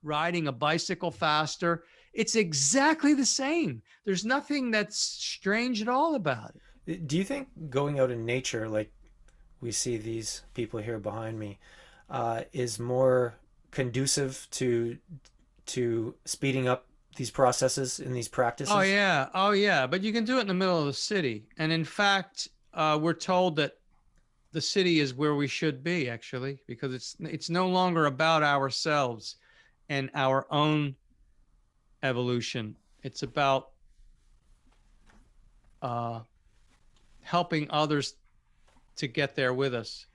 riding a bicycle faster. It's exactly the same. There's nothing that's strange at all about it. Do you think going out in nature, like we see these people here behind me, is more conducive to speeding up these processes in these Oh practices? yeah, oh yeah. But you can do it in the middle of the city, and in fact, we're told that the city is where we should be actually, because it's no longer about ourselves and our own evolution. It's about uh, helping others to get there with us,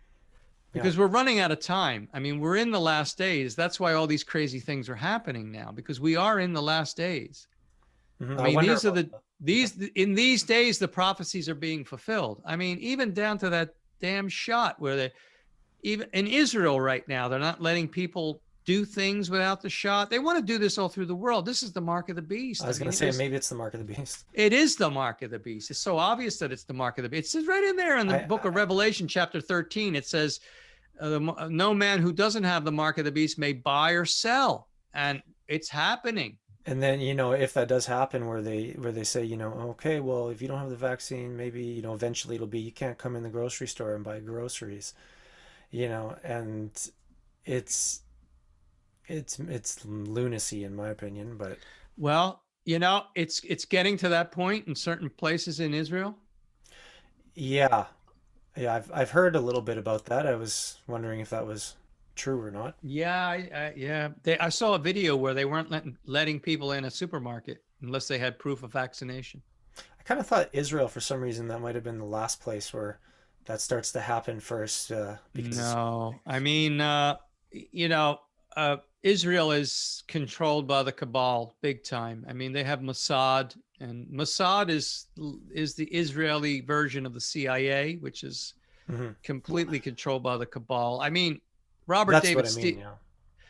Yeah. because we're running out of time. I mean, we're in the last days. That's why all these crazy things are happening now, because we are in the last days. I I mean, wonder these are about the that. Yeah. these in these days the prophecies are being fulfilled. I mean, even down to that damn shot where they, even in Israel right now, they're not letting people do things without the shot. They want to do this all through the world. This is the mark of the I beast. I was gonna mean, say maybe it's the mark of the beast. it is the mark of the beast. It's so obvious that it's the mark of the beast. It's right in there in the book of I Revelation, chapter 13. It says, no man who doesn't have the mark of the beast may buy or sell. And it's happening. And then, if that does happen where they say, okay, well, if you don't have the vaccine, maybe, eventually it'll be you can't come in the grocery store and buy groceries, and it's it's lunacy in my opinion, but Well, it's getting to that point in certain places in Israel. yeah. Yeah, I've heard a little bit about that. I was wondering if that was true or not. Yeah, yeah. I saw a video where they weren't letting people in a supermarket unless they had proof of vaccination. I kind of thought Israel, for some reason, that might have been the last place where that starts to happen first, because No, I mean, you know, Israel is controlled by the cabal big time. I mean, they have Mossad, and Mossad is the Israeli version of the CIA, which is mhm. completely controlled by the cabal. I mean, Robert That's what David I mean. Ste Yeah,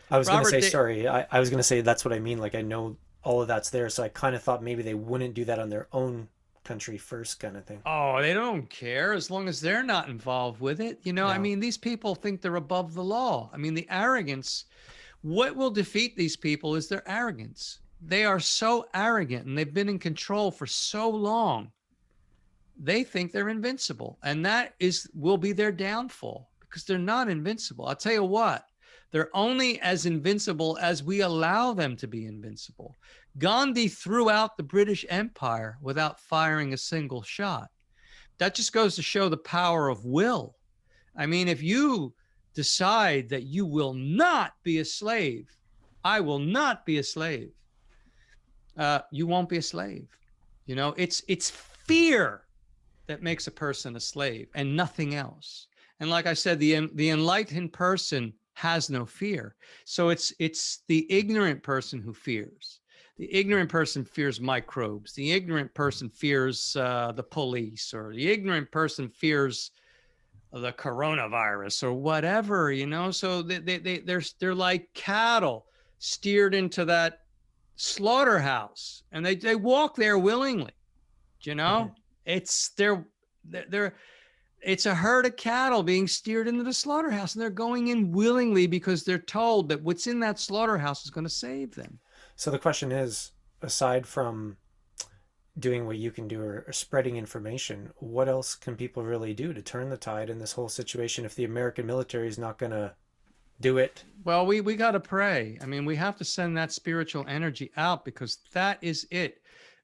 I was gonna Robert say da- sorry. I was gonna say that's what I mean. Like I know all of that's there, so I kind of thought maybe they wouldn't do that on their own country first, kind of thing. Oh, they don't care as long as they're not involved with it. I Yeah. mean, these people think they're above the law. I mean, the arrogance, what will defeat these people is their arrogance. They are so arrogant and they've been in control for so long. They think they're invincible, and that is will be their downfall, because they're not invincible. I'll tell you what, they're only as invincible as we allow them to be invincible. Gandhi threw out the British Empire without firing a single shot. That just goes to show the power of will. I mean, if you decide that you will not be a slave, I will not be a slave, you won't be a slave. It's fear that makes a person a slave and nothing else. And like I said, the enlightened person has no fear. So it's the ignorant person who fears. The ignorant person fears microbes. The ignorant person fears the police, or the ignorant person fears the coronavirus or whatever. So they're like cattle steered into that slaughterhouse, and they walk there willingly. You Hmm. know, it's they're it's a herd of cattle being steered into the slaughterhouse, and they're going in willingly because they're told that what's in that slaughterhouse is going to save them. So the question is, aside from doing what you can do or spreading information, what else can people really do to turn the tide in this whole situation if the American military is not going to do it? Well, we got to pray. I mean, we have to send that spiritual energy out, because that is it.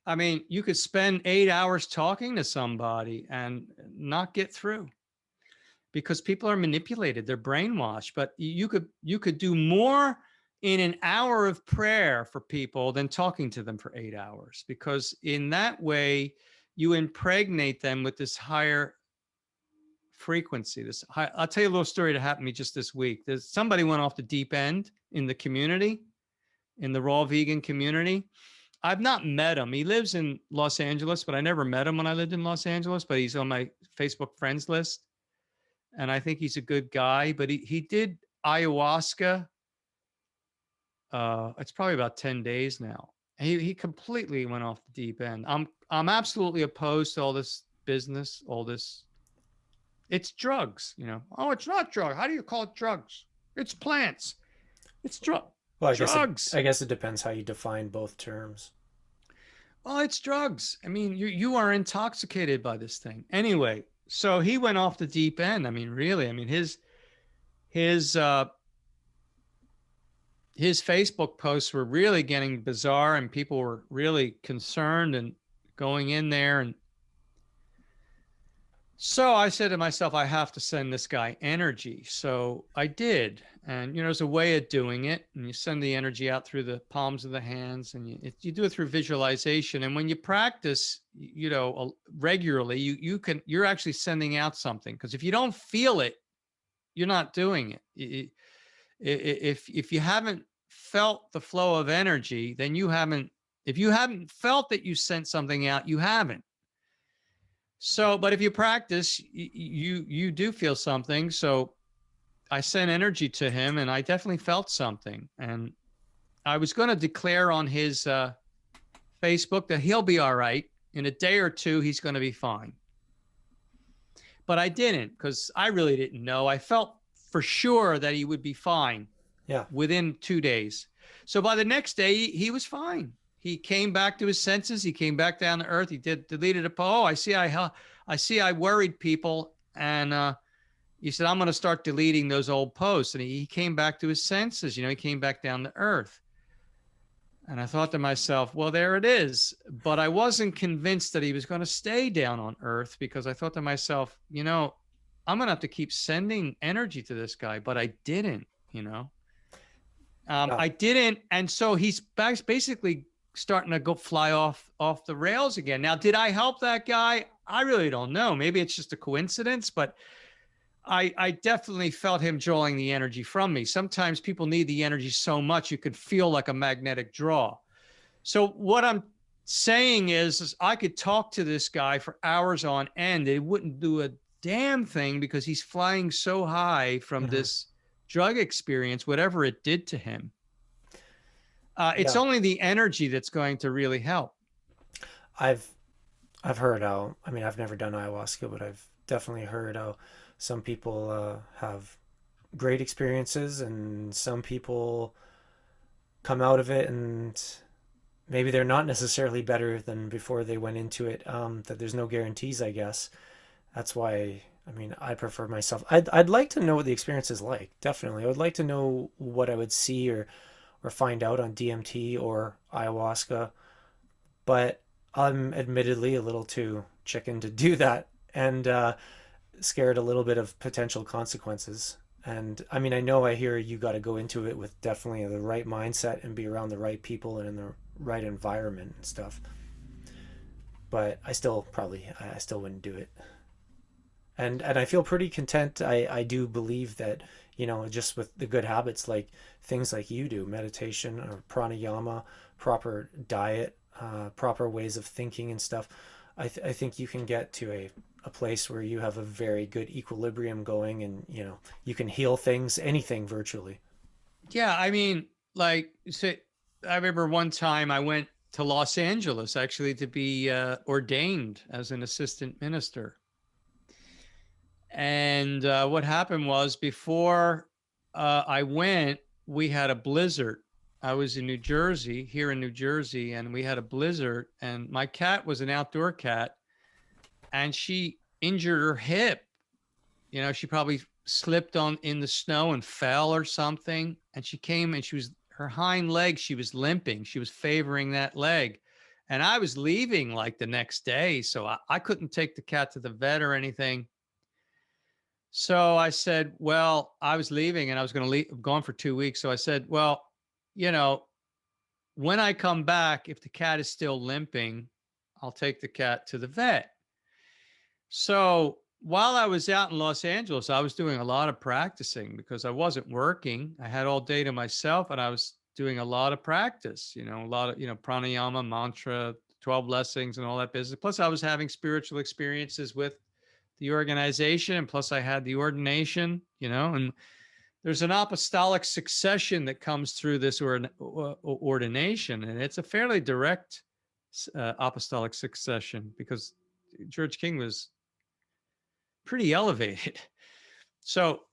I mean, you could spend 8 hours talking to somebody and not get through, because people are manipulated, they're brainwashed. But you could do more in an hour of prayer for people than talking to them for 8 hours, because in that way you impregnate them with this higher frequency. I'll tell you a little story that happened to me just this week. There's somebody went off the deep end in the community, in the raw vegan community. I've not met him. He lives in Los Angeles, but I never met him when I lived in Los Angeles. But he's on my Facebook friends list, and I think he's a good guy. But he did ayahuasca. It's probably about 10 days now. He completely went off the deep end. I'm absolutely opposed to all this business, all this. It's drugs. Oh, it's not drug. How do you call it drugs? It's plants. It's drug. Well, Drugs. I guess it depends how you define both terms. Well, it's drugs. I mean, you are intoxicated by this thing. Anyway, so he went off the deep end. I mean, really. I mean, his uh his Facebook posts were really getting bizarre, and people were really concerned and going in there. And so I said to myself, I have to send this guy energy. So I did. And, there's a way of doing it. And you send the energy out through the palms of the hands, and you do it through visualization. And when you practice, regularly, you're actually sending out something. Because if you don't feel it, you're not doing it. If you haven't felt the flow of energy, then if you haven't felt that you sent something out, you haven't. So, but if you practice, you do feel something. So I sent energy to him, and I definitely felt something. And I was going to declare on his Facebook that he'll be all right. In a day or two, he's going to be fine. But I didn't, because I really didn't know. I felt for sure that he would be fine. Yeah. Within 2 days. So by the next day, he was fine. He came back to his senses. He came back down to earth. He deleted a post. Oh, I see I worried people. And he said, I'm going to start deleting those old posts. And he came back to his senses. He came back down to earth. And I thought to myself, well, there it is. But I wasn't convinced that he was going to stay down on earth, because I thought to myself, I'm going to have to keep sending energy to this guy. But I didn't. I didn't. And so he's basically starting to go fly off the rails again. Now, did I help that guy? I really don't know. Maybe it's just a coincidence, but I definitely felt him drawing the energy from me. Sometimes people need the energy so much you could feel like a magnetic draw. So what I'm saying is I could talk to this guy for hours on end. It wouldn't do a damn thing, because he's flying so high from this drug experience, whatever it did to him. It's only the energy that's going to really help. I've heard how, I mean, I've never done ayahuasca, but I've definitely heard how some people have great experiences, and some people come out of it and maybe they're not necessarily better than before they went into it. That there's no guarantees, I guess. That's why, I mean, I prefer myself. I'd like to know what the experience is like. Definitely. I would like to know what I would see or find out on DMT or ayahuasca, but I'm admittedly a little too chicken to do that, and scared a little bit of potential consequences. And I mean, I hear you got to go into it with definitely the right mindset and be around the right people and in the right environment and stuff. But I still wouldn't do it. And I feel pretty content. I do believe that, just with the good habits, like things like you do, meditation or pranayama, proper diet, proper ways of thinking and stuff, I think you can get to a place where you have a very good equilibrium going, and you can heal things, anything, virtually. Yeah, I mean, like, so I remember one time I went to Los Angeles actually to be ordained as an assistant minister. And what happened was, before I went, we had a blizzard. I was in New Jersey, here in New Jersey, and we had a blizzard. And my cat was an outdoor cat, and she injured her hip. She probably slipped in the snow and fell or something. And she came, and her hind leg, she was limping. She was favoring that leg. And I was leaving like the next day, so I couldn't take the cat to the vet or anything. So I said, well, I was leaving and I was going to leave, gone for 2 weeks. So I said, well, you know, when I come back, if the cat is still limping, I'll take the cat to the vet. So while I was out in Los Angeles, I was doing a lot of practicing because I wasn't working. I had all day to myself, and I was doing a lot of practice, a lot of, pranayama, mantra, 12 blessings and all that business. Plus I was having spiritual experiences with the organization. And plus I had the ordination, and there's an apostolic succession that comes through this ordination. And it's a fairly direct apostolic succession, because George King was pretty elevated. So,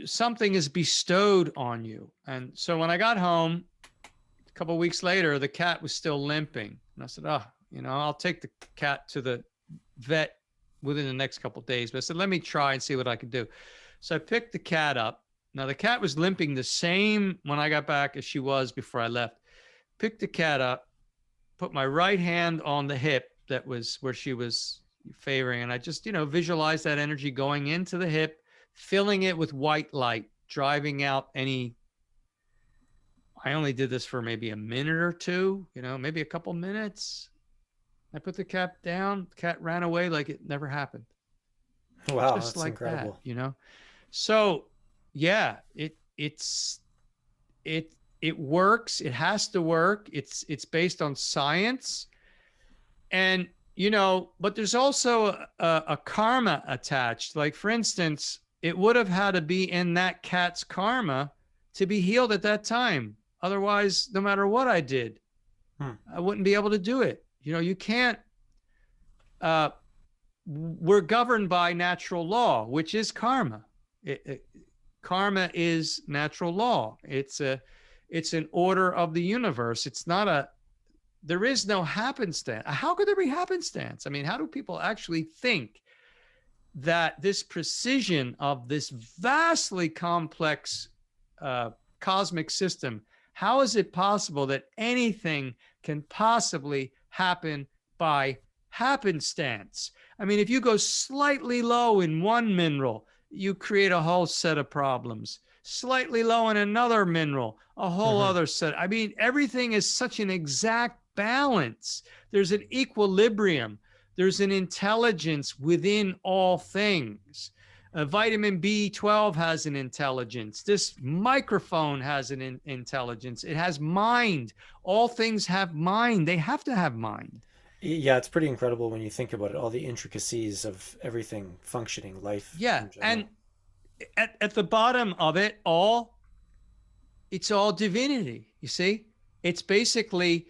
something is bestowed on you. And so when I got home a couple of weeks later, the cat was still limping. And I said, oh, I'll take the cat to the vet within the next couple of days. But I said, let me try and see what I can do. So I picked the cat up. Now the cat was limping the same when I got back as she was before I left. Picked the cat up, put my right hand on the hip that was where she was favoring. And I just, visualized that energy going into the hip, filling it with white light, driving out any. I only did this for maybe a minute or two, maybe a couple minutes. I put the cat down. The cat ran away like it never happened. Wow, just that's like incredible. that, So, yeah, it works. It has to work. It's based on science, and but there's also a karma attached. Like, for instance, it would have had to be in that cat's karma to be healed at that time. Otherwise, no matter what I did, I wouldn't be able to do it. You can't. We're governed by natural law, which is karma. Karma is natural law. It's an order of the universe. It's not there is no happenstance. How could there be happenstance? I mean, how do people actually think that this precision of this vastly complex cosmic system, how is it possible that anything can possibly happen by happenstance? I mean, if you go slightly low in one mineral, you create a whole set of problems. Slightly low in another mineral, a whole other set. I mean, everything is such an exact balance. There's an equilibrium. There's an intelligence within all things. Vitamin B12 has an intelligence. This microphone has an intelligence. It has mind. All things have mind. They have to have mind. Yeah, it's pretty incredible when you think about it, all the intricacies of everything functioning, life Yeah. in general. And at the bottom of it all, it's all divinity. You see, it's basically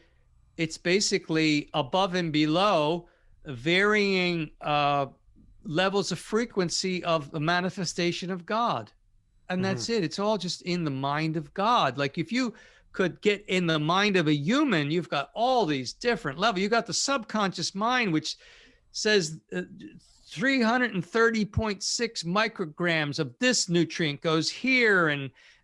above and below varying levels of frequency of the manifestation of God. And that's it. It's all just in the mind of God. Like, if you could get in the mind of a human, you've got all these different levels. You got the subconscious mind, which says 330.6 micrograms of this nutrient goes here,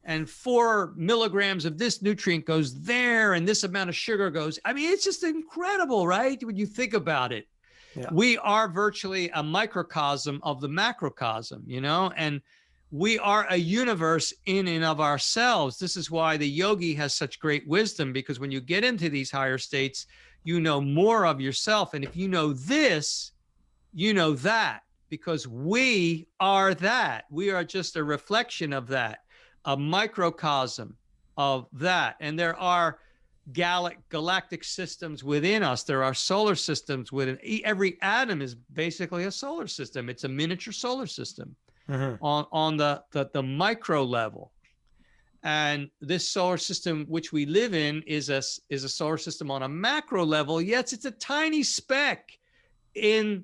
and 4 milligrams of this nutrient goes there, and this amount of sugar goes. I mean, it's just incredible, right? When you think about it. Yeah. We are virtually a microcosm of the macrocosm, and we are a universe in and of ourselves. This is why the yogi has such great wisdom, because when you get into these higher states, you know more of yourself. And if you know this, you know that, because we are that. We are just a reflection of that, a microcosm of that. And there are galactic systems within us. There are solar systems within. Every atom is basically a solar system. It's a miniature solar system on the micro level. And this solar system which we live in is a solar system on a macro level. Yes, it's a tiny speck in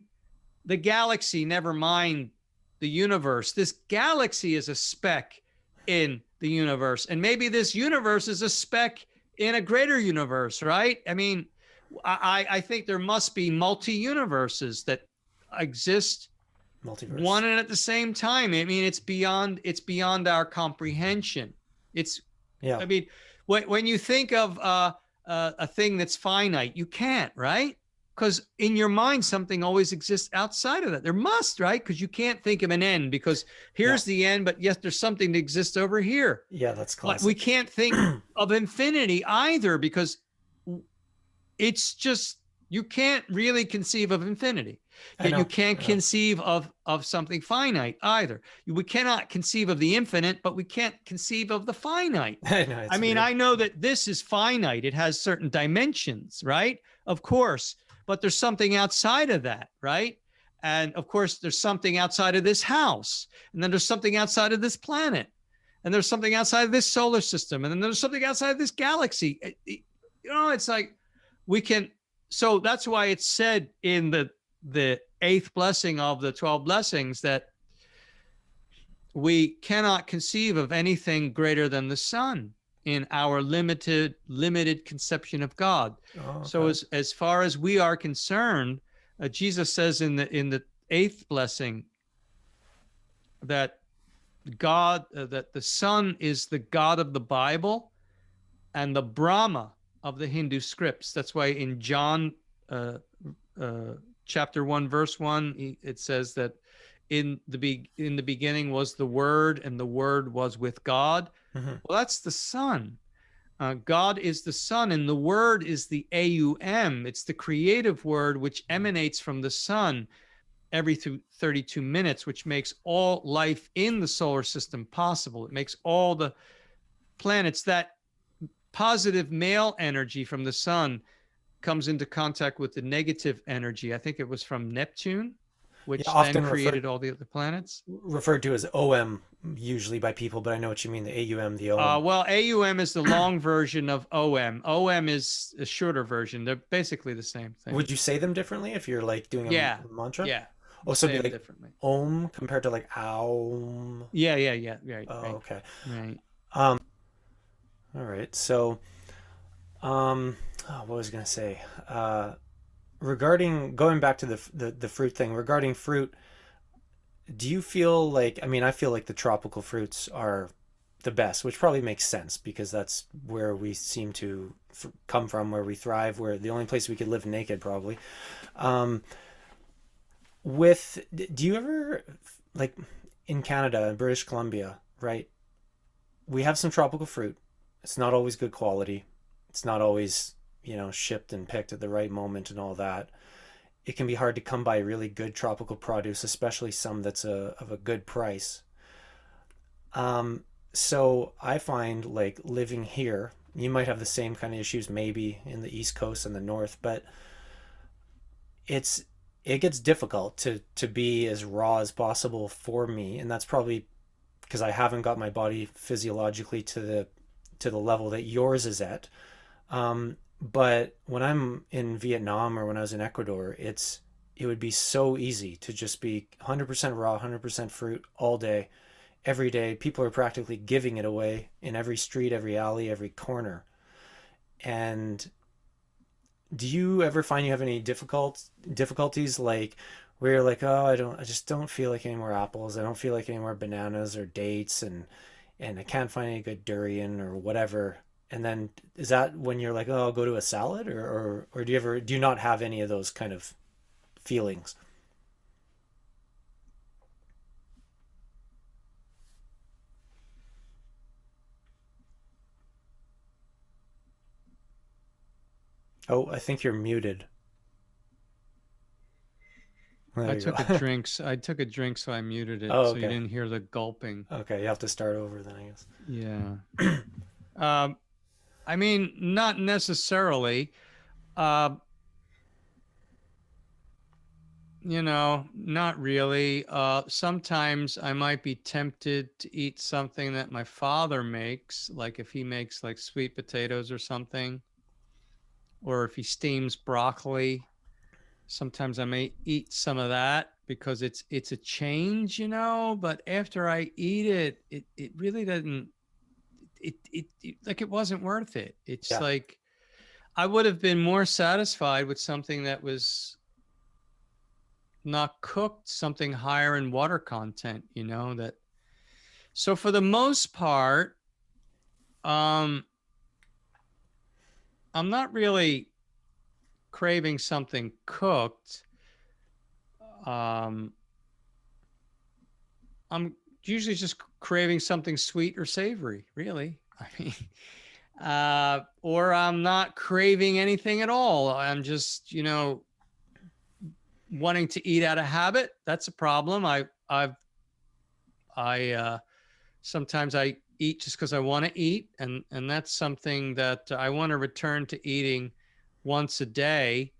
the galaxy, never mind the universe. This galaxy is a speck in the universe. And maybe this universe is a speck in a greater universe, right? I mean, I think there must be multi-universes that exist, multiverse, one and at the same time. I mean, it's beyond our comprehension. I mean, when you think of a thing that's finite, you can't, right? Because in your mind, something always exists outside of that. There must, right? Because you can't think of an end, because here's the end, but yes, there's something that exists over here. Yeah, that's classic. We can't think of infinity either, because it's just, you can't really conceive of infinity. Yet you can't conceive of something finite either. We cannot conceive of the infinite, but we can't conceive of the finite. I mean, I know that this is finite. It has certain dimensions, right? Of course. But there's something outside of that, right? And of course, there's something outside of this house. And then there's something outside of this planet. And there's something outside of this solar system. And then there's something outside of this galaxy. It's like so that's why it's said in the 8th blessing of the 12 blessings that we cannot conceive of anything greater than the sun in our limited conception of God. Oh, So okay. as far as we are concerned, Jesus says in the eighth blessing that God, that the sun is the God of the Bible and the Brahma of the Hindu scripts. That's why in John uh, chapter 1, verse 1, it says that in the beginning was the Word, and the Word was with God. Mm-hmm. Well, that's the sun. God is the sun, and the Word is the AUM. It's the creative word which emanates from the sun every 32 minutes, which makes all life in the solar system possible. It makes all the planets. That positive male energy from the sun comes into contact with the negative energy. I think it was from Neptune, Yeah, which then often referred created all the other planets. referred to as OM usually by people, but I know what you mean, the AUM, the OM. Well, AUM is the long version of OM. OM is a shorter version. They're basically the same thing. Would you say them differently if you're like doing Yeah, a mantra? yeah. Oh, You so say it'd be them like differently. Om compared to like Aum. Yeah. Right, Oh, right, okay. right. Um, all right. So, what was I gonna say? Regarding going back to the fruit thing, regarding fruit, do you feel like, I mean, I feel like the tropical fruits are the best, which probably makes sense because that's where we seem to come from, where we thrive, where the only place we could live naked probably. Um, do you ever, like, in Canada, British Columbia, right? We have some tropical fruit. It's not always good quality. It's not always, shipped and picked at the right moment and all that. It can be hard to come by really good tropical produce, especially some that's of a good price. So I find like living here, you might have the same kind of issues maybe in the East Coast and the North, but it's it gets difficult to be as raw as possible for me, and that's probably because I haven't got my body physiologically to the level that yours is at. But when I'm in Vietnam or when I was in Ecuador, it would be so easy to just be 100% raw, 100% fruit all day, every day. People are practically giving it away in every street, every alley, every corner. And do you ever find you have any difficulties like where you're like, oh, I just don't feel like any more apples. I don't feel like any more bananas or dates, and I can't find any good durian or whatever. And then is that when you're like, oh, I'll go to a salad, or do you not have any of those kind of feelings? Oh, I think you're muted. There you go. I took a drink, so I muted it, Oh, so you okay. didn't hear the gulping. Okay, you have to start over then, I guess. Yeah. Um, I mean, not necessarily. Uh, not really. Sometimes I might be tempted to eat something that my father makes, like if he makes like sweet potatoes or something, or if he steams broccoli. Sometimes I may eat some of that because it's a change, but after I eat it, it really doesn't like it wasn't worth it. It's Yeah. like I would have been more satisfied with something that was not cooked, something higher in water content, that. So for the most part, um I'm not really craving something cooked. Um I'm usually just craving something sweet or savory, really. I mean, or I'm not craving anything at all. I'm just, wanting to eat out of habit. That's a problem. I sometimes I eat just because I want to eat, and that's something that I want to return to eating once a day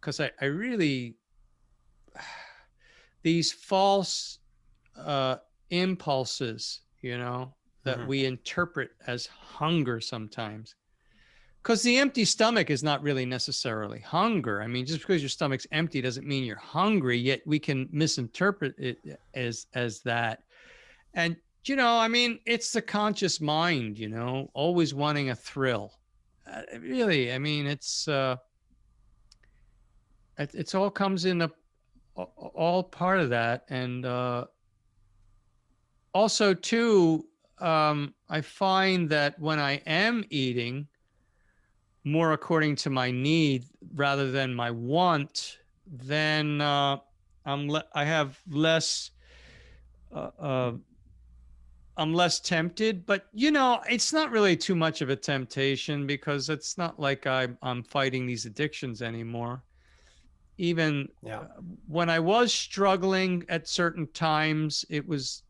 because I really these false uh, impulses, that Hmm. we interpret as hunger sometimes. Because the empty stomach is not really necessarily hunger. I mean, just because your stomach's empty doesn't mean you're hungry. Yet we can misinterpret it as that. And, I mean, it's the conscious mind, always wanting a thrill. Really, I mean, it's all comes in all part of that. And also, too, I find that when I am eating more according to my need rather than my want, then I have less uh, uh, I'm less tempted, but it's not really too much of a temptation because it's not like I'm fighting these addictions anymore. Even Yeah. uh, when I was struggling at certain times, it was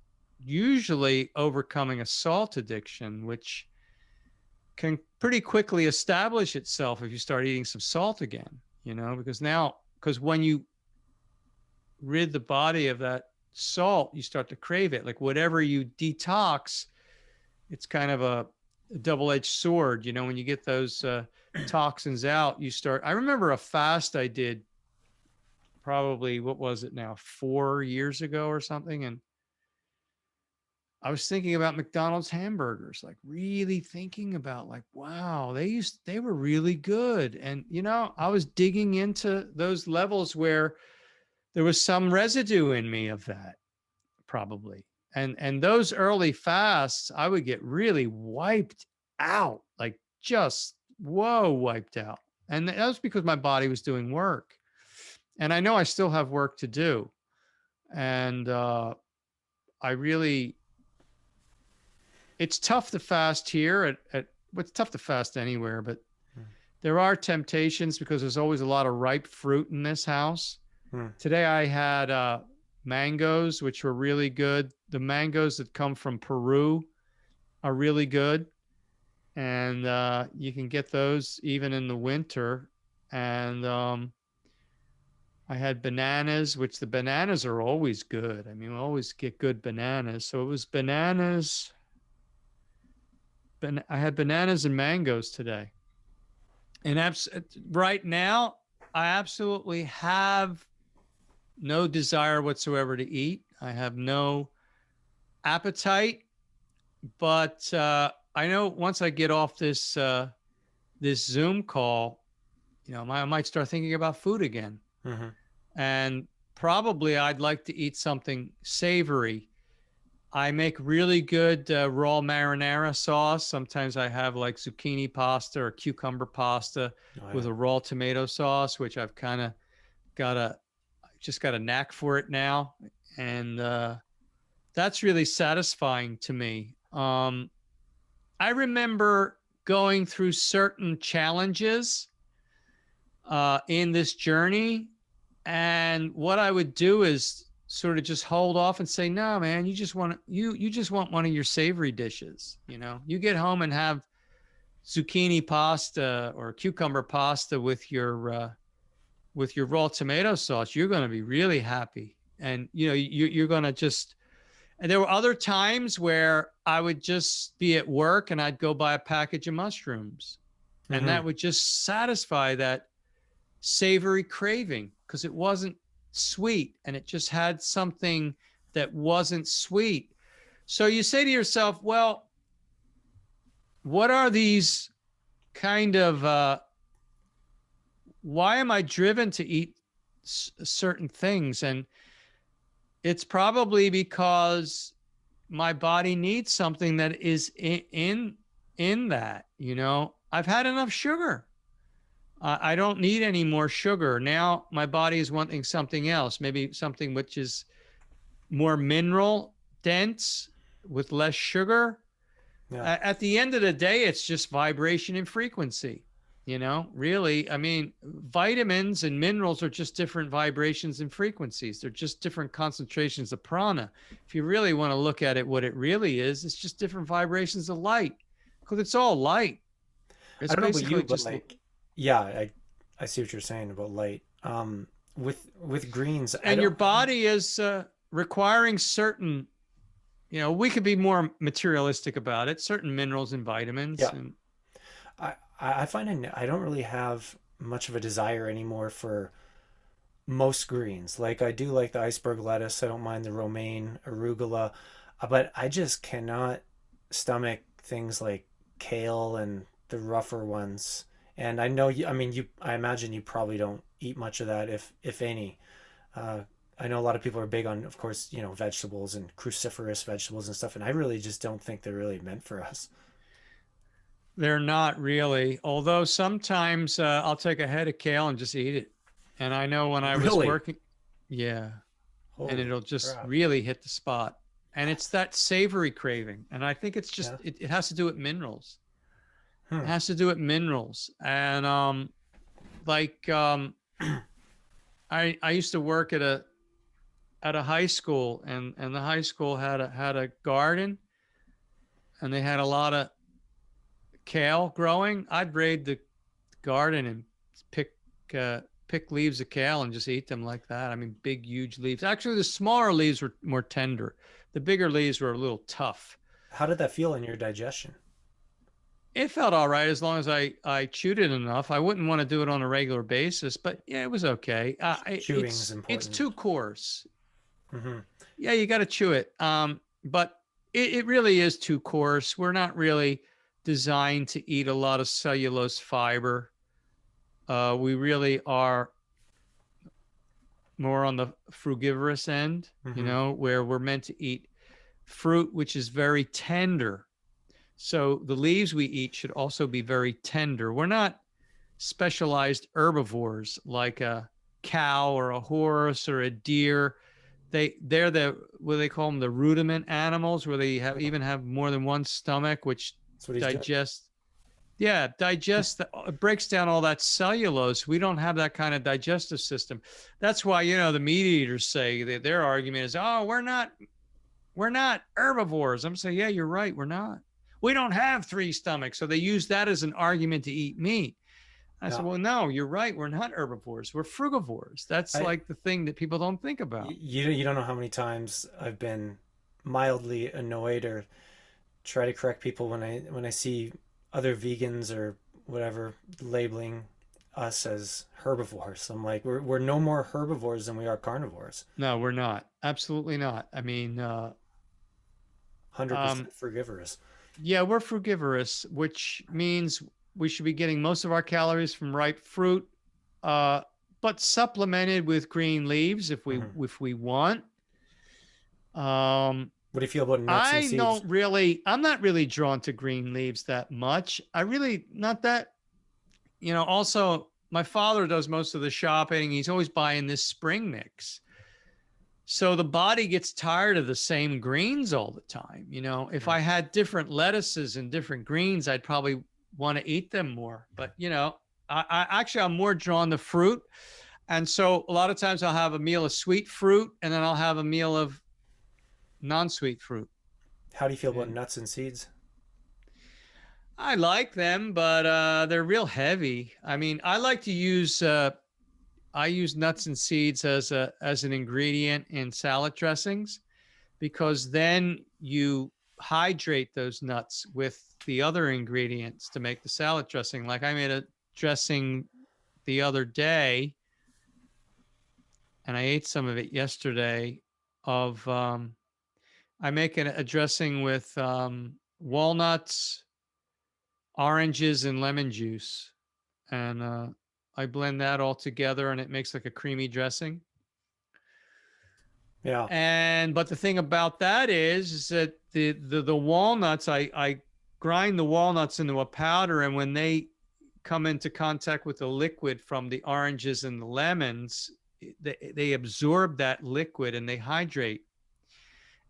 usually overcoming a salt addiction, which can pretty quickly establish itself if you start eating some salt again, because when you rid the body of that salt, you start to crave it. Like whatever you detox, it's kind of a double-edged sword. When you get those toxins out, you start. I remember a fast I did probably, what was it now, 4 years ago or something, and I was thinking about McDonald's hamburgers, like really thinking about like, wow, they were really good. And I was digging into those levels where there was some residue in me of that, probably. And those early fasts, I would get really wiped out, like just whoa, wiped out. And that was because my body was doing work. And I know I still have work to do. And I really it's tough to fast here well, it's tough to fast anywhere, but there are temptations because there's always a lot of ripe fruit in this house. Hmm. Today I had mangoes, which were really good. The mangoes that come from Peru are really good, and you can get those even in the winter. And I had bananas, which the bananas are always good. I mean, we always get good bananas. So it was bananas. I had bananas and mangoes today. And right now, I absolutely have no desire whatsoever to eat. I have no appetite, but I know once I get off this Zoom call, I might start thinking about food again, Mm-hmm. and probably I'd like to eat something savory. I make really good raw marinara sauce. Sometimes I have like zucchini pasta or cucumber pasta Oh with yeah. a raw tomato sauce, which I've kind of got a just got a knack for it now, and that's really satisfying to me. I remember going through certain challenges in this journey, and what I would do is sort of just hold off and say, "No, man, you just want one of your savory dishes. You get home and have zucchini pasta or cucumber pasta with your raw tomato sauce. You're going to be really happy, and you're going to just." And there were other times where I would just be at work and I'd go buy a package of mushrooms, and Mm-hmm. that would just satisfy that savory craving because it wasn't sweet and it just had something that wasn't sweet. So you say to yourself, well, what are these kind of, why am I driven to eat certain things? And it's probably because my body needs something that is in that, I've had enough sugar. I don't need any more sugar. Now my body is wanting something else, maybe something which is more mineral dense with less sugar. Yeah. At the end of the day, it's just vibration and frequency. Really, I mean, vitamins and minerals are just different vibrations and frequencies. They're just different concentrations of prana. If you really want to look at it, what it really is, it's just different vibrations of light because it's all light. I It's don't know about basically you, but just, like, yeah, I see what you're saying about light. With greens, I and your don't. body is requiring certain, we could be more materialistic about it, certain minerals and vitamins. Yeah, And I find I don't really have much of a desire anymore for most greens. Like I do like the iceberg lettuce. I don't mind the romaine, arugula. but I just cannot stomach things like kale and the rougher ones. And I know you, I mean, I imagine you probably don't eat much of that, if any. Uh, I know a lot of people are big on, of course, vegetables and cruciferous vegetables and stuff, and I really just don't think they're really meant for us. They're not really, although sometimes I'll take a head of kale and just eat it. And I know when I was Really? working, yeah, and Holy it'll just crap. really hit the spot. And it's that savory craving. And I think it's just, Yeah. it has to do with minerals. It Hmm. has to do with minerals. And like I used to work at a high school, and the high school had a garden, and they had a lot of kale growing. I'd raid the garden and pick pick leaves of kale and just eat them like that. I mean, big, huge leaves. Actually, the smaller leaves were more tender. The bigger leaves were a little tough. How did that feel in your digestion? It felt all right as long as I chewed it enough. I wouldn't want to do it on a regular basis, but yeah, it was okay. Chewing is It's important. too coarse. Hmm. Yeah, you got to chew it. But it really is too coarse. We're not really designed to eat a lot of cellulose fiber. We really are more on the frugivorous end, Hmm. where we're meant to eat fruit, which is very tender. So the leaves we eat should also be very tender. We're not specialized herbivores like a cow or a horse or a deer. They're the what they call them, the rudiment animals, where they have even have more than one stomach, which That's what he's doing. digest. Yeah, it breaks down all that cellulose. We don't have that kind of digestive system. That's why, the meat eaters say that their argument is, oh, we're not herbivores. I'm saying, yeah, you're right, we're not. We don't have three stomachs. So they use that as an argument to eat meat. I Yeah. said, well, no, you're right. We're not herbivores. We're frugivores. That's I like the thing that people don't think about. you don't know how many times I've been mildly annoyed or try to correct people when I see other vegans or whatever labeling us as herbivores. I'm like, we're no more herbivores than we are carnivores. No, we're not. Absolutely not. I mean, 100% frugivorous. yeah, we're frugivorous, which means we should be getting most of our calories from ripe fruit, uh, but supplemented with green leaves Hmm. if we want. Um, What do you feel about nuts and seeds? I'm not really drawn to green leaves that much. I really not that. Also, my father does most of the shopping. He's always buying this spring mix. So the body gets tired of the same greens all the time. If Mm. I had different lettuces and different greens, I'd probably want to eat them more. But I'm more drawn to fruit. And so a lot of times I'll have a meal of sweet fruit, and then I'll have a meal of non-sweet fruit. How do you feel about And nuts and seeds? I like them, but they're real heavy. I mean, I use nuts and seeds as an ingredient in salad dressings, because then you hydrate those nuts with the other ingredients to make the salad dressing. Like I made a dressing the other day, and I ate some of it yesterday. Of I make a dressing with walnuts, oranges, and lemon juice, and I blend that all together, and it makes like a creamy dressing. Yeah. And but the thing about that is that the walnuts, I grind the walnuts into a powder, and when they come into contact with the liquid from the oranges and the lemons, they absorb that liquid and they hydrate.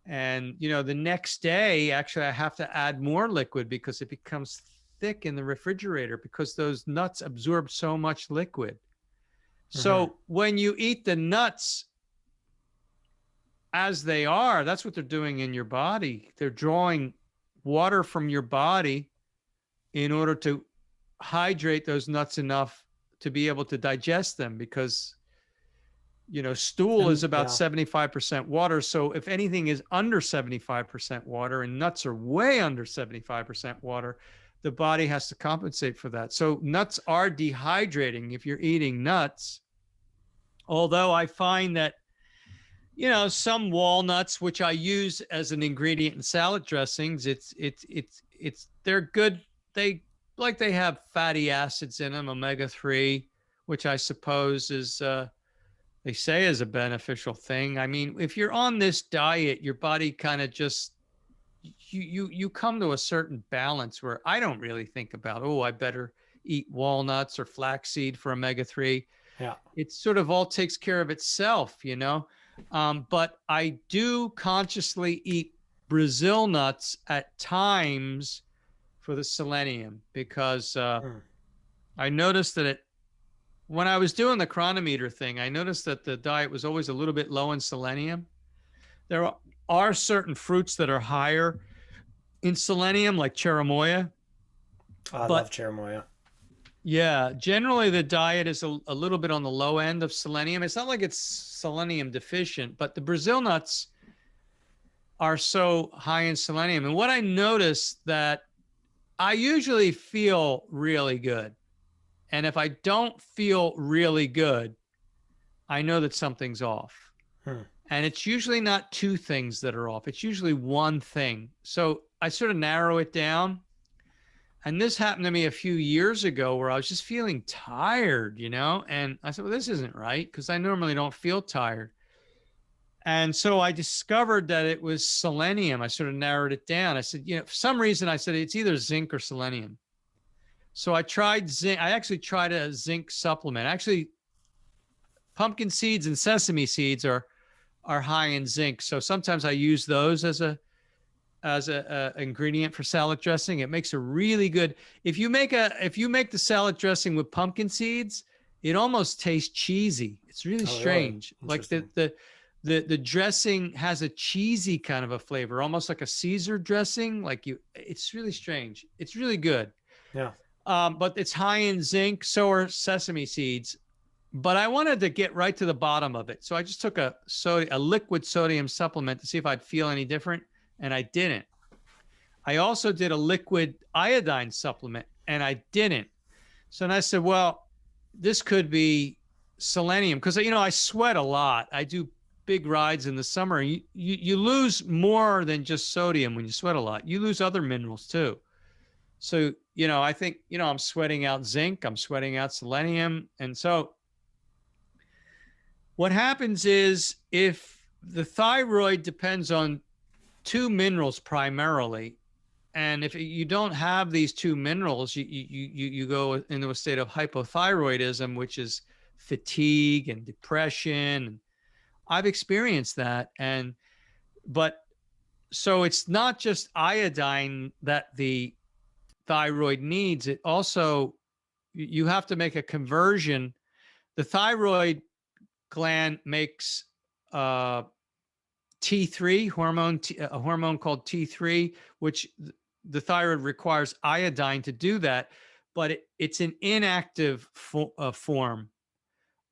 And the next day, actually, I have to add more liquid because it becomes thick in the refrigerator because those nuts absorb so much liquid. Hmm. So when you eat the nuts as they are, that's what they're doing in your body. They're drawing water from your body in order to hydrate those nuts enough to be able to digest them, because stool is And about yeah. 75% water. So if anything is under 75% water, and nuts are way under 75% water, the body has to compensate for that. So nuts are dehydrating if you're eating nuts. Although I find that some walnuts, which I use as an ingredient in salad dressings. They're good. They have fatty acids in them, omega-3, which I suppose is, they say is a beneficial thing. I mean, if you're on this diet, your body kind of just, you come to a certain balance where I don't really think about, oh, I better eat walnuts or flaxseed for omega-3. Yeah. It sort of all takes care of itself. But I do consciously eat Brazil nuts at times for the selenium, because Mm. I noticed that when I was doing the chronometer thing, I noticed that the diet was always a little bit low in selenium. There are certain fruits that are higher in selenium, like cherimoya, I love but cherimoya. yeah, generally the diet is a little bit on the low end of selenium. It's not like it's selenium deficient, but the Brazil nuts are so high in selenium. And what I noticed, that I usually feel really good. And if I don't feel really good, I know that something's off. Hmm. And it's usually not two things that are off. It's usually one thing. So I sort of narrow it down. And this happened to me a few years ago where I was just feeling tired. And I said, well, this isn't right, because I normally don't feel tired. And so I discovered that it was selenium. I sort of narrowed it down. I said, for some reason, I said it's either zinc or selenium. So I tried zinc. I actually tried a zinc supplement. Actually, pumpkin seeds and sesame seeds are high in zinc. So sometimes I use those as a ingredient for salad dressing. It makes a really good. If you make the salad dressing with pumpkin seeds, it almost tastes cheesy. It's really Oh, really? strange. Like Interesting. the dressing has a cheesy kind of a flavor, almost like a Caesar dressing. It's really strange. It's really good. Yeah. But it's high in zinc. So are sesame seeds. But I wanted to get right to the bottom of it. So I just took a liquid sodium supplement to see if I'd feel any different. And I didn't. I also did a liquid iodine supplement, and I didn't. So then I said, well, this could be selenium, because I sweat a lot. I do big rides in the summer. You lose more than just sodium when you sweat a lot. You lose other minerals too. So I think I'm sweating out zinc, I'm sweating out selenium, and so what happens is, if the thyroid depends on two minerals primarily, and if you don't have these two minerals, you go into a state of hypothyroidism, which is fatigue and depression. I've experienced that. But so it's not just iodine that the thyroid needs. It also, you have to make a conversion. The thyroid gland makes T3 hormone, a hormone called T3, which the thyroid requires iodine to do that, but it's an inactive form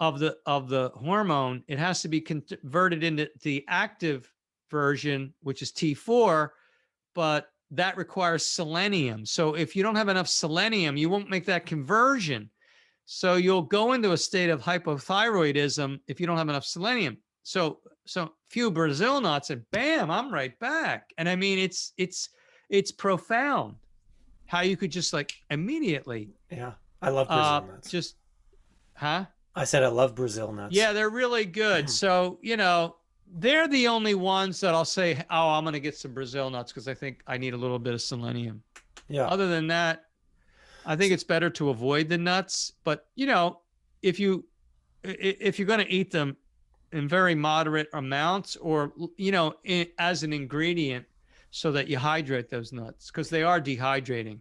of the hormone. It has to be converted into the active version, which is T4, but that requires selenium. So if you don't have enough selenium, you won't make that conversion. So you'll go into a state of hypothyroidism if you don't have enough selenium. So few Brazil nuts, and bam, I'm right back. And I mean, it's profound how you could just like immediately Yeah. I love Brazil nuts. just, huh? I said I love Brazil nuts. Yeah, they're really good. So, they're the only ones that I'll say, oh, I'm going to get some Brazil nuts because I think I need a little bit of selenium. Yeah. Other than that, I think it's better to avoid the nuts. But, if you're going to eat them in very moderate amounts, or, as an ingredient, so that you hydrate those nuts, because they are dehydrating.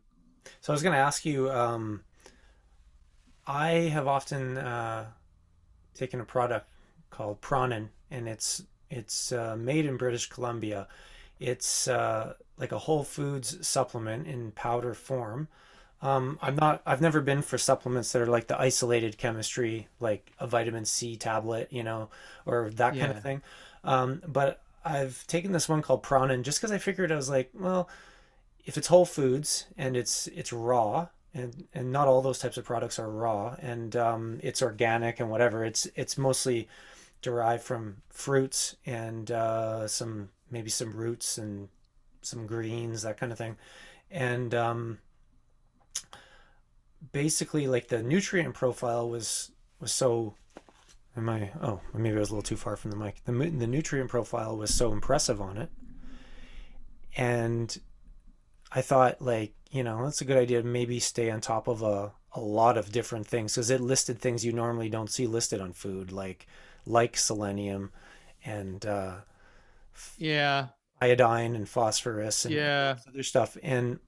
So I was going to ask you, I have often taken a product called Pranin, and it's made in British Columbia. It's like a whole foods supplement in powder form. I've never been for supplements that are like the isolated chemistry, like a vitamin C tablet, or that kind of Yeah. thing. But I've taken this one called Pranin just because I figured, I was like, well, if it's whole foods and it's raw, and not all those types of products are raw, and it's organic and whatever, it's mostly derived from fruits and maybe some roots and some greens, that kind of thing. And basically, like the nutrient profile was so. Am I? Oh, maybe I was a little too far from the mic. The nutrient profile was so impressive on it, and I thought, like, that's a good idea to maybe stay on top of a lot of different things, because it listed things you normally don't see listed on food, like selenium and Yeah. iodine and phosphorus and all Yeah. this other stuff. And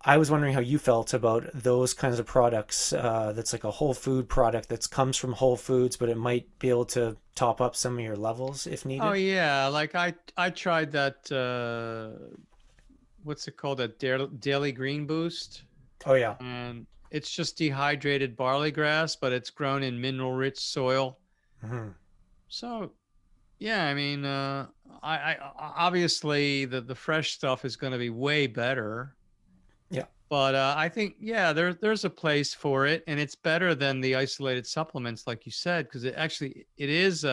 I was wondering how you felt about those kinds of products. That's like a whole food product that comes from Whole Foods, but it might be able to top up some of your levels if Oh needed. yeah. Like I tried that what's it called? That daily green boost. Oh yeah. And it's just dehydrated barley grass, but it's grown in mineral rich soil. Hmm. So yeah, I mean, I obviously the fresh stuff is going to be way better, Yeah. but I think yeah, there's a place for it, and it's better than the isolated supplements, like you said, because it is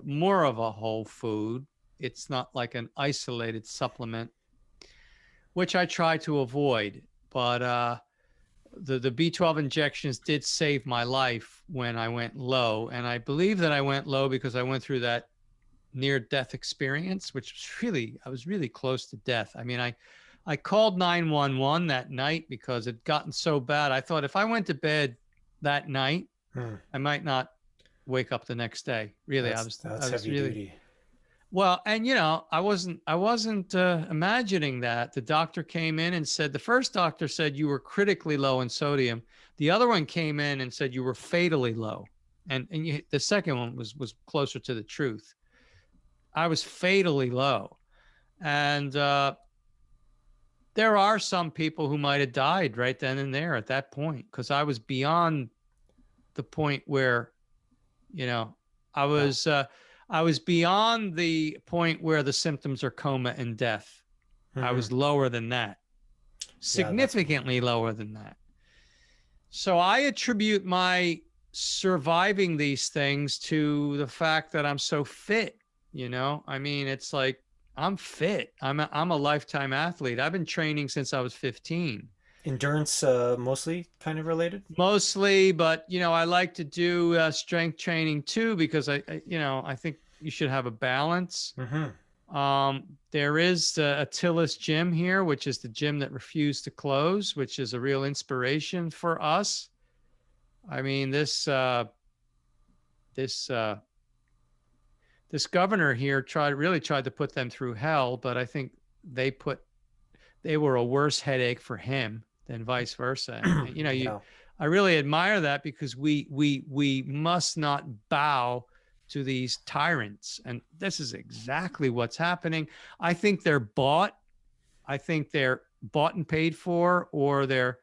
more of a whole food. It's not like an isolated supplement, which I try to avoid. But the B12 injections did save my life when I went low, and I believe that I went low because I went through that near death experience, which was really, I was really close to death. I mean, I called 911 that night because it gotten so bad. I thought if I went to bed that night, Hmm. I might not wake up the next day. Really, I That's was heavy really duty. well, and I wasn't imagining that. The doctor came in and said, the first doctor said you were critically low in sodium. The other one came in and said you were fatally low. And the second one was closer to the truth. I was fatally low. And there are some people who might have died right then and there at that point, because I was beyond the point where, you know, I Yeah. was uh, I was beyond the point where the symptoms are coma and death. I Hmm. was lower than that, Yeah, that's significantly lower than that. So I attribute my surviving these things to the fact that I'm so fit. I mean, it's like I'm fit. I'm a lifetime athlete. I've been training since I was 15, endurance, mostly kind of related. mostly, but I like to do strength training too because I think you should have a balance. Hmm. There is Attila's gym here, which is the gym that refused to close, which is a real inspiration for us. I mean, this this governor here really tried to put them through hell, but I think they put they were a worse headache for him than vice versa. And Yeah. I really admire that because we must not bow to these tyrants, and this is exactly what's happening. I think they're bought. I think they're bought and paid for, or they're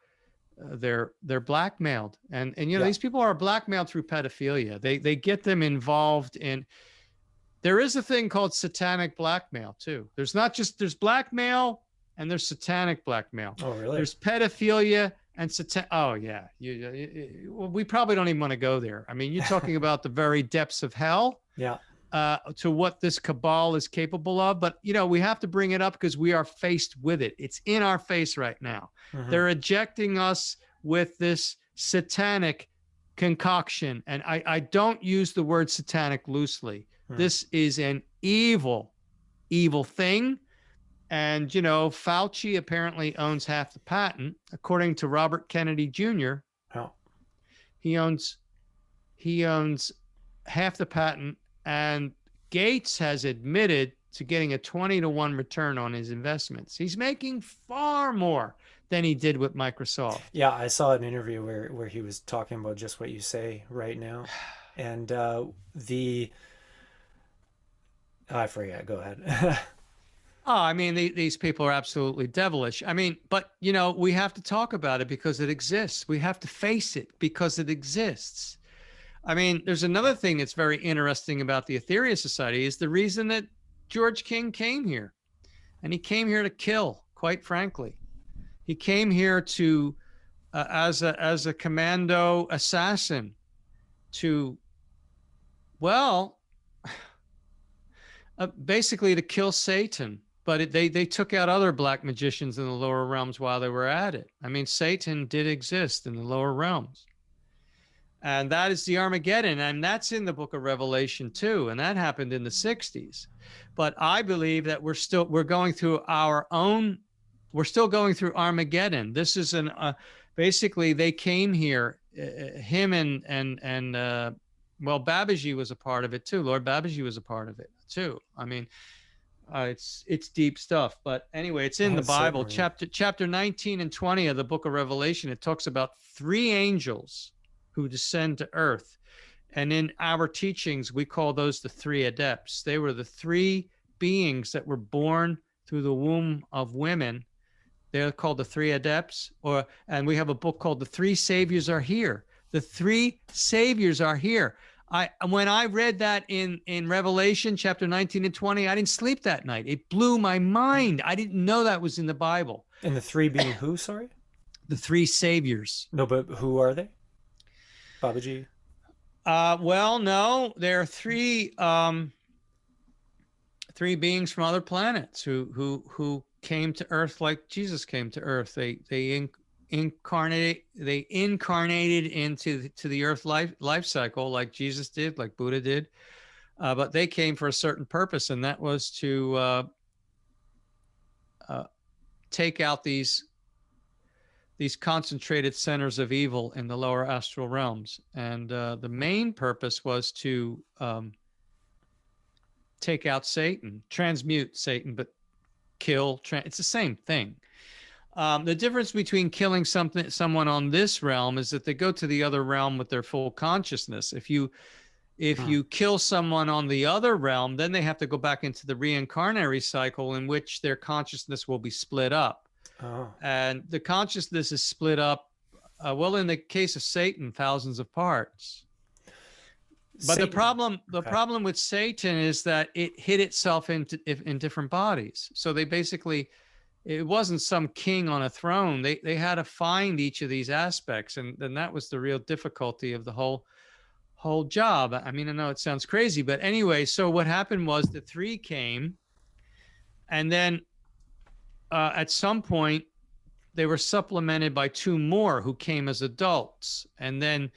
blackmailed, and Yeah. these people are blackmailed through pedophilia. They get them involved in. There is a thing called satanic blackmail too. There's blackmail and there's satanic blackmail. Oh, really? There's pedophilia and satan. Oh yeah, we probably don't even want to go there. I mean, you're talking about the very depths of hell. Yeah. To what this cabal is capable of. But, we have to bring it up because we are faced with it. It's in our face right now. Hmm. They're ejecting us with this satanic concoction. And I don't use the word satanic loosely. Hmm. This is an evil, evil thing. And, Fauci apparently owns half the patent. According to Robert Kennedy Jr., Oh. he owns he owns half the patent, and Gates has admitted to getting a 20-to-1 return on his investments. He's making far more than he did with Microsoft. Yeah, I saw an interview where he was talking about just what you say right now, and the oh, I forget. Go ahead. Oh, I mean, these people are absolutely devilish. I mean, but we have to talk about it because it exists. We have to face it because it exists. I mean, there's another thing that's very interesting about the Aetherius Society is the reason that George King came here. And he came here to kill, quite frankly. He came here to as a commando assassin to Well, basically to kill Satan. But they took out other black magicians in the lower realms while they were at it. I mean, Satan did exist in the lower realms. And that is the Armageddon. And that's in the book of Revelation too. And that happened in the 60s. But I believe that we're going through we're still going through Armageddon. This is basically they came here, him and well, Babaji was a part of it too. Lord Babaji was a part of it too. I mean, it's deep stuff, but anyway, it's in the Bible. Certainly. Chapter 19 and 20 of the book of Revelation. It talks about 3 angels who descend to earth, and in our teachings we call those the 3 adepts. They were the 3 beings that were born through the womb of women. They're called the 3 adepts, and we have a book called The 3 Saviors Are Here. The 3 saviors are here. When I read that in Revelation chapter 19 and 20, I didn't sleep that night. It blew my mind. I didn't know that was in the Bible. And the 3 being who, sorry? The 3 saviors. No, but who are they? Babaji? Well, no, there are 3 beings from other planets who came to Earth like Jesus came to Earth. They incarnated into the Earth life cycle like Jesus did, like Buddha did, but they came for a certain purpose, and that was to take out these concentrated centers of evil in the lower astral realms. And the main purpose was to take out Satan, transmute Satan, but kill. It's the same thing. The difference between killing someone on this realm is that they go to the other realm with their full consciousness. If you kill someone on the other realm, then they have to go back into the reincarnatory cycle in which their consciousness will be split up. Oh. And the consciousness is split up, well, in the case of Satan, thousands of parts. But the problem with Satan is that it hid itself in different bodies. So they basically, it wasn't some king on a throne. They had to find each of these aspects, and that was the real difficulty of the whole job. I mean, I know it sounds crazy, but anyway, so what happened was the 3 came, and then at some point they were supplemented by 2 more who came as adults, and then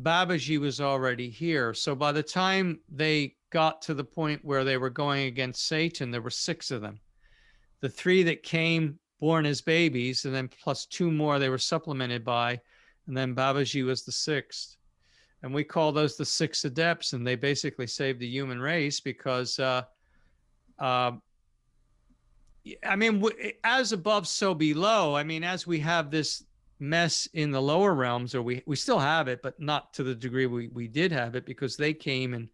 Babaji was already here. So by the time they got to the point where they were going against Satan, there were 6 of them. The 3 that came born as babies, and then plus 2 more they were supplemented by, and then Babaji was the 6th. And we call those the 6 adepts, and they basically saved the human race because, I mean, as above, so below. I mean, as we have this mess in the lower realms, or we still have it, but not to the degree we did have it, because they came and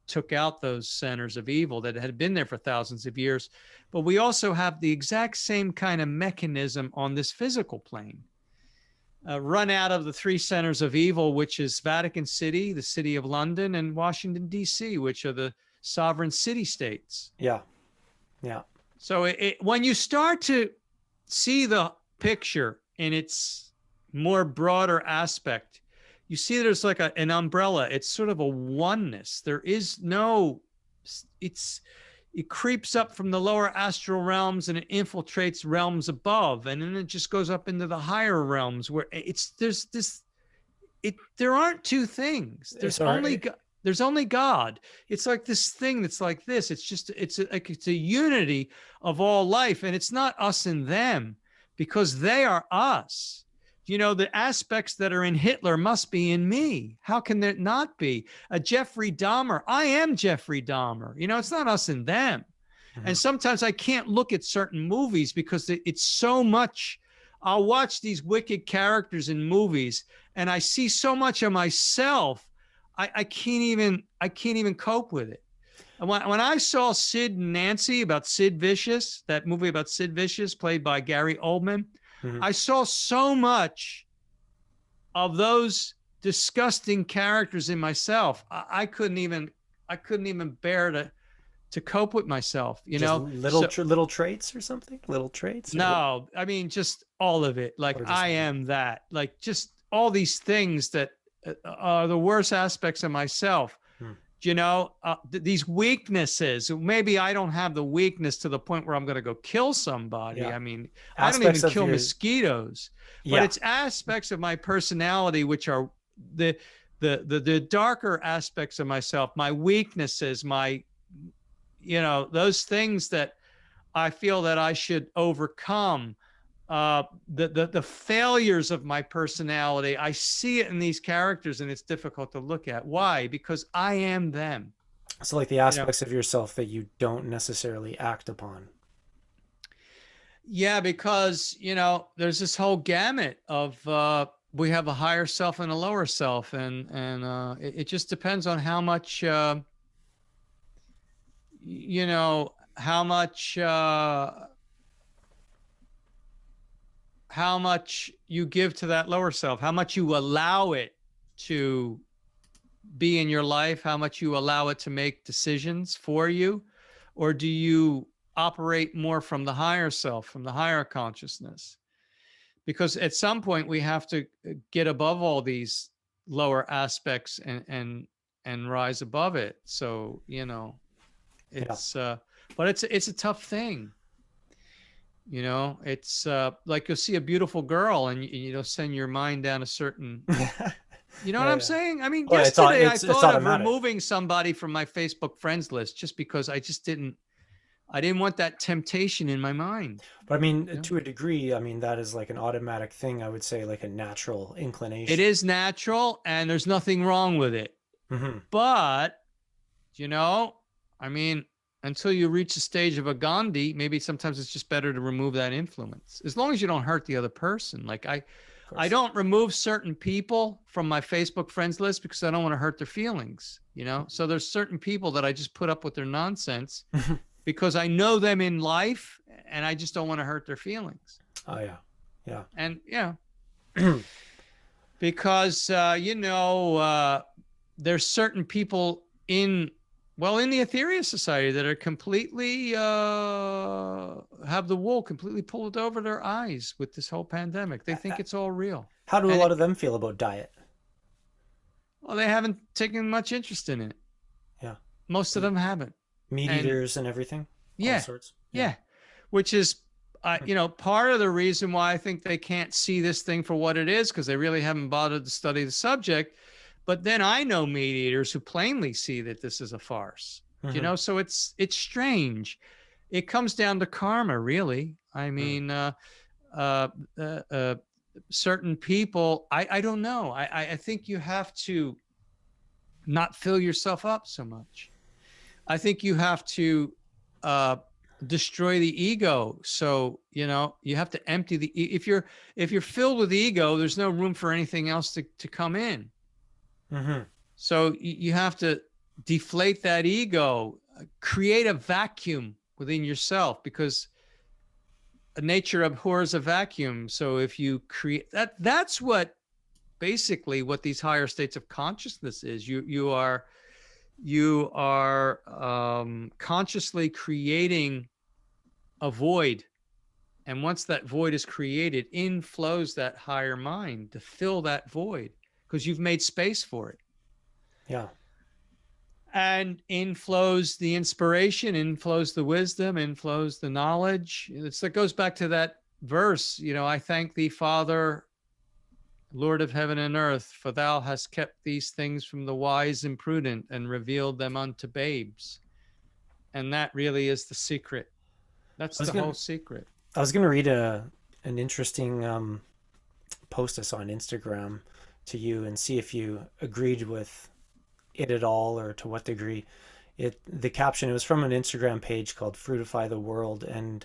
took out those centers of evil that had been there for thousands of years. But we also have the exact same kind of mechanism on this physical plane. Run out of the 3 centers of evil, which is Vatican City, the City of London, and Washington, D.C., which are the sovereign city-states. Yeah. Yeah. So when you start to see the picture in its more broader aspect, you see there's like an umbrella. It's sort of a oneness. There is no, it creeps up from the lower astral realms and it infiltrates realms above, and then it just goes up into the higher realms where there aren't 2 things. There's only God. It's like this thing that's like this. It's a unity of all life, and it's not us and them, because they are us. You know, the aspects that are in Hitler must be in me. How can there not be? A Jeffrey Dahmer. I am Jeffrey Dahmer. You know, it's not us and them. Mm-hmm. And sometimes I can't look at certain movies because it's so much. I'll watch these wicked characters in movies, and I see so much of myself. I can't even cope with it. And when I saw Sid and Nancy, about Sid Vicious, that movie about Sid Vicious played by Gary Oldman, mm-hmm. I saw so much of those disgusting characters in myself. I couldn't even bear to cope with myself. You just know, little traits or something. Little traits. No, I mean just all of it. Like I am that. Like just all these things that are the worst aspects of myself these weaknesses. Maybe I don't have the weakness to the point where I'm going to go kill somebody. Yeah. I mean, I don't Aspects even of kill your, mosquitoes, but yeah. it's aspects of my personality, which are the, the darker aspects of myself, my weaknesses, those things that I feel that I should overcome. The failures of my personality, I see it in these characters, and it's difficult to look at. Why? Because I am them. So like the You know, aspects of yourself that you don't necessarily act upon. yeah, because there's this whole gamut of we have a higher self and a lower self, and it just depends on how much you know how much how much you give to that lower self, how much you allow it to be in your life, how much you allow it to make decisions for you, or do you operate more from the higher self, from the higher consciousness? Because at some point we have to get above all these lower aspects and rise above it. So Yeah. it's but it's a tough thing. It's like you'll see a beautiful girl and send your mind down a certain. You know what Yeah, I'm yeah. saying? I mean, Well, yesterday I it's thought of automatic. removing somebody from my Facebook friends list just because I didn't want that temptation in my mind. But I mean, You know? to a degree, I mean, that is like an automatic thing. I would say like a natural It inclination. is natural and there's nothing wrong with it. Hmm. But, you know, I mean, until you reach the stage of a Gandhi, maybe sometimes it's just better to remove that influence. As long as you don't hurt the other person. Like Of I course. don't remove certain people from my Facebook friends list because I don't want to hurt their feelings. So there's certain people that I just put up with their nonsense because I know them in life and I just don't want to hurt their feelings. Oh yeah, yeah. And because there's certain people in the Aetherius Society that are completely have the wool completely pulled over their eyes with this whole pandemic. They think it's all real. How do a And lot of them feel about diet? well, they haven't taken much interest in it. Yeah, Most of them haven't. meat And eaters and everything, all yeah, sorts. Yeah. yeah, which is part of the reason why I think they can't see this thing for what it is because they really haven't bothered to study the subject. But then I know meat eaters who plainly see that this is a farce. Hmm. So it's strange. It comes down to karma, really. I Mm. mean, uh, uh, uh, certain people, I don't know. I think you have to not fill yourself up so much. I think you have to uh, destroy the ego. So you have to empty the. If you're filled with ego, there's no room for anything else to come in. Hmm. So you have to deflate that ego, create a vacuum within yourself because nature abhors a vacuum. So if you create that, that's what basically what these higher states of consciousness is. You are consciously creating a void, and once that void is created, in flows that higher mind to fill that void because you've made space for it. Yeah. And in flows the inspiration, in flows the wisdom, in flows the knowledge. It goes back to that verse, I thank thee, Father, Lord of heaven and earth, for thou hast kept these things from the wise and prudent and revealed them unto babes. And that really is the secret. That's I was the gonna whole secret. I was gonna read an interesting post I saw on Instagram to you and see if you agreed with it at all or to what degree. The caption, it was from an Instagram page called Fruitify the World, and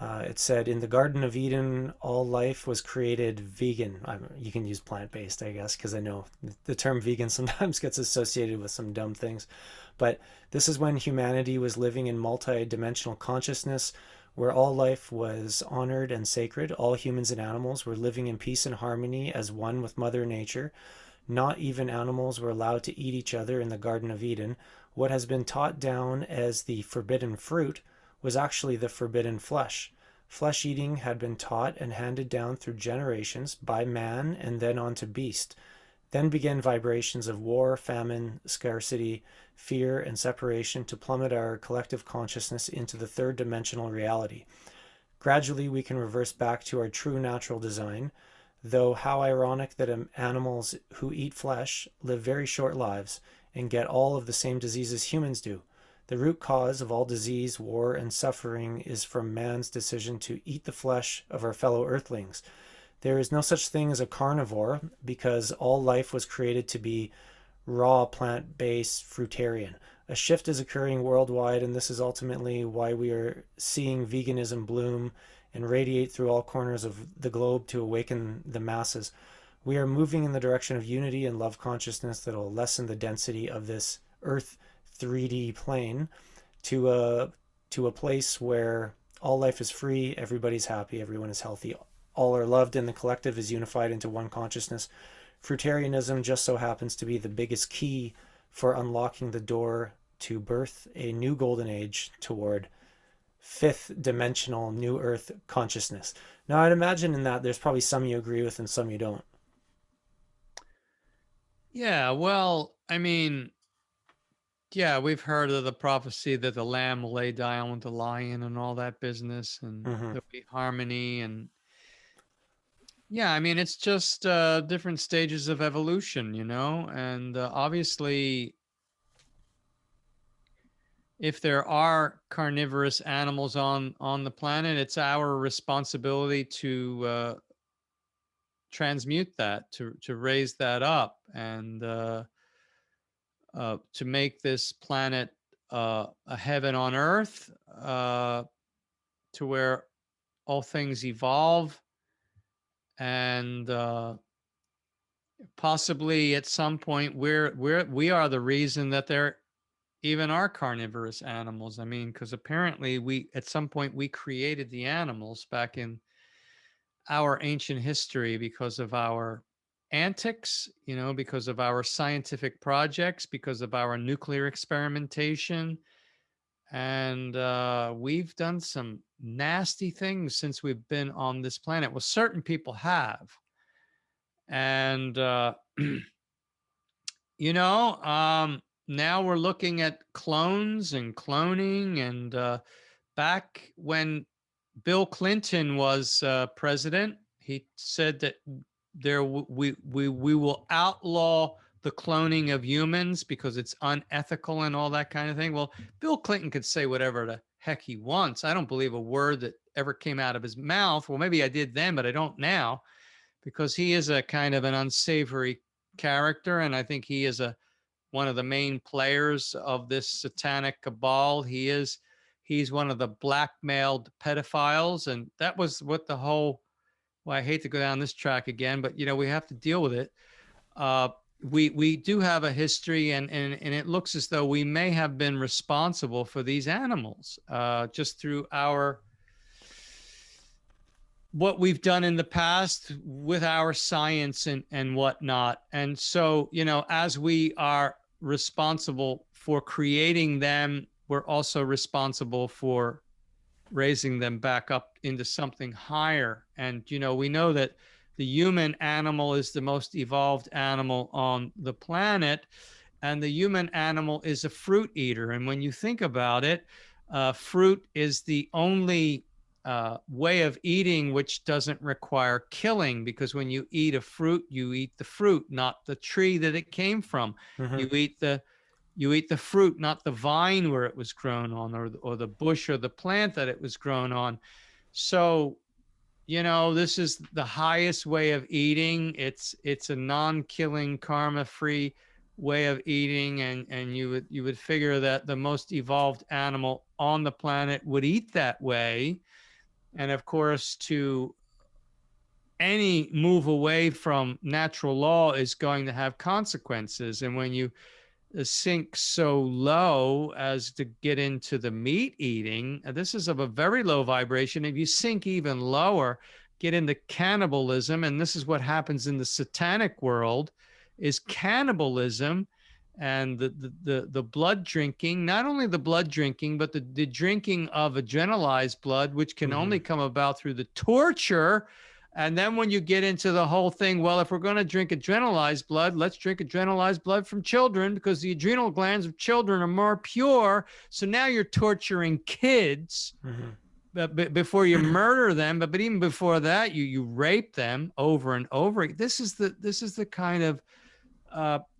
it said, in the Garden of Eden, all life was created vegan. You can use plant-based, I guess, because I know the term vegan sometimes gets associated with some dumb things. But this is when humanity was living in multi-dimensional consciousness, where all life was honored and sacred. All humans and animals were living in peace and harmony as one with Mother Nature. Not even animals were allowed to eat each other in the Garden of Eden. What has been taught down as the forbidden fruit was actually the forbidden flesh. Flesh eating had been taught and handed down through generations by man and then on to beast. Then begin vibrations of war, famine, scarcity, fear, and separation to plummet our collective consciousness into the third dimensional reality. Gradually, we can reverse back to our true natural design, though how ironic that animals who eat flesh live very short lives and get all of the same diseases humans do. The root cause of all disease, war, and suffering is from man's decision to eat the flesh of our fellow earthlings. There is no such thing as a carnivore because all life was created to be raw, plant-based, fruitarian. A shift is occurring worldwide, and this is ultimately why we are seeing veganism bloom and radiate through all corners of the globe to awaken the masses. We are moving in the direction of unity and love consciousness that will lessen the density of this Earth 3D plane to a place where all life is free, everybody's happy, everyone is healthy, all are loved, and the collective is unified into one consciousness. Fruitarianism just so happens to be the biggest key for unlocking the door to birth a new golden age toward fifth dimensional new earth consciousness. Now, I'd imagine in that there's probably some you agree with and some you don't. Yeah, well, I mean, yeah, we've heard of the prophecy that the lamb will lay down with the lion and all that business, and Mm-hmm. there'll be harmony. And yeah, I mean, it's just different stages of evolution, you know? And obviously, if there are carnivorous animals on the planet, it's our responsibility to transmute that, to raise that up, and to make this planet a heaven on earth, to where all things evolve, and possibly at some point we are the reason that there even are carnivorous animals. I mean, because apparently we at some point we created the animals back in our ancient history because of our antics, you know, because of our scientific projects, because of our nuclear experimentation. And we've done some nasty things since we've been on this planet. Well, certain people have. And, you know, now we're looking at clones and cloning. And back when Bill Clinton was president, he said that we will outlaw the cloning of humans because it's unethical and all that kind of thing. Well, Bill Clinton could say whatever the heck he wants. I don't believe a word that ever came out of his mouth. Well, maybe I did then, but I don't now, because he is a kind of an unsavory character, and I think he is a one of the main players of this satanic cabal. He's one of the blackmailed pedophiles, and that was what the whole. Well, I hate to go down this track again, but you know we have to deal with it. Uh, we do have a history, and it looks as though we may have been responsible for these animals just through our what we've done in the past with our science and whatnot. And so, you know, as we are responsible for creating them, we're also responsible for raising them back up into something higher. And, you know, we know that the human animal is the most evolved animal on the planet, and the human animal is a fruit eater. And when you think about it, fruit is the only way of eating which doesn't require killing, because when you eat a fruit, you eat the fruit, not the tree that it came from. Mm-hmm. You eat the fruit, not the vine where it was grown on, or the bush or the plant that it was grown on. So, you know, this is the highest way of eating. It's a non-killing, karma-free way of eating, and you would figure that the most evolved animal on the planet would eat that way. And of course, to any move away from natural law is going to have consequences. And when you sink so low as to get into the meat eating, this is of a very low vibration. If you sink even lower, get into cannibalism, and this is what happens in the satanic world, is cannibalism. And the blood drinking, not only the blood drinking, but the drinking of adrenalized blood, which can Mm-hmm. only come about through the torture And then when you get into the whole thing, well, if we're going to drink adrenalized blood, let's drink adrenalized blood from children because the adrenal glands of children are more pure. So now you're torturing kids before you murder them. But even before that, you rape them over and over. This is the kind of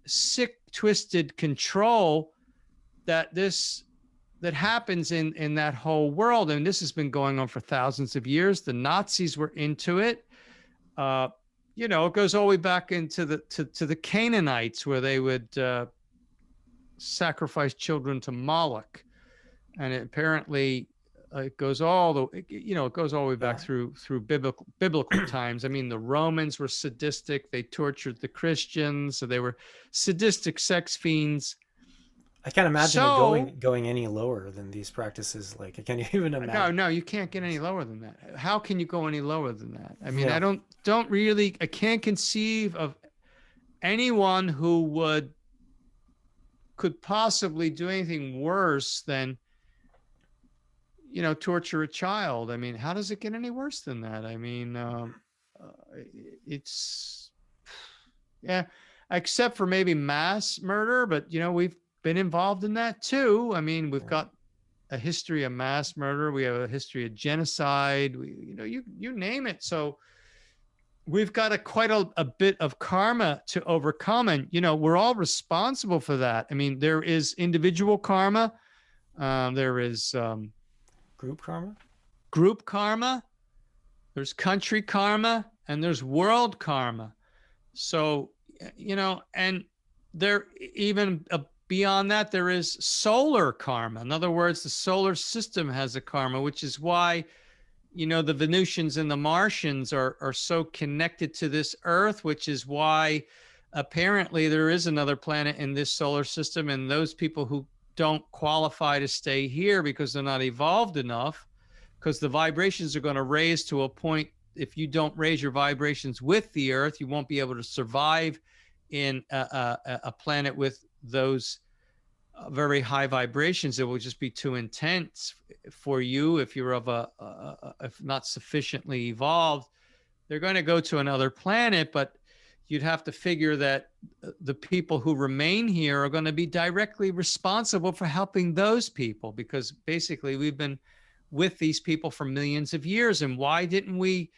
sick, twisted control that happens in that whole world. And this has been going on for thousands of years. The Nazis were into it. You know, it goes all the way back into the Canaanites, where they would sacrifice children to Moloch. And apparently it goes all the way back through biblical times. I mean, the Romans were sadistic. They tortured the Christians. So they were sadistic sex fiends. I can't imagine it going any lower than these practices. Like, I can't even imagine. No, you can't get any lower than that. How can you go any lower than that? I mean, I can't conceive of anyone who could possibly do anything worse than, you know, torture a child. I mean, how does it get any worse than that? I mean, it's, yeah, except for maybe mass murder, but, you know, we've been involved in that too. I mean, we've got a history of mass murder. We have a history of genocide. You name it. So we've got quite a bit of karma to overcome. And, you know, we're all responsible for that. I mean, there is individual karma. There is group karma. There's country karma, and there's world karma. So, you know, and there even beyond that, there is solar karma. In other words, the solar system has a karma, which is why, you know, the Venusians and the Martians are so connected to this Earth, which is why apparently there is another planet in this solar system. And those people who don't qualify to stay here because they're not evolved enough, because the vibrations are going to raise to a point. If you don't raise your vibrations with the Earth, you won't be able to survive in a planet with those very high vibrations. It will just be too intense for you if you're if not sufficiently evolved. They're going to go to another planet, but you'd have to figure that the people who remain here are going to be directly responsible for helping those people, because basically we've been with these people for millions of years. And why didn't we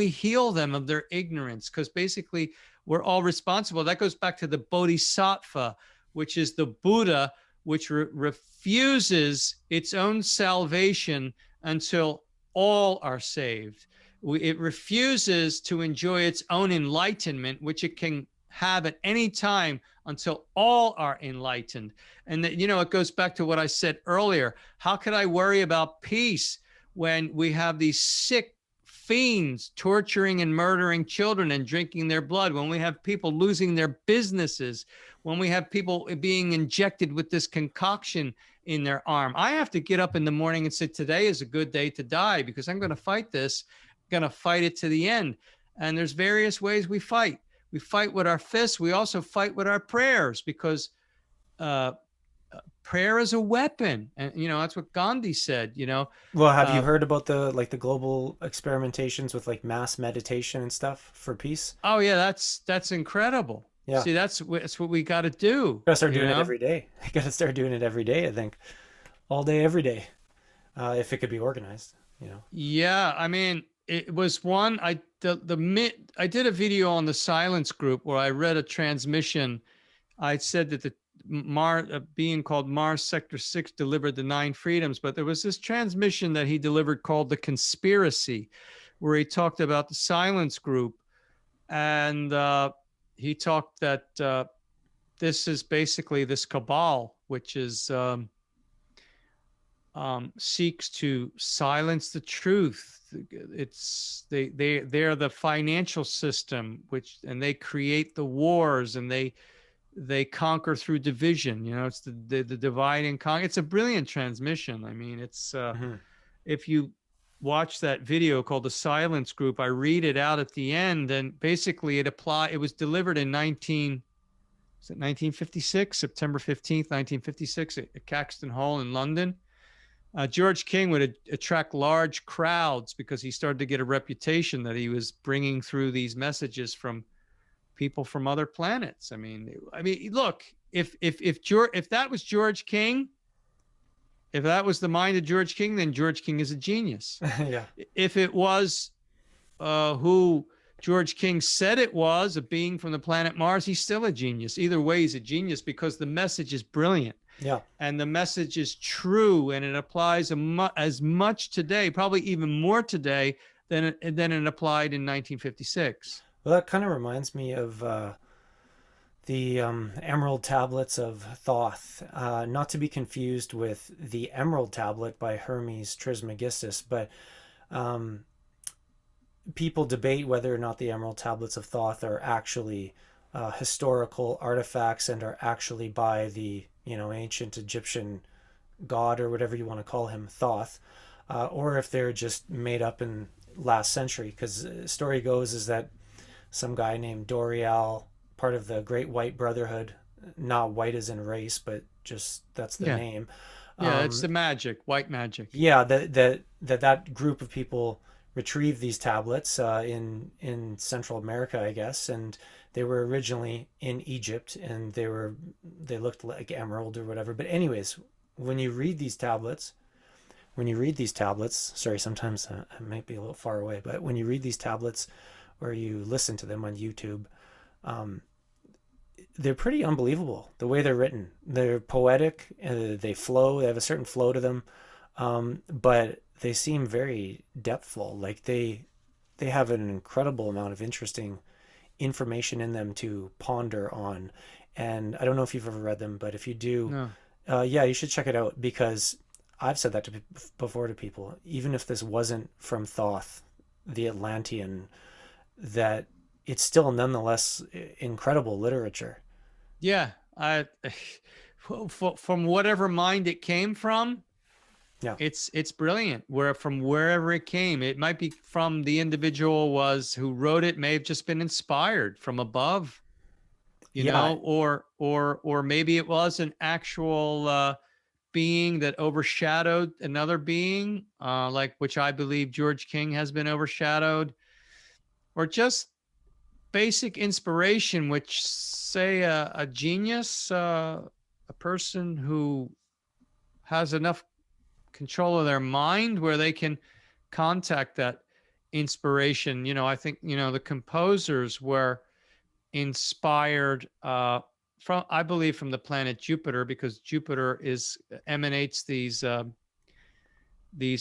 heal them of their ignorance? Because basically we're all responsible. That goes back to the Bodhisattva, which is the Buddha, which refuses its own salvation until all are saved. It refuses to enjoy its own enlightenment, which it can have at any time until all are enlightened. And that, you know, it goes back to what I said earlier. How could I worry about peace when we have these sick fiends torturing and murdering children and drinking their blood, when we have people losing their businesses, when we have people being injected with this concoction in their arm? I have to get up in the morning and say, today is a good day to die, because I'm going to fight this, going to fight it to the end. And there's various ways we fight. We fight with our fists. We also fight with our prayers, because prayer is a weapon. And, you know, that's what Gandhi said, you know. Well, have you heard about the global experimentations with like mass meditation and stuff for peace? Oh yeah, that's incredible. Yeah. See, that's what we got to do. Gotta start doing it every day. I gotta start doing it every day, I think. All day, every day. If it could be organized, you know. Yeah, I mean, it was one, I did a video on the silence group where I read a transmission. I said that the being called Mars Sector 6 delivered the 9 freedoms, but there was this transmission that he delivered called The Conspiracy, where he talked about the silence group. And he talked that this is basically this cabal, which is seeks to silence the truth. They're the financial system, and they create the wars, and they conquer through division. You know, it's the divide and conquer. It's a brilliant transmission. I mean, it's if you watch that video called The Silence Group, I read it out at the end, and basically it was delivered in 1956, September 15th, 1956 at Caxton Hall in London. George King would attract large crowds because he started to get a reputation that he was bringing through these messages from people from other planets. I mean, look, if that was George King, if that was the mind of George King, then George King is a genius. Yeah. If it was who George King said it was, a being from the planet Mars, he's still a genius. Either way, he's a genius because the message is brilliant. Yeah. And the message is true, and it applies as much today, probably even more today than it applied in 1956. Well, that kind of reminds me of the Emerald Tablets of Thoth, not to be confused with the Emerald Tablet by Hermes Trismegistus, but people debate whether or not the Emerald Tablets of Thoth are actually historical artifacts and are actually by the ancient Egyptian god or whatever you want to call him, Thoth, or if they're just made up in last century. Because the story goes is that some guy named Dorial, part of the Great White Brotherhood, not white as in race, but just that's the name. Yeah, it's the magic, white magic. Yeah, that group of people retrieved these tablets in Central America, I guess, and they were originally in Egypt, and they looked like emerald or whatever. But anyways, when you read these tablets, sorry, sometimes I might be a little far away, but when you read these tablets or you listen to them on YouTube, they're pretty unbelievable the way they're written. They're poetic, they flow, they have a certain flow to them, but they seem very depthful. Like they have an incredible amount of interesting information in them to ponder on. And I don't know if you've ever read them, but if you do, No. yeah, you should check it out, because I've said that before to people. Even if this wasn't from Thoth, the Atlantean, that it's still nonetheless incredible literature. Yeah, from whatever mind it came from, Yeah. it's brilliant. From wherever it came, it might be from the individual who wrote it, may have just been inspired from above, or maybe it was an actual being that overshadowed another being, which I believe George King has been overshadowed, or just basic inspiration, which say a genius, a person who has enough control of their mind where they can contact that inspiration. I think, the composers were inspired I believe from the planet Jupiter, because Jupiter emanates these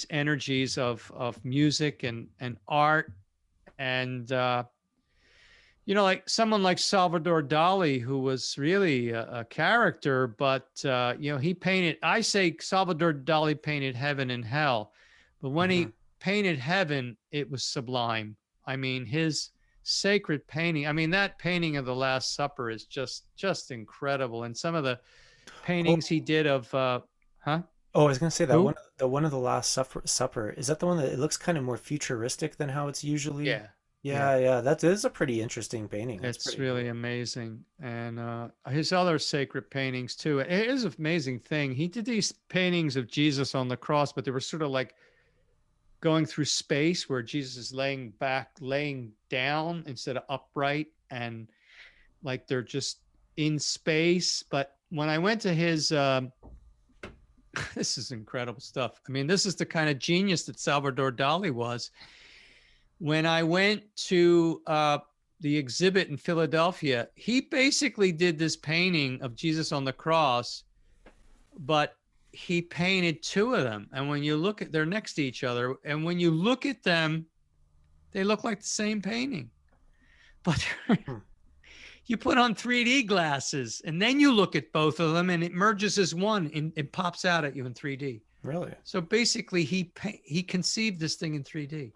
energies of music and art. And like someone like Salvador Dali, who was really a character, but he painted. I say Salvador Dali painted heaven and hell, but when he painted heaven, it was sublime. I mean, his sacred painting. I mean, that painting of the Last Supper is just incredible. And some of the paintings he did of, huh? Oh, I was gonna say that Who? one of the Last Supper, is that the one that it looks kind of more futuristic than how it's usually? Yeah. Yeah, that is a pretty interesting painting. That's It's pretty really cool. amazing. And his other sacred paintings too. It is an amazing thing. He did these paintings of Jesus on the cross, but they were sort of like going through space, where Jesus is laying down instead of upright, and like they're just in space. But when I went to his, this is incredible stuff. I mean, this is the kind of genius that Salvador Dali was. When I went to the exhibit in Philadelphia, he basically did this painting of Jesus on the cross, but he painted two of them. And when you look at, they're next to each other, and when you look at them, they look like the same painting. But you put on 3D glasses, and then you look at both of them, and it merges as one, and it pops out at you in 3D. Really? So basically, he conceived this thing in 3D.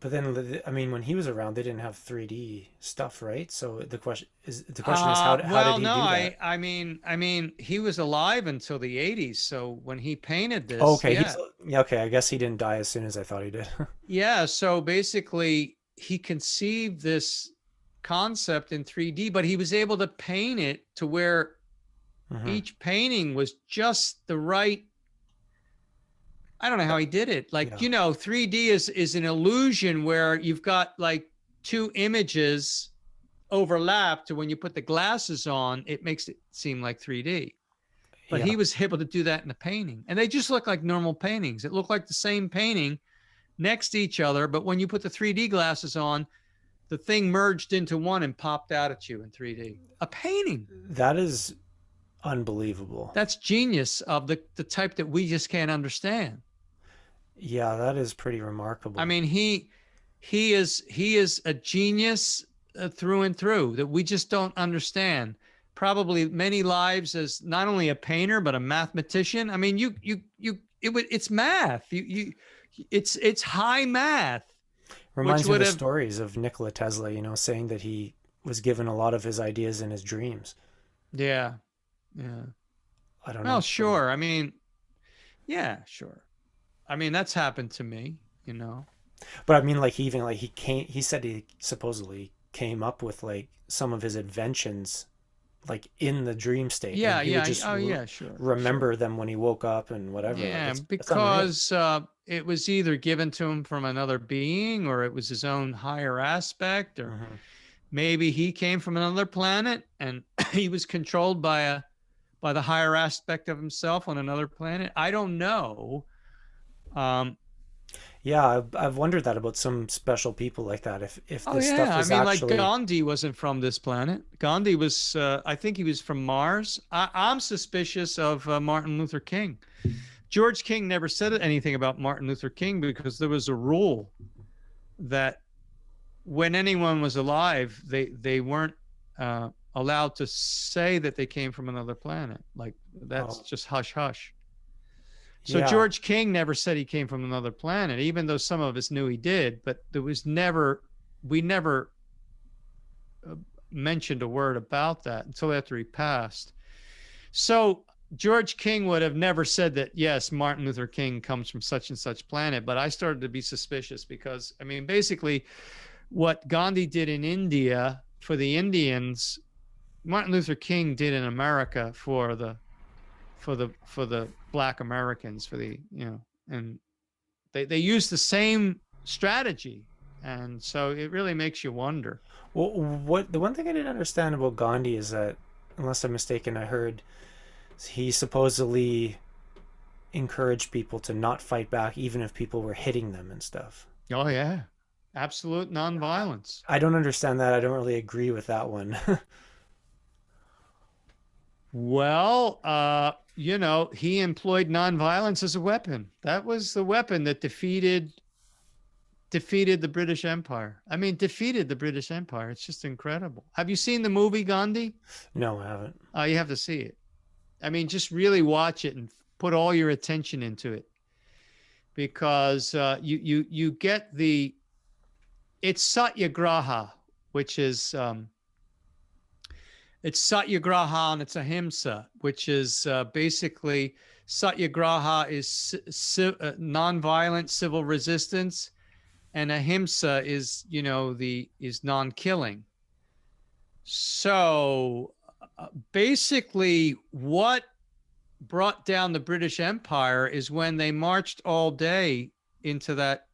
But then, I mean, when he was around, they didn't have 3D stuff, right? So the question is, how did he do that? I mean, he was alive until the 80s. So when he painted Oh, this, okay, yeah. okay. I guess he didn't die as soon as I thought he did. Yeah. So basically, he conceived this concept in 3D, but he was able to paint it to where each painting was just the right I don't know how he did it. Like, Yeah. 3D is an illusion where you've got like two images overlapped. When you put the glasses on, it makes it seem like 3D. But Yeah. he was able to do that in the painting. And they just look like normal paintings. It looked like the same painting next to each other. But when you put the 3D glasses on, the thing merged into one and popped out at you in 3D. A painting. That is unbelievable. That's genius of the type that we just can't understand. Yeah, that is pretty I remarkable. mean, he is a genius through and through that we just don't understand. Probably many lives as not only a painter but a mathematician. I mean, it's math. It's high math, which Reminds me of would the have stories of Nikola Tesla, saying that he was given a lot of his ideas in his dreams. yeah, yeah. I don't Well, know. Some, sure. I mean, yeah, sure. I mean, that's happened to me. but I mean, like he even like he said he supposedly came up with like some of his inventions like in the dream state, and Yeah, he would yeah. just Oh, yeah, sure, remember sure. them when he woke up and whatever. Like Yeah, it's unreal. because it was either given to him from another being or it was his own higher aspect, or Hmm. maybe he came from another planet and he was controlled by the higher aspect of himself on another planet. I don't know. Um, Yeah, I've wondered that about some special people like that. If oh this stuff yeah, I is mean, like actually, Gandhi wasn't from this planet. Gandhi was, I think he was from Mars. I'm suspicious of Martin Luther King. George King never said anything about Martin Luther King because there was a rule that when anyone was alive, they weren't allowed to say that they came from another planet. Like that's oh just hush hush. So yeah, George King never said he came from another planet, even though some of us knew he did. But there was never we never uh, mentioned a word about that until after he passed. So George King would have never said that, yes, Martin Luther King comes from such and such planet. But I started to be suspicious because, I mean, basically, what Gandhi did in India for the Indians, Martin Luther King did in America for the Black Americans, and they use the same strategy. And so it really makes you wonder. well, what the one thing I didn't understand about Gandhi is that, unless I'm mistaken, I heard he supposedly encouraged people to not fight back even if people were hitting them and stuff. Oh, yeah. Absolute nonviolence. I don't understand that. I don't really agree with that one. Well, he employed nonviolence as a weapon. That was the weapon that defeated the British Empire. I mean, defeated the British Empire. It's just incredible. Have you seen the movie Gandhi? No, I haven't. You have to see it. I mean, just really watch it and put all your attention into it because you get it's satyagraha, which is it's satyagraha and it's ahimsa, which is basically satyagraha is nonviolent civil resistance, and ahimsa is is non-killing. So basically, what brought down the British Empire is when they marched all day into that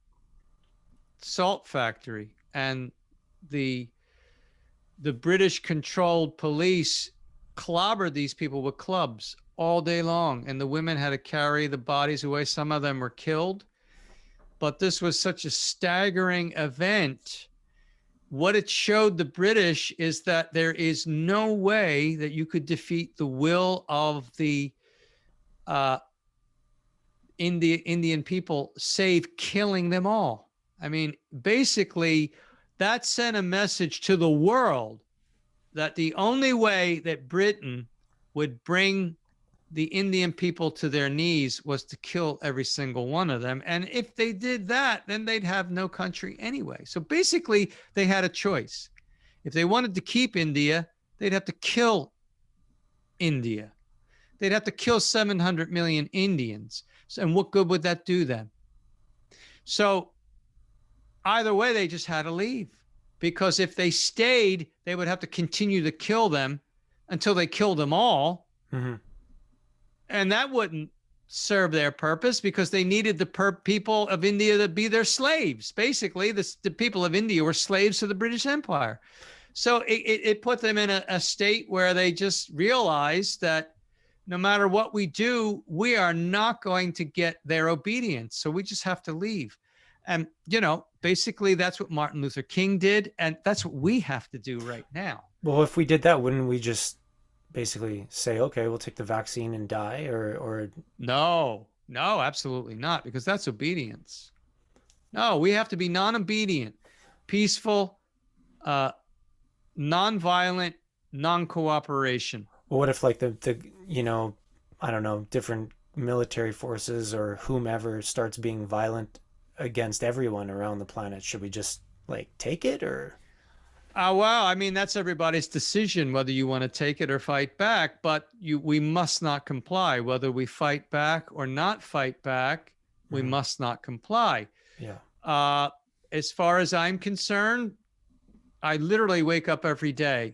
salt factory, and the British controlled police clobbered these people with clubs all day long, and the women had to carry the bodies away. Some of them were killed, but this was such a staggering event. What it showed the British is that there is no way that you could defeat the will of the uh, Indian people, save killing them all. I mean, basically, that sent a message to the world that the only way that Britain would bring the Indian people to their knees was to kill every single one of them. And if they did that, then they'd have no country anyway. So basically, they had a choice. If they wanted to keep India, they'd have to kill India. They'd have to kill 700 million Indians. And what good would that do them? So either way, they just had to leave, because if they stayed, they would have to continue to kill them until they killed them all. Hmm. And that wouldn't serve their purpose because they needed the people of India to be their slaves. Basically, the people of India were slaves to the British Empire. So it put them in a state where they just realized that no matter what we do, we are not going to get their obedience. So we just have to leave. And, basically that's what Martin Luther King did. And that's what we have to do right now. Well, if we did that, wouldn't we just basically say, okay, we'll take the vaccine and die, or No, absolutely not, because that's obedience. No, we have to be non-obedient, peaceful, non-violent, non-cooperation. Well, what if like the I don't know, different military forces or whomever starts being violent against everyone around the planet? Should we just like take it, or? Well, I mean, that's everybody's decision whether you want to take it or fight back, but we must not comply. Whether we fight back or not fight back, we must not comply. Yeah. As far as I'm concerned, I literally wake up every day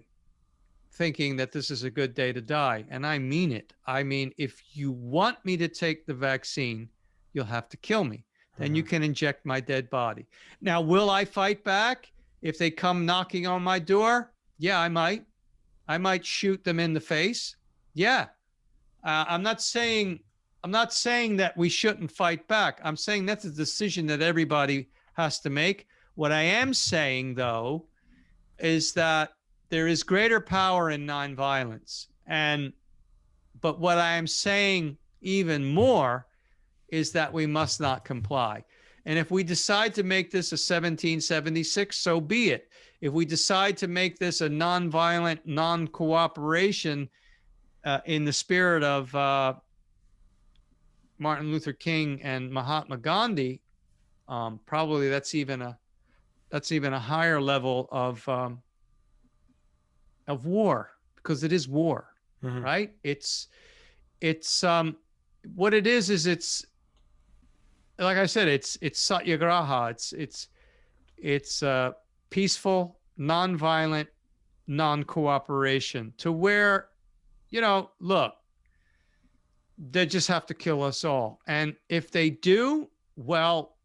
thinking that this is a good day to die. And I mean it. I mean, if you want me to take the vaccine, you'll have to kill me. Then you can inject my dead body. Now, will I fight back if they come knocking on my door? Yeah, I might. I might shoot them in the face. Yeah. I'm not saying that we shouldn't fight back. I'm saying that's a decision that everybody has to make. What I am saying, though, is that there is greater power in nonviolence. But what I am saying even more is that we must not comply. And if we decide to make this a 1776, so be it. If we decide to make this a nonviolent, non-cooperation in the spirit of Martin Luther King and Mahatma Gandhi, probably that's even a higher level of war, because it is war, right? It's what it is it's like I said, it's satyagraha. It's peaceful, nonviolent, non-cooperation, to where, look, they just have to kill us all. And if they do, well,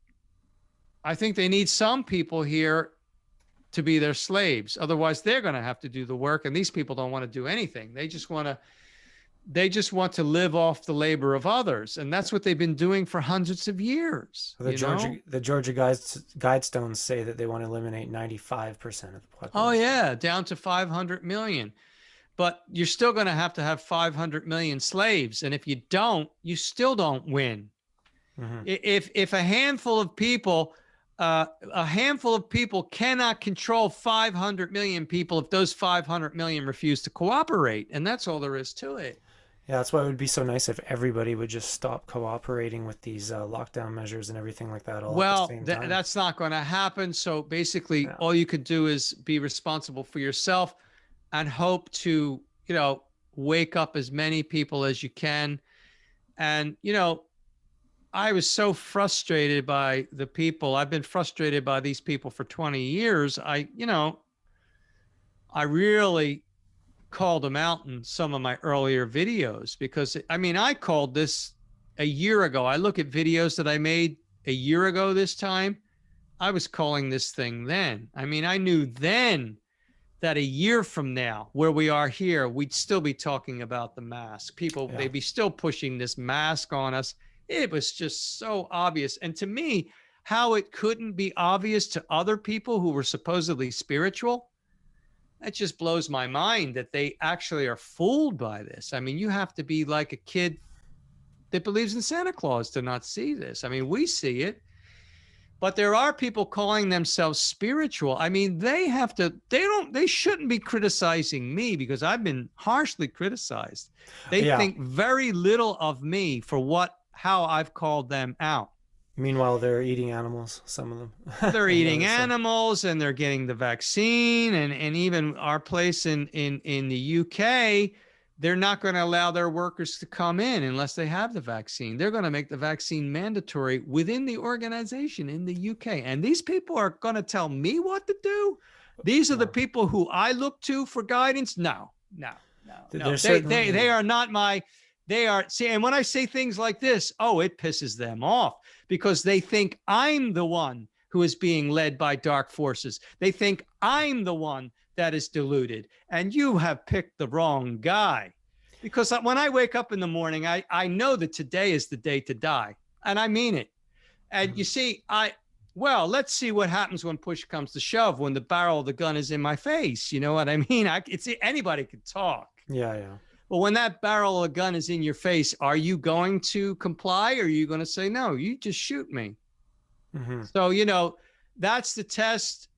I think they need some people here to be their slaves. Otherwise, they're going to have to do the work. And these people don't want to do anything. They just want to live off the labor of others. And that's what they've been doing for hundreds of years. The Georgia Guidestones say that they want to eliminate 95% of the population. Oh, yeah, down to 500 million. But you're still going to have 500 million slaves. And if you don't, you still don't win. If a handful of people cannot control 500 million people, if those 500 million refuse to cooperate. And that's all there is to it. Yeah, that's why it would be so nice if everybody would just stop cooperating with these lockdown measures and everything like that all at the same time. That's not going to happen. So basically, all you could do is be responsible for yourself and hope to, wake up as many people as you can. And, I was so frustrated by the people. I've been frustrated by these people for 20 years. I really called them out in some of my earlier videos, because I called this a year ago. I look at videos that I made a year ago this time. I was calling this thing then. I knew then that a year from now, where we are here, we'd still be talking about the mask. People, they'd be still pushing this mask on us. It was just so obvious. And to me, how it couldn't be obvious to other people who were supposedly spiritual, that just blows my mind, that they actually are fooled by this. You have to be like a kid that believes in Santa Claus to not see this. We see it. But there are people calling themselves spiritual. They shouldn't be criticizing me, because I've been harshly criticized. They think very little of me for how I've called them out. Meanwhile, they're eating animals, some of them. They're eating animals, and they're getting the vaccine. And even our place in the UK, they're not going to allow their workers to come in unless they have the vaccine. They're going to make the vaccine mandatory within the organization in the UK. And these people are going to tell me what to do? These are the people who I look to for guidance? No. They are not They are, see, and when I say things like this, oh, it pisses them off because they think I'm the one who is being led by dark forces. They think I'm the one that is deluded, and you have picked the wrong guy. Because when I wake up in the morning, I know that today is the day to die, and I mean it. And you see, well, let's see what happens when push comes to shove, when the barrel of the gun is in my face. You know what I mean? It's anybody can talk. Yeah, yeah. But when that barrel of a gun is in your face, are you going to comply, or are you going to say, no, you just shoot me? Mm-hmm. So, you know, that's the test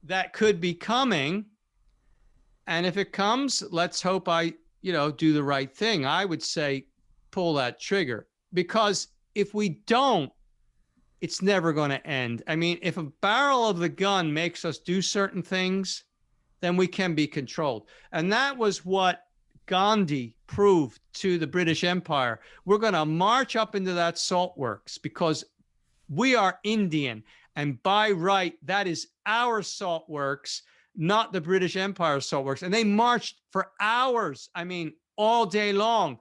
that could be coming. And if it comes, let's hope I, you know, do the right thing. I would say pull that trigger, because if we don't, it's never going to end. I mean, if a barrel of the gun makes us do certain things, then we can be controlled. And that was what Gandhi proved to the British Empire. We're going to march up into that salt works because we are Indian. And by right, that is our salt works, not the British Empire salt works. And they marched for hours, I mean, all day long,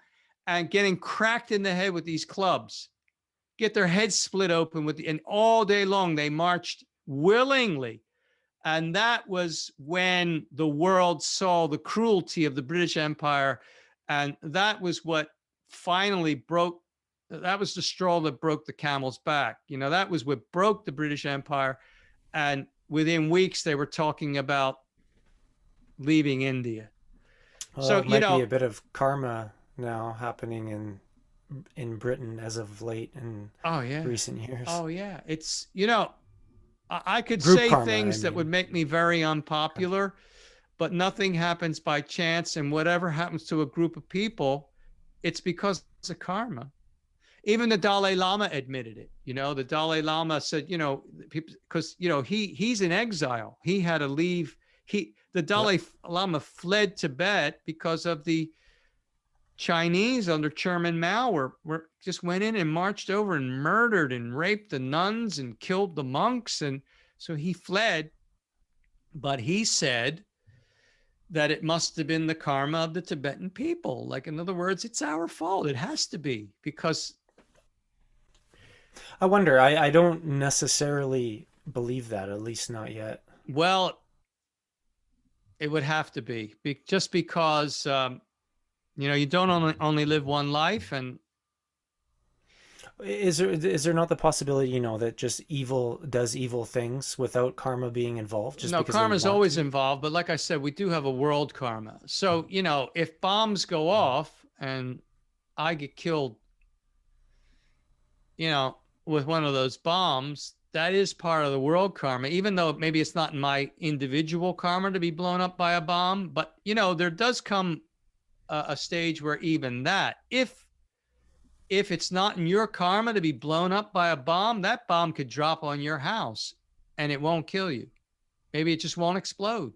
and getting cracked in the head with these clubs, get their heads split open and all day long they marched willingly. And that was when the world saw the cruelty of the British Empire. And that was what finally broke. That was the straw that broke the camel's back. You know, that was what broke the British Empire. And within weeks, they were talking about leaving India. Well, So, it you might be know, a bit of karma now happening in Britain as of late in oh, yeah. recent years. Oh, yeah. It's, you know, I could Group say karma, things I that mean. would make me very unpopular, but nothing happens by chance. And whatever happens to a group of people, it's because of karma. Even the Dalai Lama admitted it. You know, the Dalai Lama said, you know, because, you know, he's in exile. He had to leave. The Dalai Lama fled Tibet because of the Chinese under Chairman Mao were just went in and marched over and murdered and raped the nuns and killed the monks. And so he fled. But he said that it must have been the karma of the Tibetan people. Like, in other words, it's our fault. It has to be, because I wonder. I don't necessarily believe that, at least not yet. well, it would have to be, just because, you know, you don't only live one life. And Is there not the possibility, that just evil does evil things without karma being involved, just no, because they karma is want always to? involved. But like I said, we do have a world karma. So, you know, if bombs go off and I get killed, you know, with one of those bombs, that is part of the world karma, even though maybe it's not my individual karma to be blown up by a bomb. But, you know, there does come a stage where even that, if it's not in your karma to be blown up by a bomb, that bomb could drop on your house and it won't kill you. Maybe it just won't explode.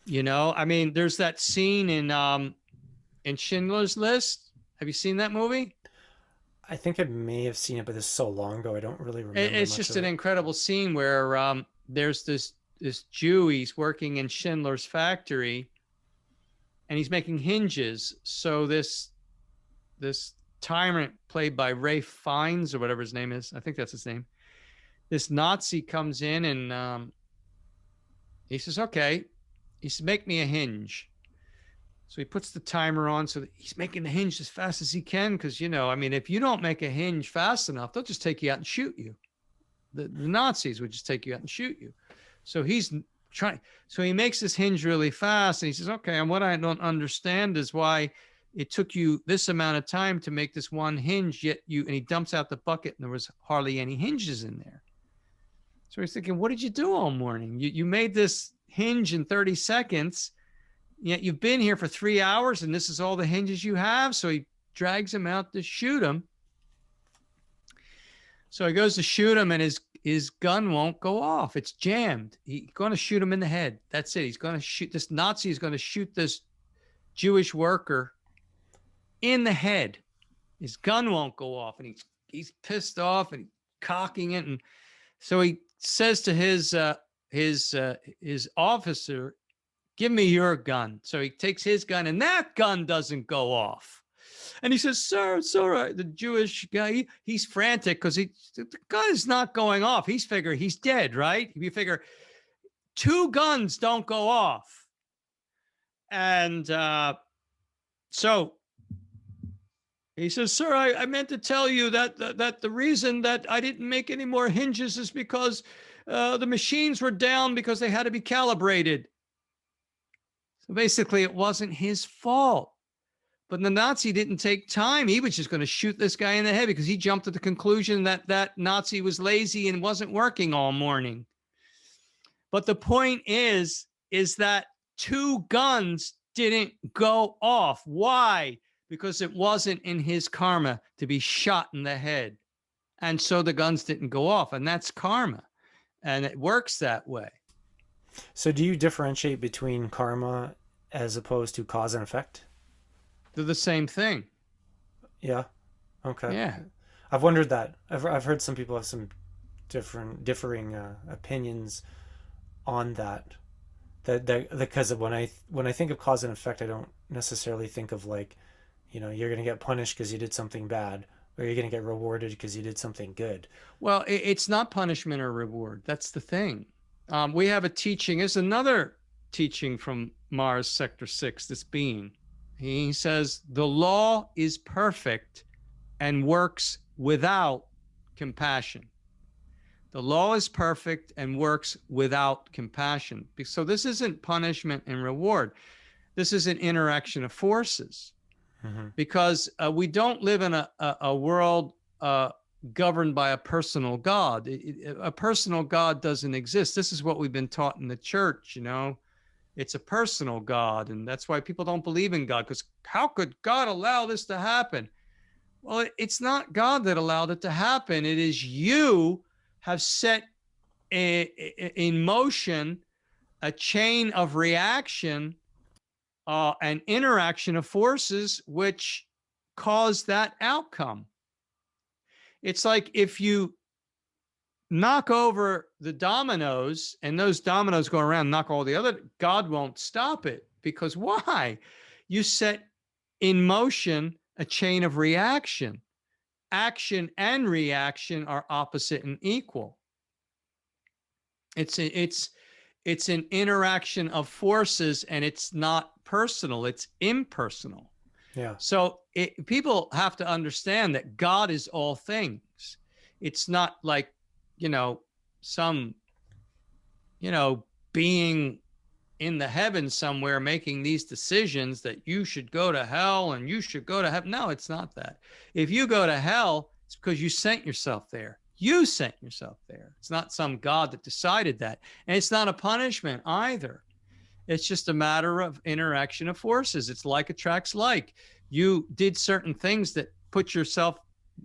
You know, I mean, there's that scene in Schindler's List. Have you seen that movie? I think I may have seen it, but this is so long ago, I don't really remember It's much just of an it. incredible scene where there's this Jew. He's working in Schindler's factory, and he's making hinges. So this tyrant, played by Ray Fiennes or whatever his name is, I think that's his name. This Nazi comes in and he says, "Okay," he says, "make me a hinge." So he puts the timer on so that he's making the hinge as fast as he can. Because, you know, I mean, if you don't make a hinge fast enough, they'll just take you out and shoot you. The Nazis would just take you out and shoot you. So he's trying. So he makes this hinge really fast. And he says, "Okay, and what I don't understand is why it took you this amount of time to make this one hinge, yet and he dumps out the bucket and there was hardly any hinges in there." So he's thinking, what did you do all morning? You made this hinge in 30 seconds. Yet you've been here for 3 hours and this is all the hinges you have. So he drags him out to shoot him. So he goes to shoot him and his gun won't go off. It's jammed. He's going to shoot him in the head. That's it. He's going to shoot this Nazi is going to shoot this Jewish worker in the head. His gun won't go off, and he's pissed off and he's cocking it. And so he says to his officer, "Give me your gun." So he takes his gun, and that gun doesn't go off. And he says, sir, it's all right. The Jewish guy, he's frantic because the gun is not going off. He's figuring he's dead, right? You figure 2 guns don't go off. And so he says, sir, I meant to tell you that the reason that I didn't make any more hinges is because the machines were down because they had to be calibrated. So basically, it wasn't his fault. But the Nazi didn't take time. He was just going to shoot this guy in the head because he jumped to the conclusion that that Nazi was lazy and wasn't working all morning. But the point is that 2 guns didn't go off. Why? Because it wasn't in his karma to be shot in the head. And so the guns didn't go off. And that's karma. And it works that way. So do you differentiate between karma as opposed to cause and effect? They're the same thing. Yeah. Okay. Yeah. I've wondered that. I've heard some people have some differing opinions on that. That because when I think of cause and effect, I don't necessarily think of like, you're going to get punished because you did something bad, or you're going to get rewarded because you did something good. Well, it's not punishment or reward. That's the thing. We have a teaching. It's another teaching from Mars Sector 6, this being. He says, the law is perfect and works without compassion. The law is perfect and works without compassion. So this isn't punishment and reward. This is an interaction of forces. Mm-hmm. Because we don't live in a world governed by a personal God. A personal God doesn't exist. This is what we've been taught in the church, It's a personal God, and that's why people don't believe in God, because how could God allow this to happen? Well, it's not God that allowed it to happen. It is you have set in motion a chain of reaction, an interaction of forces which cause that outcome. It's like if you knock over the dominoes and those dominoes go around and knock all the other, God won't stop it. Because why? You set in motion a chain of reaction. Action and reaction are opposite and equal. It's an interaction of forces, and it's not personal, it's impersonal. Yeah. So people have to understand that God is all things. It's not like, some, being in the heavens somewhere making these decisions that you should go to hell and you should go to heaven. No, it's not that. If you go to hell, it's because you sent yourself there. You sent yourself there. It's not some God that decided that. And it's not a punishment either. It's just a matter of interaction of forces. It's like attracts like. You did certain things that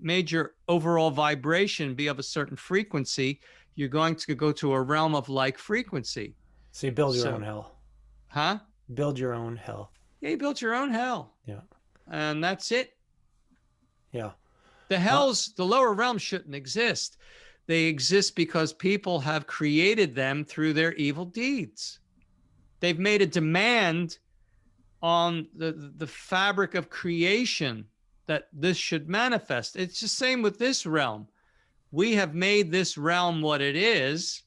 made your overall vibration be of a certain frequency. You're going to go to a realm of like frequency. So you build your own hell. Huh? Build your own hell. Yeah, you built your own hell. Yeah. And that's it. Yeah. The lower realms shouldn't exist. They exist because people have created them through their evil deeds. They've made a demand on the fabric of creation that this should manifest. It's the same with this realm. We have made this realm what it is.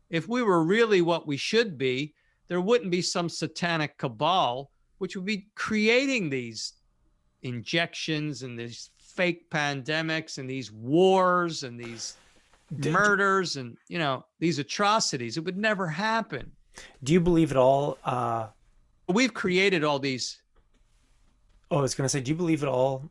If we were really what we should be, there wouldn't be some satanic cabal which would be creating these injections and these fake pandemics and these wars and these murders and, these atrocities. It would never happen. Do you believe at all? We've created all these. Oh, I was going to say, do you believe at all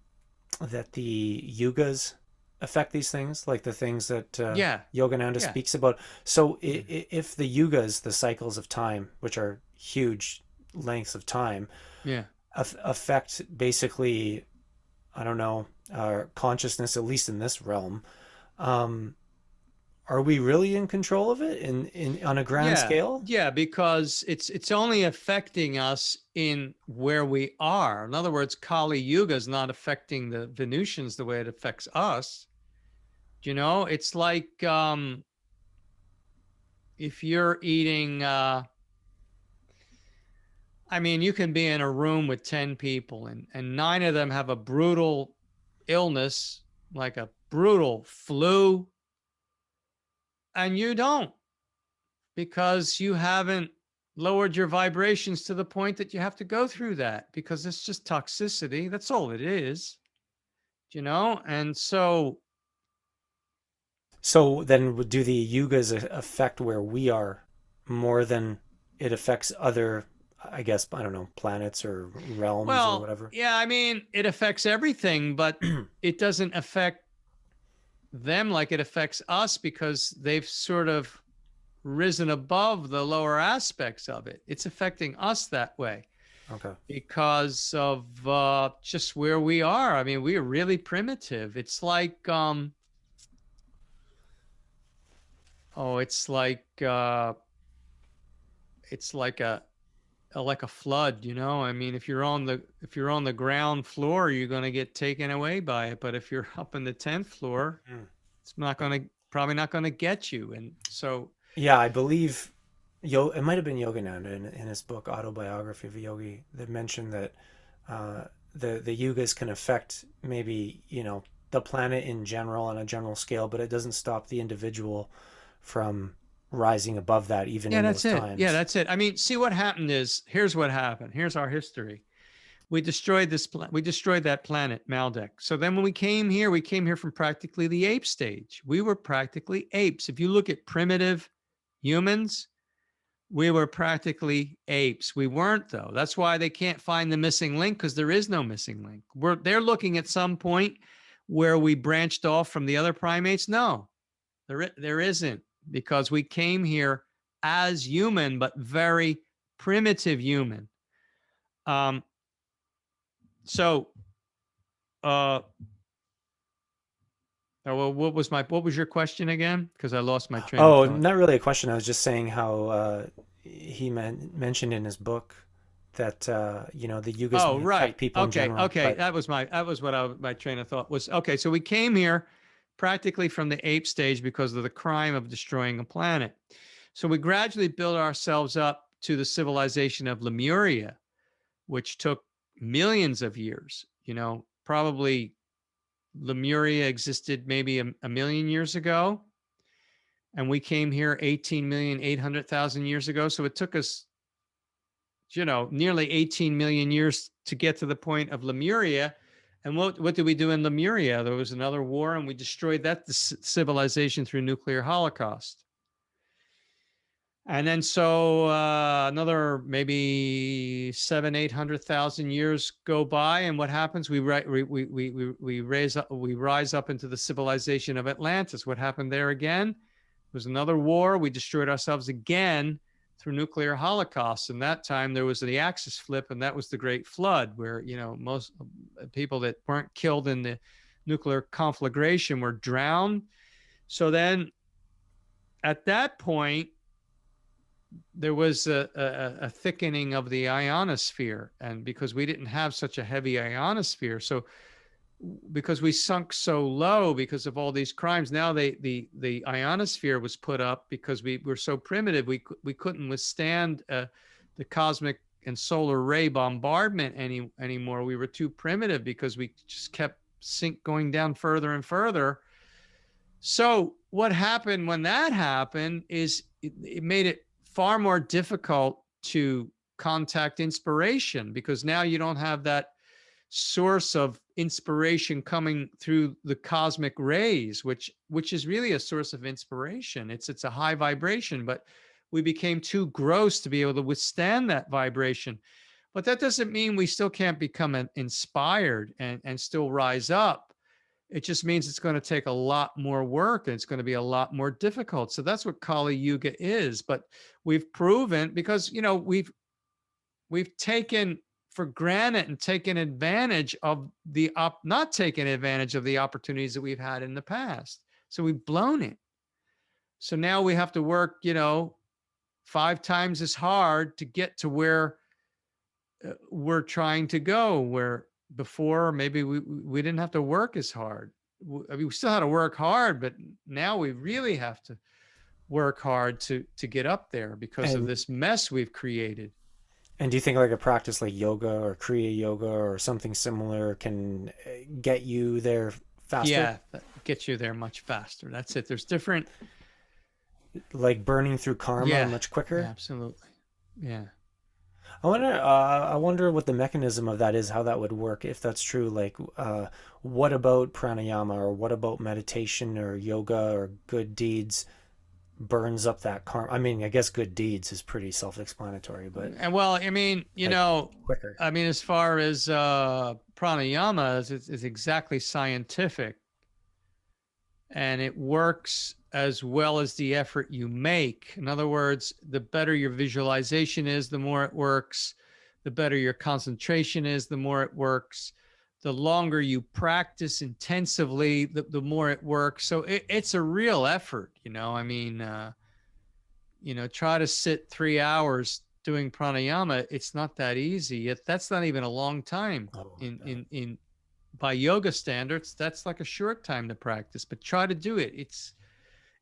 that the yugas affect these things, like the things that Yogananda speaks about? So if the yugas, the cycles of time, which are huge lengths of time, affect basically, I don't know, our consciousness, at least in this realm, are we really in control of it on a grand scale? Yeah, because it's only affecting us in where we are. In other words, Kali Yuga is not affecting the Venusians the way it affects us. It's like if you're eating I mean, you can be in a room with 10 people and nine of them have a brutal illness, like a brutal flu, and you don't because you haven't lowered your vibrations to the point that you have to go through that because it's just toxicity. That's all it is, you know? And so, So then, do the yugas affect where we are more than it affects other, I guess, I don't know, planets or realms or well, whatever? yeah, I mean, it affects everything, but it doesn't affect them like it affects us because they've sort of risen above the lower aspects of it. It's affecting us that way Okay. because of just where we are. I mean, we are really primitive. Oh, it's like a flood, you know. I mean, if you're on the ground floor, you're going to get taken away by it. But if you're up in the 10th floor, Mm. it's not going to probably not going to get you. And so, Yeah, I believe it might have been Yogananda in his book Autobiography of a Yogi that mentioned that the yugas can affect maybe the planet in general on a general scale, but it doesn't stop the individual from rising above that even yeah, in that's those it. Yeah, times. that's it. I mean, see what happened is here's what happened. Here's our history. We destroyed we destroyed that planet Maldek. So then when we came here from practically the ape stage. We were practically apes. If you look at primitive humans, we were practically apes. We weren't though. That's why they can't find the missing link because there is no missing link. They're looking at some point where we branched off from the other primates. No, there isn't because we came here as human, but very primitive human. Um, so uh, oh, well, what was your question again? Because I lost my train of Oh, thought. not really a question. I was just saying how mentioned in his book that the yugas Oh, may affect right. people in Okay. general, Okay. but That was what my train of thought was. Okay. So we came here practically from the ape stage because of the crime of destroying a planet. So we gradually built ourselves up to the civilization of Lemuria, which took millions of years. You know, probably Lemuria existed maybe a million years ago, and we came here 18,800,000 years ago. So it took us, nearly 18 million years to get to the point of Lemuria. And what did we do in Lemuria? There was another war, and we destroyed that civilization through nuclear holocaust. And then so another maybe 700,000 to 800,000 years go by, and what happens? We rise up into the civilization of Atlantis. What happened there again? There was another war. We destroyed ourselves again through nuclear holocaust. And that time there was the axis flip, and that was the Great Flood, where most people that weren't killed in the nuclear conflagration were drowned. So then at that point there was a thickening of the ionosphere, and because we didn't have such a heavy ionosphere, so because we sunk so low because of all these crimes, now the ionosphere was put up because we were so primitive, we couldn't withstand the cosmic and solar ray bombardment anymore. We were too primitive because we just kept going down further and further. So what happened when that happened is it made it far more difficult to contact inspiration because now you don't have that source of inspiration coming through the cosmic rays, which is really a source of inspiration. It's a high vibration, but we became too gross to be able to withstand that vibration. But that doesn't mean we still can't become inspired and still rise up. It just means it's going to take a lot more work and it's going to be a lot more difficult. So that's what Kali Yuga is. But we've proven because we've taken for granted and taken advantage of not taken advantage of the opportunities that we've had in the past. So we've blown it. So now we have to work, 5 times as hard to get to where we're trying to go. Where before maybe we didn't have to work as hard. I mean, we still had to work hard, but now we really have to work hard to get up there because of and this mess we've created. And do you think like a practice like yoga or Kriya yoga or something similar can get you there faster? Yeah, that gets you there much faster. That's it. There's different. Like burning through karma Yeah, much yeah, quicker? absolutely. Yeah. I wonder what the mechanism of that is, how that would work if that's true. Like, what about pranayama or what about meditation or yoga or good deeds burns up that karma? I mean, I guess good deeds is pretty self-explanatory, but And well, I mean, like quicker. I mean, as far as pranayama is exactly scientific, and it works as well as the effort you make. In other words, the better your visualization is, the more it works. The better your concentration is, the more it works. The longer you practice intensively, the more it works. So it's a real effort, you know. I mean, try to sit 3 hours doing pranayama. It's not that easy. That's not even a long time Oh, I bet. in by yoga standards. That's like a short time to practice, but try to do it.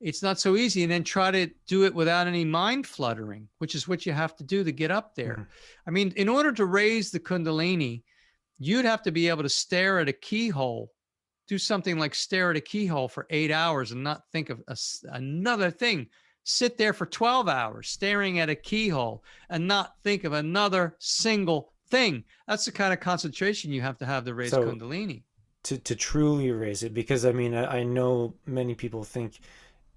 It's not so easy. And then try to do it without any mind fluttering, which is what you have to do to get up there. Mhm. I mean, in order to raise the Kundalini, you'd have to be able to stare at a keyhole, do something like stare at a keyhole for 8 hours and not think of another thing. Sit there for 12 hours staring at a keyhole and not think of another single thing. That's the kind of concentration you have to raise So Kundalini. to truly raise it, because I mean, I know many people think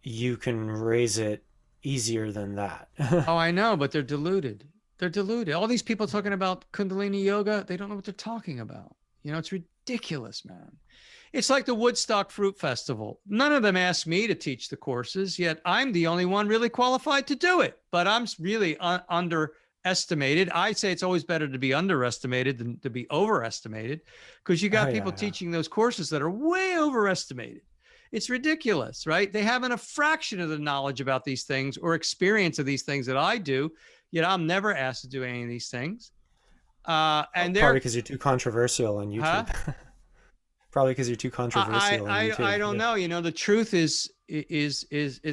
you can raise it easier than that. Oh, I know, but they're deluded. They're deluded. All these people talking about Kundalini yoga, they don't know what they're talking about. It's ridiculous, man. It's like the Woodstock Fruit Festival. None of them asked me to teach the courses, yet I'm the only one really qualified to do it. But I'm really underestimated. I say it's always better to be underestimated than to be overestimated, because you Oh got people yeah, yeah. teaching those courses that are way overestimated. It's ridiculous, right? They haven't a fraction of the knowledge about these things or experience of these things that I do. Yet I'm never asked to do any of these things. And Probably they're, because you're too controversial on huh? YouTube. Probably because you're too controversial on I YouTube. don't Yeah. know. The truth is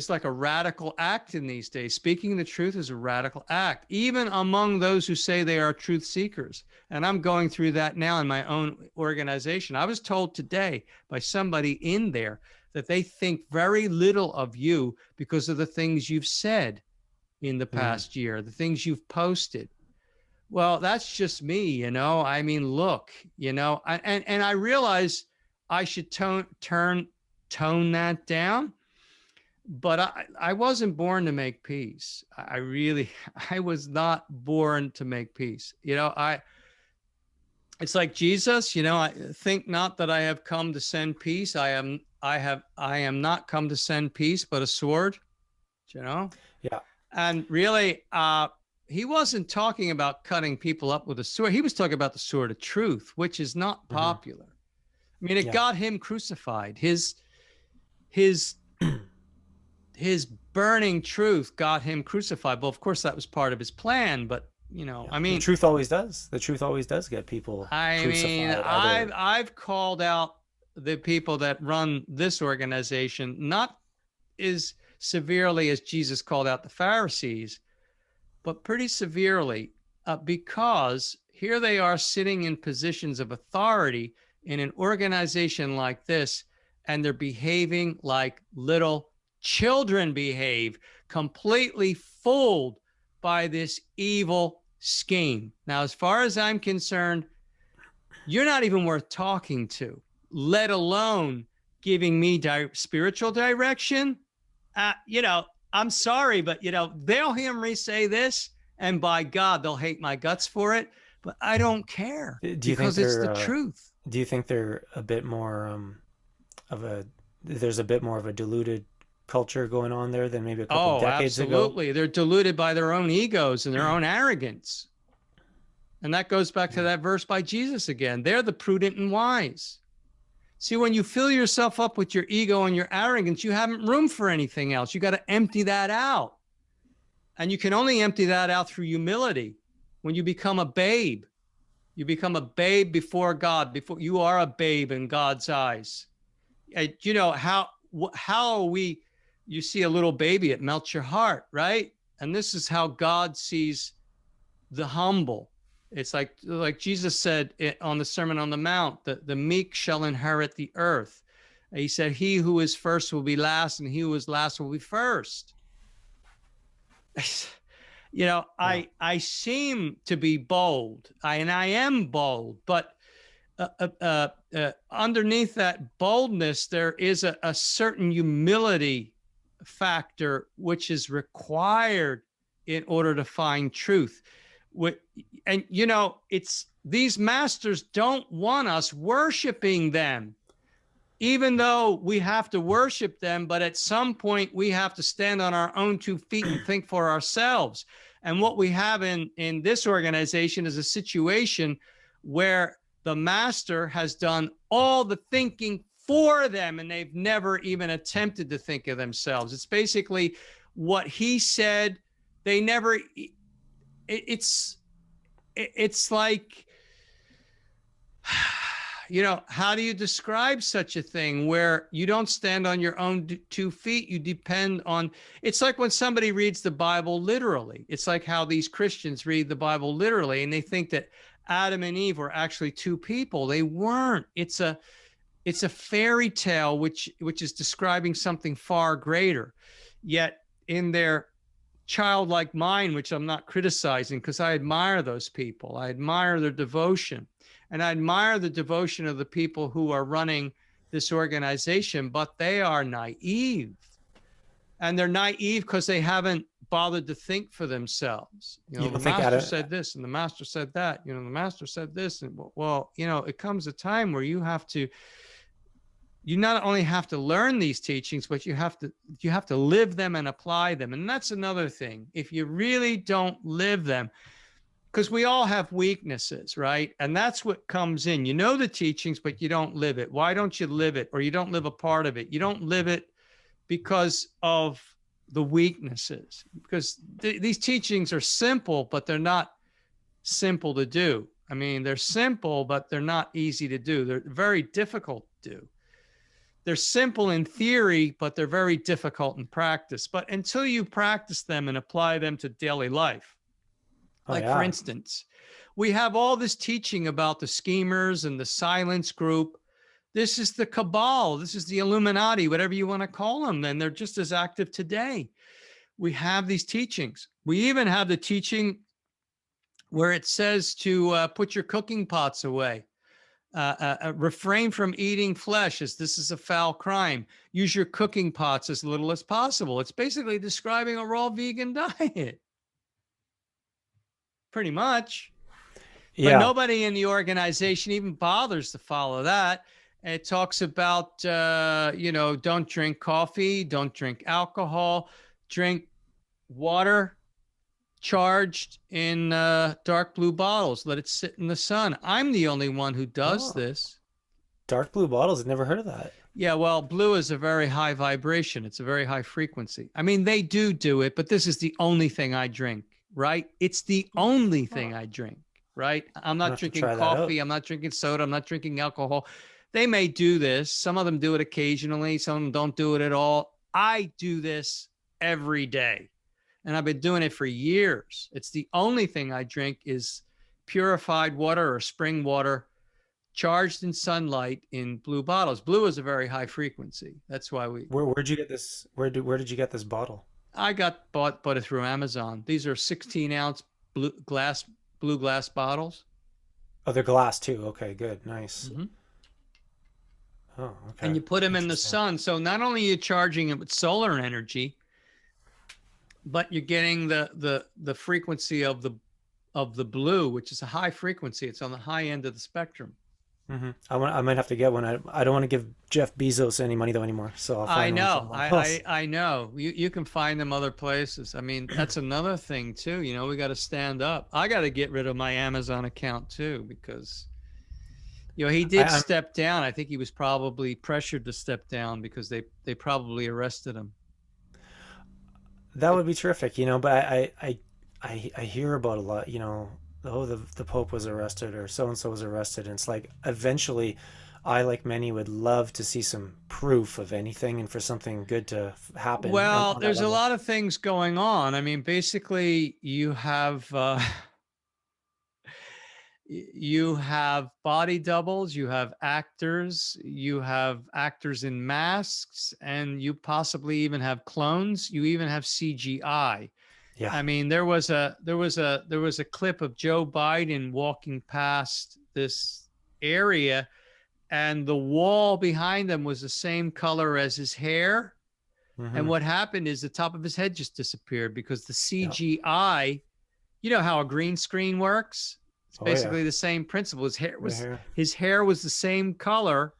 like a radical act in these days. Speaking the truth is a radical act, even among those who say they are truth seekers. And I'm going through that now in my own organization. I was told today by somebody in there that they think very little of you because of the things you've said in the Mm. past year, the things you've posted. Well, that's just me. I mean, look, and I realize I should tone that down, but I wasn't born to make peace. I really I was not born to make peace. It's like Jesus, I think not that I have come to send peace. I am not come to send peace, but a sword, you know? Yeah. And really, he wasn't talking about cutting people up with a sword. He was talking about the sword of truth, which is not Hmm. popular. I mean, it Yeah. got him crucified. His his burning truth got him crucified. Well, of course, that was part of his plan. But Yeah. I The mean, truth always does. The truth always does get people crucified. Either. I've called out the people that run this organization, not as severely as Jesus called out the Pharisees, but pretty severely, because here they are sitting in positions of authority in an organization like this, and they're behaving like little children behave, completely fooled by this evil scheme. Now, as far as I'm concerned, you're not even worth talking to, let alone giving me spiritual direction. I'm sorry, but they'll hear me say this, and by God, they'll hate my guts for it. But I don't care Do you think because it's the they're? truth. Do you think they're a bit more of a? There's a bit more of a diluted culture going on there than maybe a couple Oh, decades ago. absolutely. They're deluded by their own egos and their own arrogance. And that goes back to Mm. that verse by Jesus again. They're the prudent and wise. See, when you fill yourself up with your ego and your arrogance, you haven't room for anything else. You got to empty that out. And you can only empty that out through humility. When you become a babe, you become a babe before God. Before you are a babe in God's eyes. How are we? You see a little baby, it melts your heart, right? And this is how God sees the humble. It's like Jesus said on the Sermon on the Mount, that the meek shall inherit the earth. He said, he who is first will be last, and he who is last will be first. Yeah. I seem to be bold, and I am bold, but underneath that boldness, there is a certain humility factor which is required in order to find truth. And it's these masters don't want us worshiping them, even though we have to worship them, but at some point we have to stand on our own 2 feet and think for ourselves. And what we have in this organization is a situation where the master has done all the thinking for them, and they've never even attempted to think of themselves. It's basically what he said. They never, it's like, how do you describe such a thing where you don't stand on your own 2 feet? You depend on, it's like when somebody reads the Bible literally. It's like how these Christians read the Bible literally, and they think that Adam and Eve were actually 2 people. They weren't. It's a fairy tale which is describing something far greater. Yet in their childlike mind, which I'm not criticizing, because I admire those people, I admire their devotion, and I admire the devotion of the people who are running this organization, but they are naive. And they're naive because they haven't bothered to think for themselves. You The don't think master Adam? said this, and the master said that. The master said this, and it comes a time where you not only have to learn these teachings, but you have to live them and apply them. And that's another thing. If you really don't live them, because we all have weaknesses, right? And that's what comes in. You know the teachings, but you don't live it. Why don't you live it? Or you don't live a part of it. You don't live it because of the weaknesses. Because these teachings are simple, but they're not simple to do. I mean, they're simple, but they're not easy to do. They're very difficult to do. They're simple in theory, but they're very difficult in practice. But until you practice them and apply them to daily life, like, for instance, we have all this teaching about the schemers and the silence group. This is the cabal. This is the Illuminati, whatever you want to call them. And they're just as active today. We have these teachings. We even have the teaching where it says to put your cooking pots away. Refrain from eating flesh, as this is a foul crime. Use your cooking pots as little as possible. It's basically describing a raw vegan diet. Pretty much. But nobody in the organization even bothers to follow that. It talks about, don't drink coffee, don't drink alcohol, drink water charged in dark blue bottles. Let it sit in the sun. I'm the only one who does this. Dark blue bottles? I've never heard of that. Yeah, well, blue is a very high vibration. It's a very high frequency. I mean, they do it, but this is the only thing I drink. Right? It's the only thing I drink, right? I'm not drinking coffee. I'm not drinking soda. I'm not drinking alcohol. They may do this. Some of them do it occasionally. Some of them don't do it at all. I do this every day, and I've been doing it for years. It's the only thing I drink is purified water or spring water charged in sunlight in blue bottles. Blue is a very high frequency. That's why Where'd you get this? Where did you get this bottle? I bought it through Amazon. These are 16-ounce blue glass bottles. Oh, they're glass too. Okay, good, nice. Mm-hmm. Oh, okay. And you put them in the sun. So not only are you charging it with solar energy, but you're getting the frequency of the blue, which is a high frequency. It's on the high end of the spectrum. Mm-hmm. I might have to get one. I don't want to give Jeff Bezos any money though anymore. So I'll find I know. You can find them other places. I mean, that's another thing too. We got to stand up. I got to get rid of my Amazon account too, because he did step down. I think he was probably pressured to step down because they probably arrested him. That would be terrific, but I hear about a lot, the Pope was arrested or so and so was arrested, and it's like eventually I, like many, would love to see some proof of anything and for something good to happen. Well, there's a lot of things going on. I mean, basically you have You have body doubles, you have actors, you have actors in masks, and you possibly even have clones. You even have CGI. Yeah. I mean, there was a clip of Joe Biden walking past this area, and the wall behind him was the same color as his hair. And Hmm. what happened is the top of his head just disappeared because the Yeah. CGI, you know how a green screen works? It's Oh yeah. basically the same principle. Right here. His hair was the same color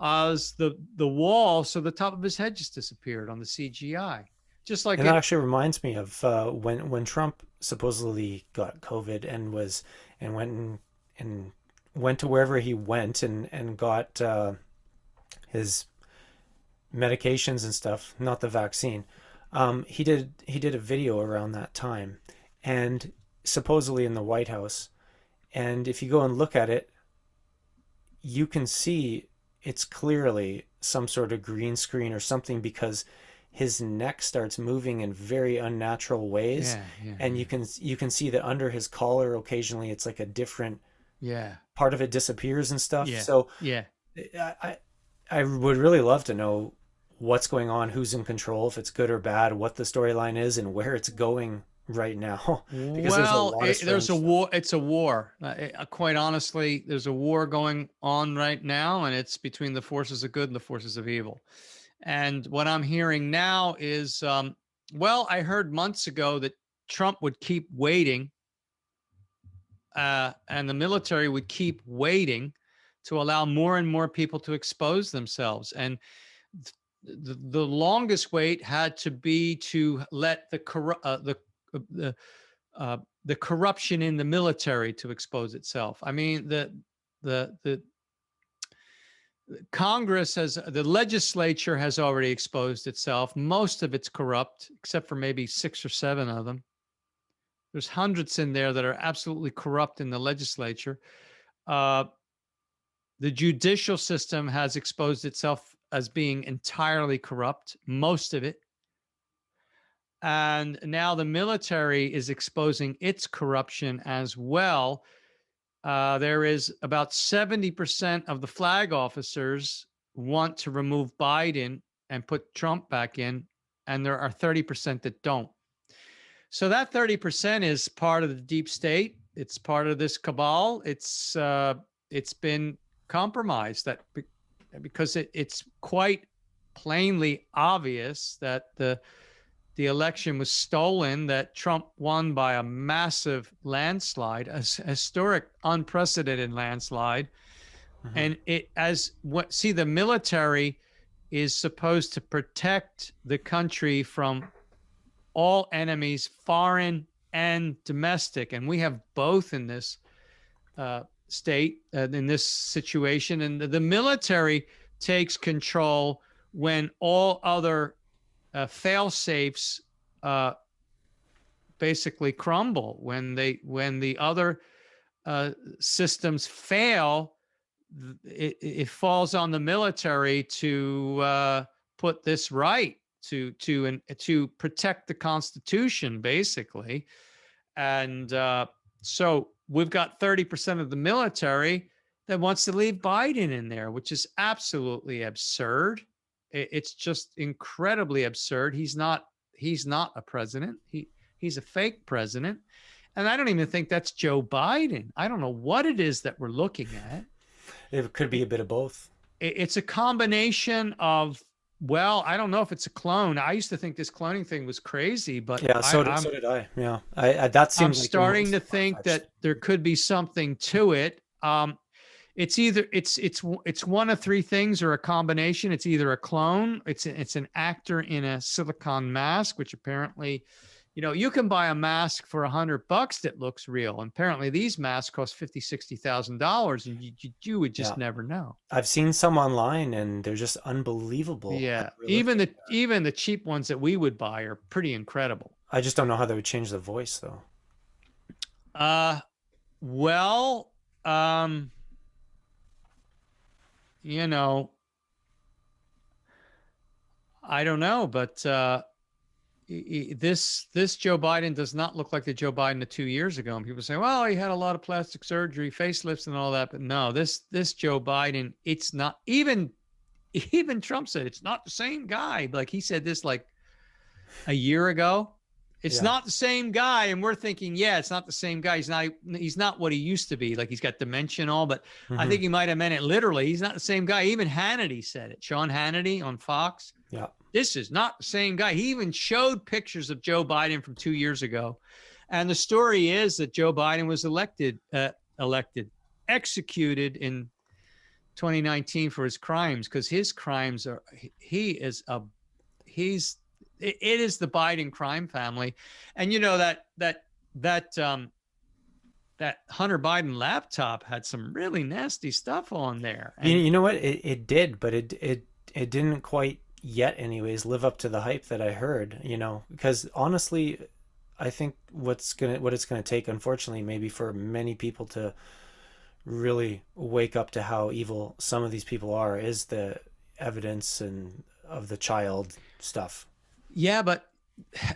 as the wall, so the top of his head just disappeared on the CGI. Just like And that it. actually reminds me of when Trump supposedly got COVID and was and and went to wherever he went and got his medications and stuff, not the vaccine. He did a video around that time, and supposedly in the White House. And if you go and look at it, you can see it's clearly some sort of green screen or something because his neck starts moving in very unnatural ways, Yeah, yeah, and yeah, you can see that under his collar occasionally it's like a different yeah, part of it disappears and stuff. yeah, So yeah. I I would really love to know what's going on, who's in control, if it's good or bad, what the storyline is, and where it's going right now, because there's a Well, lot of there's strange a stuff. war. It's a war. Quite honestly, there's a war going on right now, and it's between the forces of good and the forces of evil. And what I'm hearing now is, well, I heard months ago that Trump would keep waiting, and the military would keep waiting to allow more and more people to expose themselves. And the longest wait had to be to let the the corruption in the military to expose itself. I mean, the Congress has, the legislature has already exposed itself. Most of it's corrupt, except for maybe 6 or 7 of them. There's hundreds in there that are absolutely corrupt in the legislature. Uh, the judicial system has exposed itself as being entirely corrupt, most of it. And now the military is exposing its corruption as well. There is about 70% of the flag officers want to remove Biden and put Trump back in, and there are 30% that don't. So that 30% is part of the deep state. It's part of this cabal. It's been compromised that because it's quite plainly obvious that the election was stolen, that Trump won by a massive landslide, a historic, unprecedented landslide. Hmm. And it, as what, see, the military is supposed to protect the country from all enemies, foreign and domestic. And we have both in this state, in this situation. And the military takes control when all other fail safes uh, basically crumble. When the other systems fail, it falls on the military to put this right, to protect the Constitution, basically. And so we've got 30% of the military that wants to leave Biden in there, which is absolutely absurd. It's just incredibly absurd. He's not a president. He's a fake president. And I don't even think that's Joe Biden. I don't know what it is that we're looking at. It could be a bit of both. It's a combination of, well, I don't know if it's a clone. I used to think this cloning thing was crazy, but Yeah, so did I. Yeah, I that I'm seemed like the starting most to think far-fetched that thing. there could be something to it. It's either it's one of three things or a combination. It's either a clone, it's an actor in a silicon mask, which apparently, you can buy a mask for $100 that looks real. And apparently these masks cost $50,000, $60,000, and you would just Yeah, never know. I've seen some online, and they're just unbelievable how Yeah, realistic they are. even the cheap ones that we would buy are pretty incredible. I just don't know how they would change the voice, though. Uh, well, um, you know, I don't know, but this Joe Biden does not look like the Joe Biden of 2 years ago. And people say, well, he had a lot of plastic surgery, facelifts and all that. But no, this Joe Biden, it's not even Trump said it's not the same guy. Like he said this like a year ago. It's Yeah. not the same guy. And we're thinking, yeah, it's not the same guy. He's not what he used to be. Like he's got dementia and all, but I think he might have meant it literally. He's not the same guy. Even Hannity said it. Sean Hannity on Fox. Yeah. This is not the same guy. He even showed pictures of Joe Biden from 2 years ago. And the story is that Joe Biden was executed in 2019 for his crimes, because his crimes are, it is the Biden crime family. And you know that Hunter Biden laptop had some really nasty stuff on there. And you know what? It did, but it didn't quite yet anyways live up to the hype that I heard, because honestly, I think what it's gonna take, unfortunately, maybe for many people to really wake up to how evil some of these people are, is the evidence and of the child stuff. Yeah, but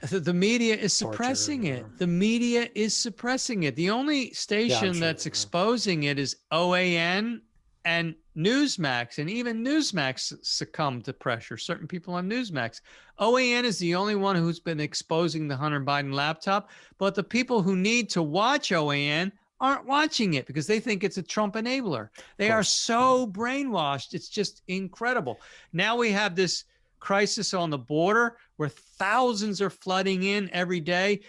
the media is suppressing it. The media is suppressing it. The only station that's exposing it is OAN and Newsmax, and even Newsmax succumbed to pressure. Certain people on Newsmax. OAN is the only one who's been exposing the Hunter Biden laptop, but the people who need to watch OAN aren't watching it because they think it's a Trump enabler. They are so brainwashed. It's just incredible. Now we have this crisis on the border where thousands are flooding in every day.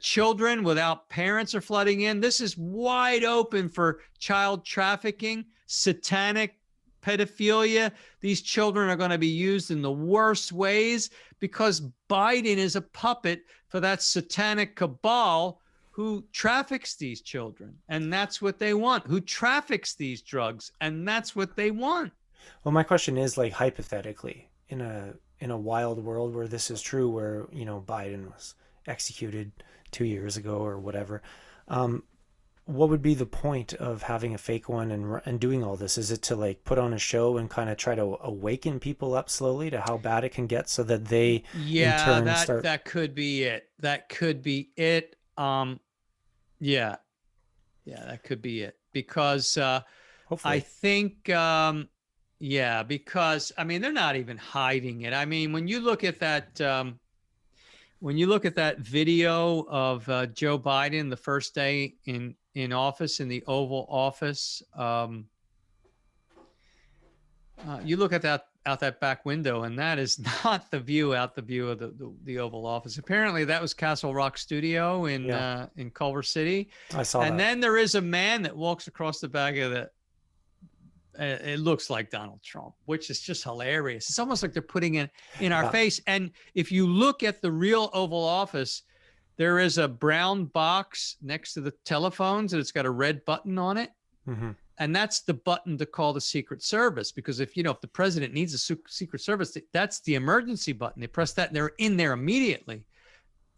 Children without parents are flooding in. This is wide open for child trafficking, satanic pedophilia. These children are going to be used in the worst ways because Biden is a puppet for that satanic cabal who traffics these children. And that's what they want. Who traffics these drugs. And that's what they want. Well, my question is, like, hypothetically, in a wild world where this is true, where Biden was executed 2 years ago or whatever, what would be the point of having a fake one and doing all this? Is it to like put on a show and kind of try to awaken people up slowly to how bad it can get, so that they in turn that could be it. That could be it. Yeah, that could be it, because hopefully. I think yeah, because I mean, they're not even hiding it. I mean, when you look at that video of Joe Biden the first day in office, in the Oval Office, you look at that out that back window, and that is not the view of the Oval Office. Apparently, that was Castle Rock Studio in Culver City. I saw that. And then there is a man that walks across the back of the. It looks like Donald Trump, which is just hilarious. It's almost like they're putting it in our face. And if you look at the real Oval Office, there is a brown box next to the telephones, and it's got a red button on it. Mm-hmm. And that's the button to call the Secret Service, because if the president needs a Secret Service, that's the emergency button. They press that and they're in there immediately.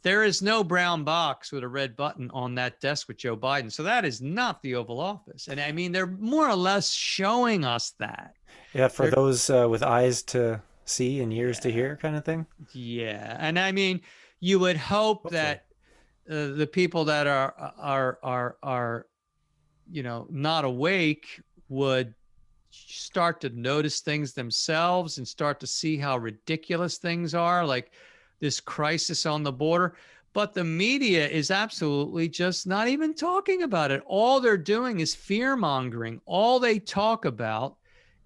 There is no brown box with a red button on that desk with Joe Biden. So that is not the Oval Office. And I mean, they're more or less showing us that. Yeah, for those with eyes to see and ears to hear kind of thing. Yeah. And I mean, you would hope that the people that are not awake would start to notice things themselves and start to see how ridiculous things are, like this crisis on the border. But the media is absolutely just not even talking about it. All they're doing is fear mongering. All they talk about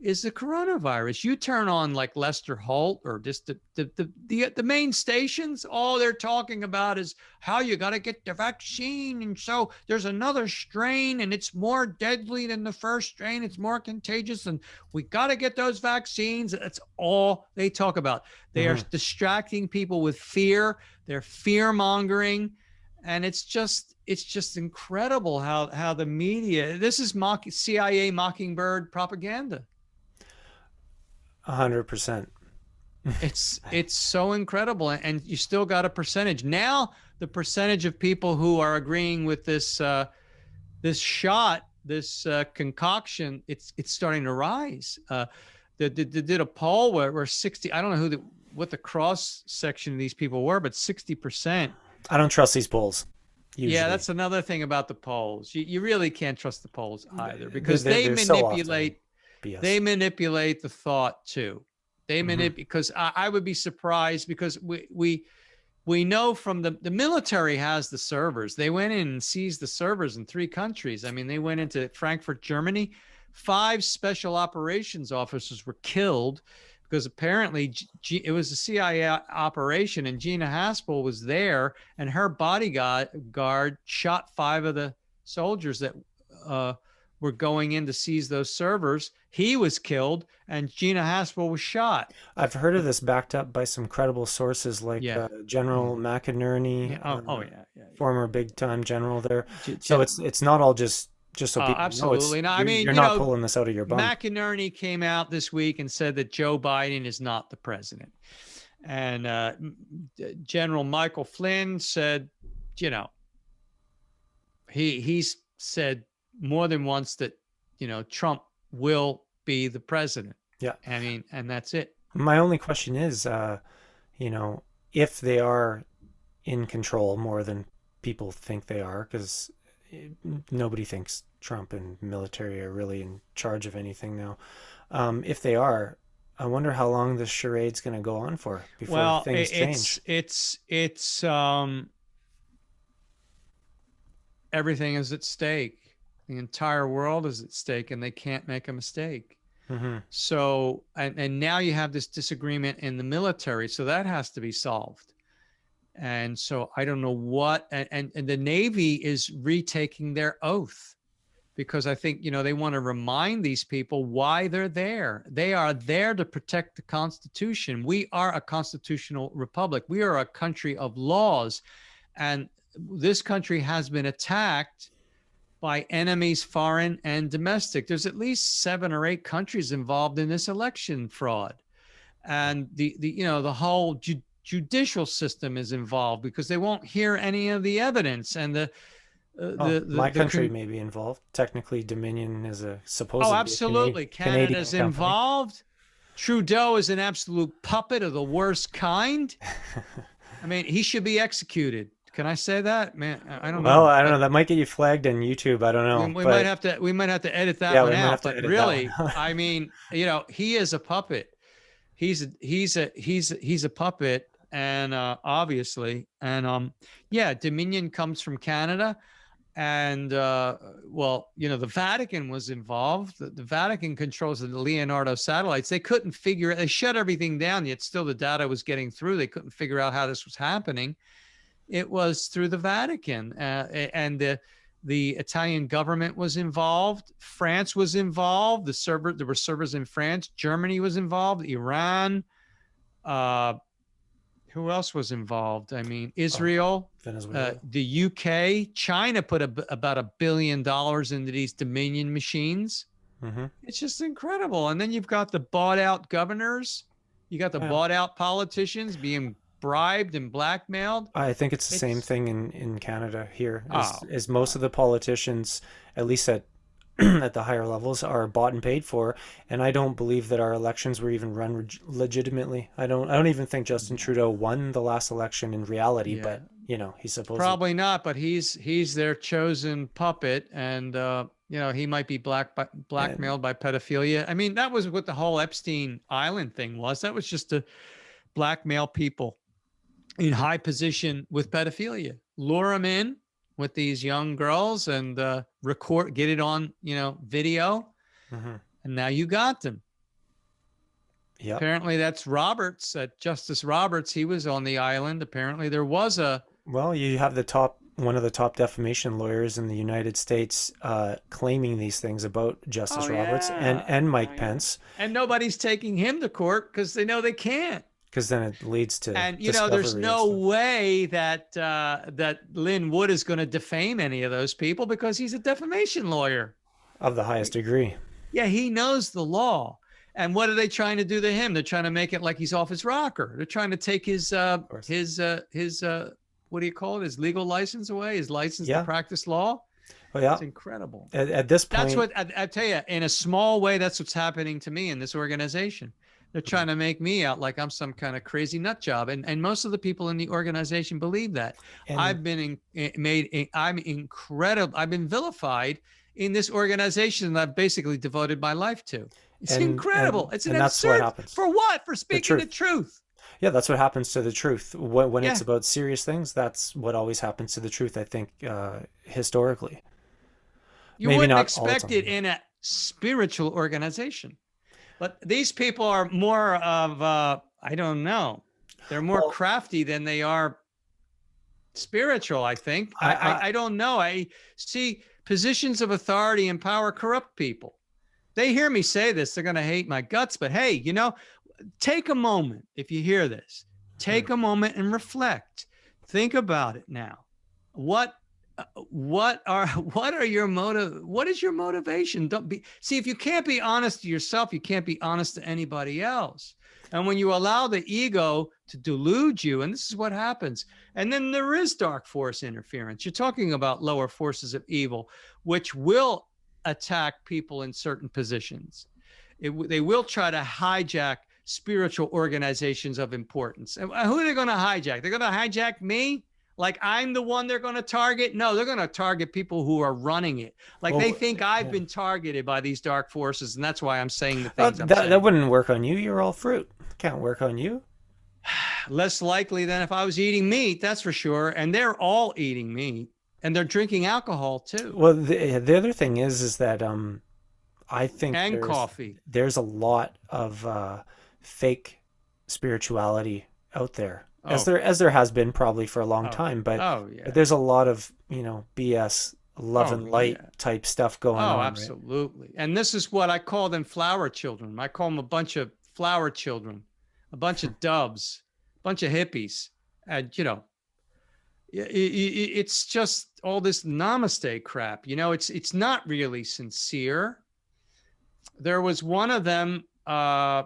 is the coronavirus. You turn on like Lester Holt or just the main stations, all they're talking about is how you got to get the vaccine. And so there's another strain and it's more deadly than the first strain. It's more contagious and we got to get those vaccines. That's all they talk about. They are distracting people with fear. They're fear mongering. And it's just incredible how the media, this is CIA Mockingbird propaganda. 100%. It's so incredible, and you still got a percentage. Now the percentage of people who are agreeing with this concoction, it's starting to rise. They did a poll where 60, I don't know what the cross section of these people were, but 60%. I don't trust these polls. Yeah, Usually, that's another thing about the polls. You really can't trust the polls either, they're, because they're, they they're so often manipulate BS. they manipulate the thought too. They Hmm. manipulate, because I would be surprised, because we know from the military has the servers. They went in and seized the servers in 3 countries. I mean, they went into Frankfurt, Germany. 5 special operations officers were killed because apparently it was a CIA operation, and Gina Haspel was there, and her bodyguard shot 5 of the soldiers that were going in to seize those servers. He was killed, and Gina Haspel was shot. I've heard of this backed up by some credible sources like Yeah. General Yeah. McInerney, Yeah. Oh yeah. Yeah. former big time general there. So Gen- it's not all just so people know. It's Absolutely. No, I mean, you're not pulling this out of your bum. McInerney came out this week and said that Joe Biden is not the president. And General Michael Flynn said, you know, he's said more than once that, Trump will be the president. Yeah. I mean, and that's it. My only question is, if they are in control more than people think they are, because nobody thinks Trump and military are really in charge of anything now. If they are, I wonder how long this charade's going to go on for before things change. It's everything is at stake. The entire world is at stake, and they can't make a mistake. Mm-hmm. So, and now you have this disagreement in the military, so that has to be solved. And so I don't know what, and the Navy is retaking their oath, because I think, they want to remind these people why they're there. They are there to protect the Constitution. We are a constitutional republic. We are a country of laws. And this country has been attacked by enemies, foreign and domestic. There's at least 7 or 8 countries involved in this election fraud. And the whole judicial system is involved, because they won't hear any of the evidence. And my country may be involved. Technically, Dominion is supposedly absolutely. Canada's involved. Trudeau is an absolute puppet of the worst kind. I mean, he should be executed. Can I say that, man? I don't know. Well, I don't know. That might get you flagged on YouTube. I don't know. We might have to edit that one out. But really, I mean, he is a puppet. He's a puppet, and obviously, and Dominion comes from Canada, and the Vatican was involved. The Vatican controls the Leonardo satellites. They couldn't figure it. They shut everything down, yet still the data was getting through. They couldn't figure out how this was happening. It was through the Vatican, and the Italian government was involved. France was involved. There were servers in France. Germany was involved. Iran. Who else was involved? I mean, Israel, Venezuela, the UK, China put about $1 billion into these Dominion machines. Mm-hmm. It's just incredible. And then you've got the bought out governors. You got the bought out politicians being bribed and blackmailed. I think it's the same thing in Canada here. As most of the politicians, at least at at the higher levels, are bought and paid for, and I don't believe that our elections were even run legitimately. I don't even think Justin Trudeau won the last election in reality, but he's supposed probably not, but he's their chosen puppet, and he might be blackmailed by pedophilia. I mean, that was what the whole Epstein Island thing was. That was just to blackmail people in high position with pedophilia, lure them in with these young girls, and get it on, video. Mm-hmm. And now you got them. Yeah. Apparently that's Roberts, Justice Roberts. He was on the island. Apparently there was you have one of the top defamation lawyers in the United States claiming these things about Justice Roberts and Mike Pence. And nobody's taking him to court because they know they can't. Because then it leads to there's no way that Lynn Wood is going to defame any of those people, because he's a defamation lawyer of the highest degree. Yeah, he knows the law. And what are they trying to do to him? They're trying to make it like he's off his rocker. They're trying to take his what do you call it? His legal license away, his license to practice law. Oh yeah. It's incredible. At this That's point, what I tell you, in a small way, that's what's happening to me in this organization. They're trying to make me out like I'm some kind of crazy nut job. And most of the people in the organization believe that. and I've been I'm incredible. I've been vilified in this organization that I've basically devoted my life to. It's incredible. It's an and that's what absurd, happens. for what? For The speaking the truth. truth. Yeah, that's what happens to the truth. When it's Yeah. about serious things, that's what always happens to the truth, I think, historically. You Maybe wouldn't not all the expect time, it but in a spiritual organization. But these people are more of, I don't know, they're more well, crafty than they are spiritual, I think. I don't know. I see positions of authority and power corrupt people. They hear me say this, they're going to hate my guts. But hey, take a moment. If you hear this, take a moment and reflect. Think about it now. What what are your motive? What is your motivation? Don't be see if you can't be honest to yourself, you can't be honest to anybody else. And when you allow the ego to delude you, and this is what happens, and then there is dark force interference. You're talking about lower forces of evil, which will attack people in certain positions. They will try to hijack spiritual organizations of importance. And who are they going to hijack? They're going to hijack me? Like I'm the one they're going to target? No, they're going to target people who are running it. Like they well, think I've yeah. been targeted by these dark forces, and that's why I'm saying the things I'm That saying. wouldn't work on you. You're all fruit. Can't work on you. Less likely than if I was eating meat, that's for sure. And they're all eating meat, and they're drinking alcohol too, Well, the other thing is that I think and coffee. there's a lot of fake spirituality out there, Oh, as there has been probably for a long oh, time. But oh yeah. there's a lot of BS, love Oh and light yeah. type stuff going Oh, on, right? absolutely. And this is what I call them, flower children. I call them a bunch of flower children, a bunch of doves, a bunch of hippies. And, it's just all this namaste crap. It's not really sincere. There was one of them, I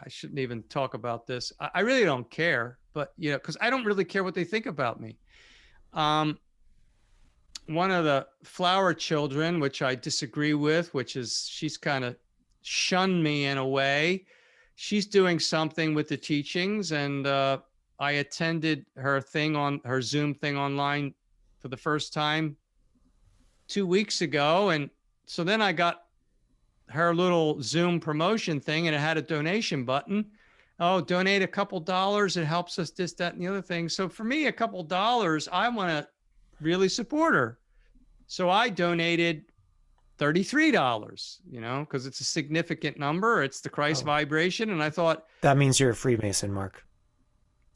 shouldn't even talk about this. I really don't care, but, because I don't really care what they think about me. One of the flower children, which I disagree with, which is she's kind of shunned me in a way. She's doing something with the teachings, and I attended her Zoom thing online for the first time 2 weeks ago, and so then I got her little Zoom promotion thing, and it had a donation button. Oh, donate a couple dollars. It helps us this, that, and the other thing. So for me, a couple dollars, I want to really support her. So I donated $33, because it's a significant number. It's the Christ Oh, vibration. And I thought, that means you're a Freemason, Mark.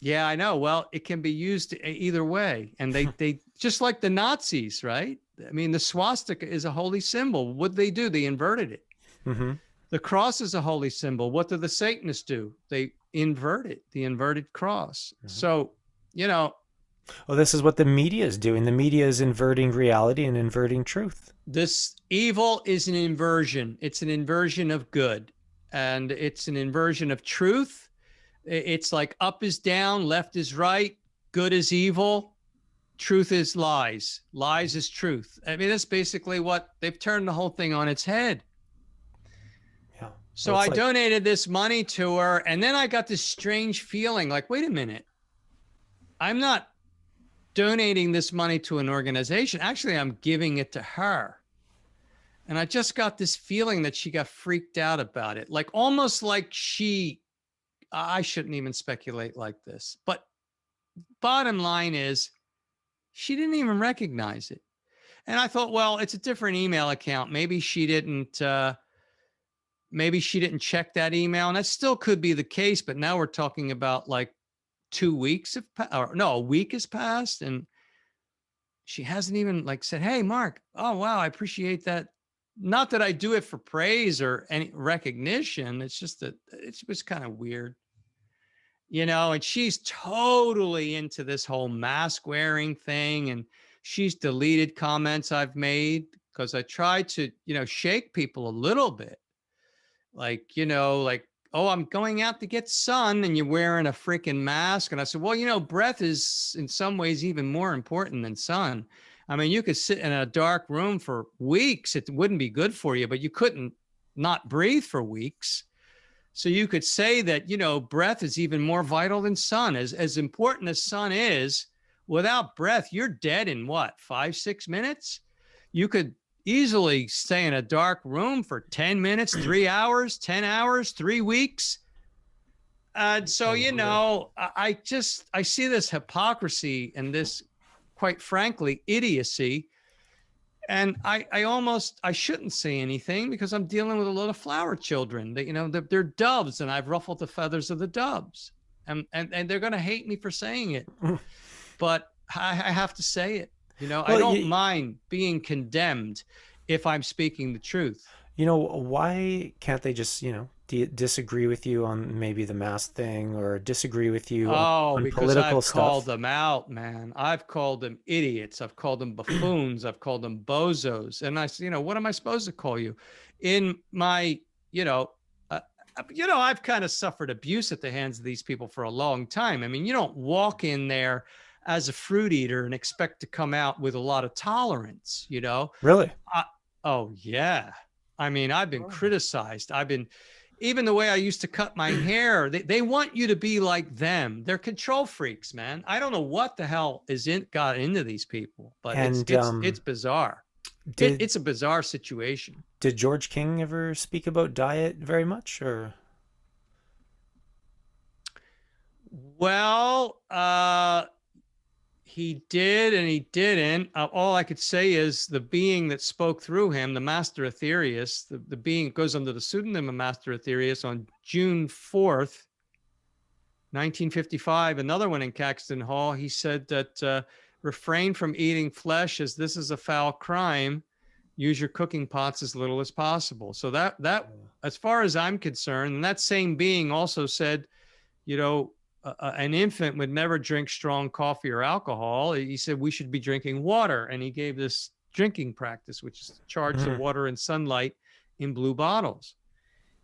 yeah, I know. Well, it can be used either way. And they just like the Nazis, right? I mean, the swastika is a holy symbol. What did they do? They inverted it. Mm-hmm. The cross is a holy symbol. What do the Satanists do? They invert it, the inverted cross. Mm-hmm. So, Well, this is what the media is doing. The media is inverting reality and inverting truth. this evil is an inversion. It's an inversion of good, and it's an inversion of truth. It's like up is down, left is right, good is evil, truth is lies, lies is truth. I mean, that's basically what they've turned the whole thing on its head. Yeah. So Well, it's I like, donated this money to her, and then I got this strange feeling like, wait a minute, I'm not donating this money to an organization. Actually, I'm giving it to her. And I just got this feeling that she got freaked out about it, like almost like I shouldn't even speculate like this, but bottom line is she didn't even recognize it. And I thought, well, it's a different email account. Maybe she didn't check that email, and that still could be the case. But now we're talking about like 2 weeks or no, a week has passed, and she hasn't even like said, "Hey, Mark, oh wow, I appreciate that." Not that I do it for praise or any recognition. It's just that it was kind of weird, and she's totally into this whole mask wearing thing, and she's deleted comments I've made because I tried to, shake people a little bit, like, like, oh, I'm going out to get sun and you're wearing a freaking mask. And I said, well, breath is in some ways even more important than sun. I mean, you could sit in a dark room for weeks. It wouldn't be good for you, but you couldn't not breathe for weeks. So you could say that, breath is even more vital than sun. As important as sun is, without breath, you're dead in what, 5-6 minutes? You could easily stay in a dark room for 10 minutes, 3 hours, 10 hours, 3 weeks. So, I see this hypocrisy and this, quite frankly, idiocy. And I shouldn't say anything because I'm dealing with a lot of flower children. They're doves, and I've ruffled the feathers of the doves, and they're going to hate me for saying it, but I have to say it. Well, I don't mind being condemned if I'm speaking the truth. Why can't they just, disagree with you on maybe the mask thing, or disagree with you on Because political I've stuff? called them out, man. I've called them idiots. I've called them buffoons. I've called them bozos. And what am I supposed to call you? In my, I've kind of suffered abuse at the hands of these people for a long time. I mean, you don't walk in there as a fruit eater and expect to come out with a lot of tolerance, Really? Oh, yeah. I mean, I've been criticized. Even the way I used to cut my hair, they want you to be like them. They're control freaks, man. I don't know what the hell got into these people, but it's bizarre. It's a bizarre situation. Did George King ever speak about diet very much, or? Well, he did and he didn't. All I could say is the being that spoke through him, the Master Aetherius, the being that goes under the pseudonym of Master Aetherius, on June 4th, 1955, another one in Caxton Hall, he said that refrain from eating flesh, as this is a foul crime. Use your cooking pots as little as possible. So that as far as I'm concerned, and that same being also said, an infant would never drink strong coffee or alcohol. He said we should be drinking water. And he gave this drinking practice, which is to charge the water in sunlight in blue bottles.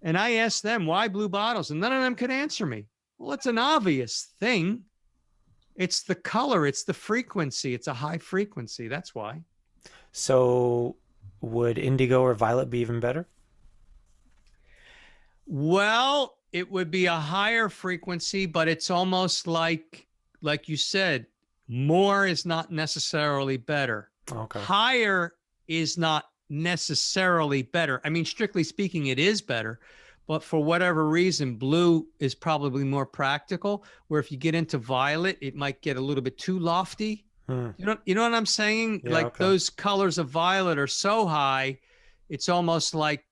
And I asked them, why blue bottles? And none of them could answer me. Well, it's an obvious thing. It's the color. It's the frequency. It's a high frequency. That's why. So would indigo or violet be even better? Well, it would be a higher frequency, but it's almost like you said, more is not necessarily better. Okay. Higher is not necessarily better. I mean, strictly speaking, it is better, but for whatever reason, blue is probably more practical, where if you get into violet, it might get a little bit too lofty. You know what I'm saying? Yeah, okay. Those colors of violet are so high, it's almost like,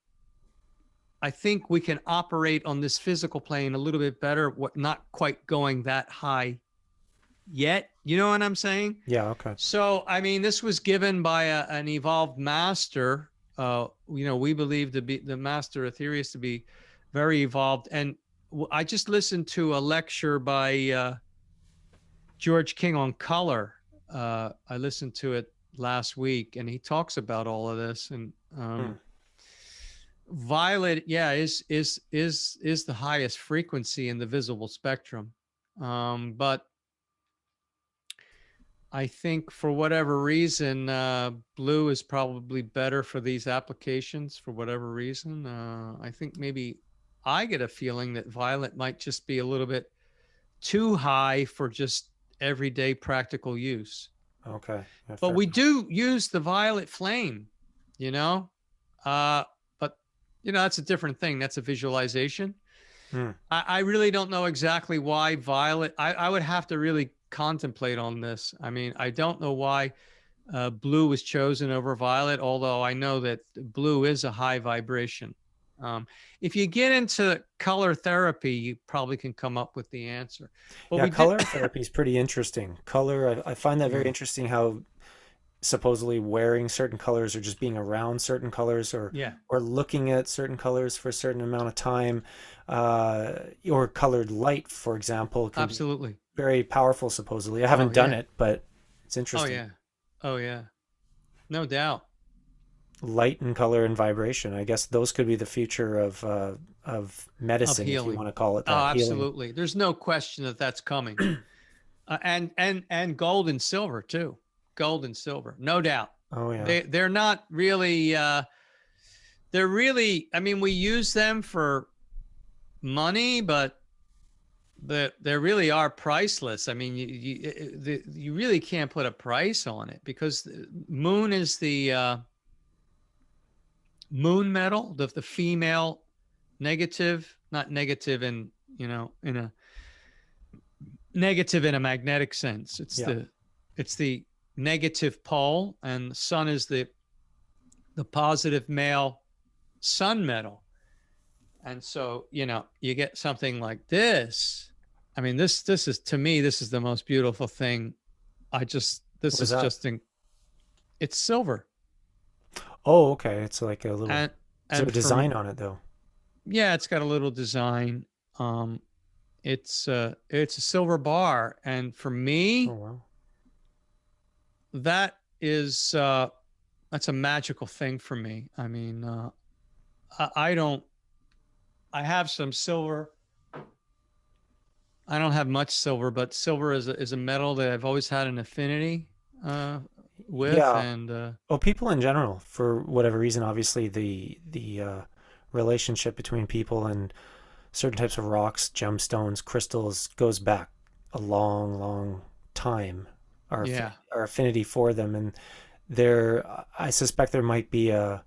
I think we can operate on this physical plane a little bit better, not quite going that high yet. You know what I'm saying? Yeah, okay. So, I mean, this was given by an evolved master. We believe to be the Master Aetherius to be very evolved. And I just listened to a lecture by George King on color. I listened to it last week, and he talks about all of this. And violet, is the highest frequency in the visible spectrum, but I think for whatever reason, blue is probably better for these applications. For whatever reason, I think maybe I get a feeling that violet might just be a little bit too high for just everyday practical use. Okay. Yeah, but we do use the violet flame, that's a different thing. That's a visualization. I really don't know exactly why violet. I would have to really contemplate on this. I mean, I don't know why blue was chosen over violet, although I know that blue is a high vibration. If you get into color therapy, you probably can come up with the answer. But color therapy is pretty interesting. Color, I find that very interesting, how supposedly wearing certain colors, or just being around certain colors, or looking at certain colors for a certain amount of time, or colored light, for example, can absolutely be very powerful, supposedly. I haven't done it, but it's interesting. Oh yeah, no doubt. Light and color and vibration, I guess those could be the future of medicine, if you want to call it that. Oh, absolutely. There's no question that that's coming. And gold and silver too. gold and silver, no doubt. Oh yeah. They're not really. They're really. I mean, we use them for money, but they really are priceless. I mean, you really can't put a price on it because the moon is the moon metal, the female negative, not negative in in a negative in a magnetic sense. Yeah. It's the negative pole, and the sun is the positive male sun metal. And so, you get something like this. I mean, this is, to me, this is the most beautiful thing. This What is is that? just it's silver. Oh, okay. It's like a little. And Is there a and for design on it though? yeah, it's got a little design. It's a silver bar, and for Oh me, wow. that is that's a magical thing for me. I mean, I don't. I have some silver. I don't have much silver, but silver is a metal that I've always had an affinity with, Yeah. and Oh, people in general, for whatever reason, obviously the relationship between people and certain types of rocks, gemstones, crystals goes back a long, long time. yeah. Our affinity for them, and I suspect there might be a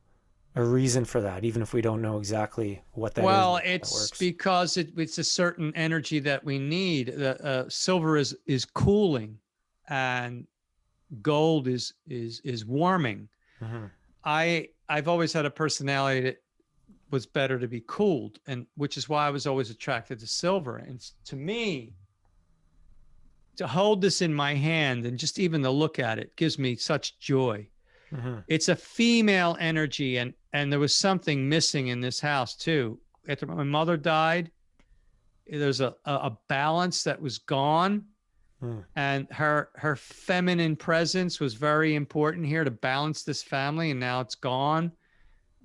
reason for that, even if we don't know exactly what that is Well, or how that it's works. because it's a certain energy that we need. The silver is cooling, and gold is warming. Hmm. I've always had a personality that was better to be cooled, and which is why I was always attracted to silver. And to me, to hold this in my hand and just even to look at it gives me such joy. Hmm. It's a female energy, and there was something missing in this house too. After my mother died, there's a balance that was gone, Mm. and her feminine presence was very important here to balance this family, and now it's gone.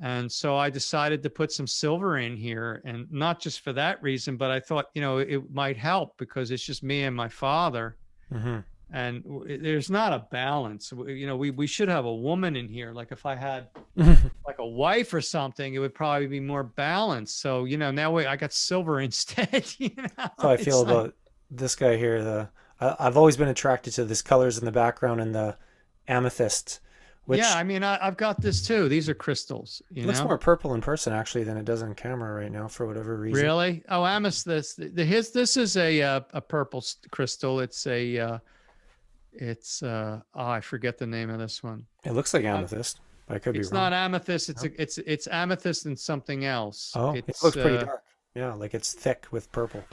And so I decided to put some silver in here, and not just for that reason, but I thought, it might help because it's just me and my father, Hmm. and there's not a balance. We should have a woman in here. Like if I had like a wife or something, it would probably be more balanced. So, now I got silver instead. So I feel It's like, about this guy here. I've always been attracted to this colors in the background and the amethyst, yeah, which I mean, I've got this too. These are crystals, looks more purple in person actually than it does on camera right now for whatever reason. Really? Oh, amethyst. This is a purple crystal. Oh, I forget the name of this one. It looks like Uh, amethyst, but I could be it's not wrong. amethyst. No? It's amethyst and something else. Oh, it It's looks pretty dark. Yeah, like it's thick with purple.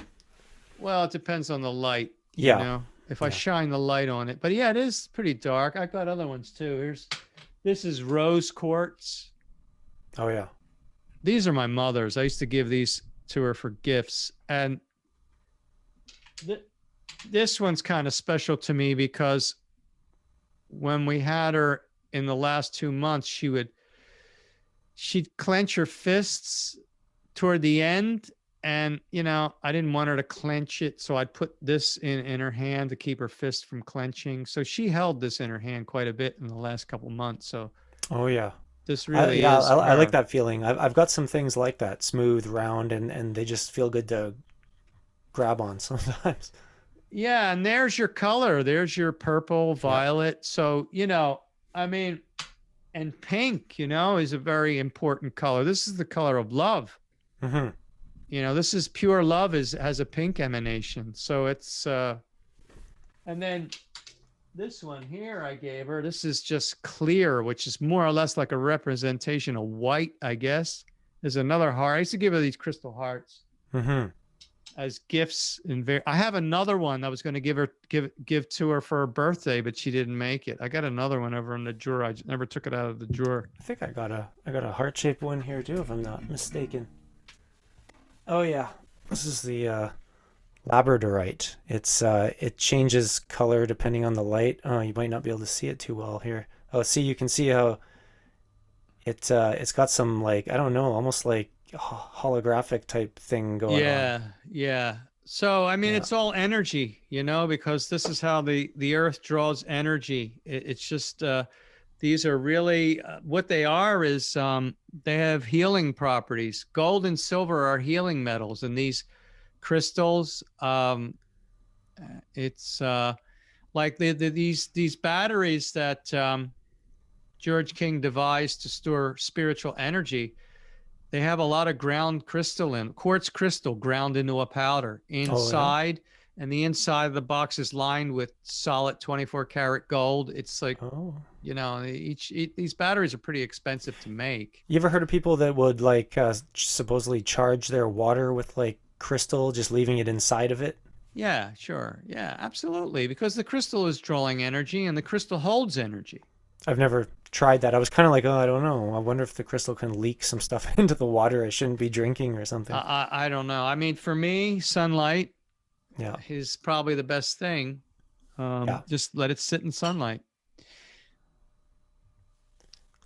Well, it depends on the light, Yeah, if I yeah. shine the light on it. But yeah, it is pretty dark. I've got other ones too. This is rose quartz. Oh yeah. These are my mother's. I used to give these to her for gifts. And th- this one's kind of special to me because when we had her in the last 2 months, she'd clench her fists toward the end. And, I didn't want her to clench it. So I'd put this in her hand to keep her fist from clenching. So she held this in her hand quite a bit in the last couple months. So Oh yeah. this really Yeah, is I like her. that feeling. I've got some things like that, smooth, round, and they just feel good to grab on sometimes. Yeah. And there's your color. There's your purple, Yeah. violet. So, I mean, and pink, is a very important color. This is the color of love. Hmm. This is pure love has a pink emanation. So it's and then this one here I gave her, this is just clear, which is more or less like a representation of white, I guess. There's another heart. I used to give her these crystal hearts Hmm. as gifts. I have another one I was going to give to her for her birthday, but she didn't make it. I got another one over in the drawer. I never took it out of the drawer. I think I got a heart-shaped one here too, if I'm not mistaken. Oh yeah. This is the labradorite. It changes color depending on the light. Oh, you might not be able to see it too well here. Oh, see, you can see how it's got some, like, I don't know, almost like holographic type thing going on. Yeah, yeah. So, I mean, Yeah. it's all energy, because this is how the earth draws energy. It's just, these are really, what they are is, they have healing properties. Gold and silver are healing metals, and these crystals, it's, like these batteries that, George King devised to store spiritual energy. They have a lot of ground crystal in quartz crystal ground into a powder Oh yeah. inside, and the inside of the box is lined with solid 24 karat gold. It's like, Oh. each these batteries are pretty expensive to make. You ever heard of people that would like supposedly charge their water with like crystal, just leaving it inside of it? Yeah, sure. Yeah, absolutely. Because the crystal is drawing energy and the crystal holds energy. I've never tried that. I was kind of like, oh, I don't know. I wonder if the crystal can leak some stuff into the water I shouldn't be drinking or something. I don't know. I mean, for me, sunlight Yeah. is probably the best thing. Yeah. Just let it sit in sunlight.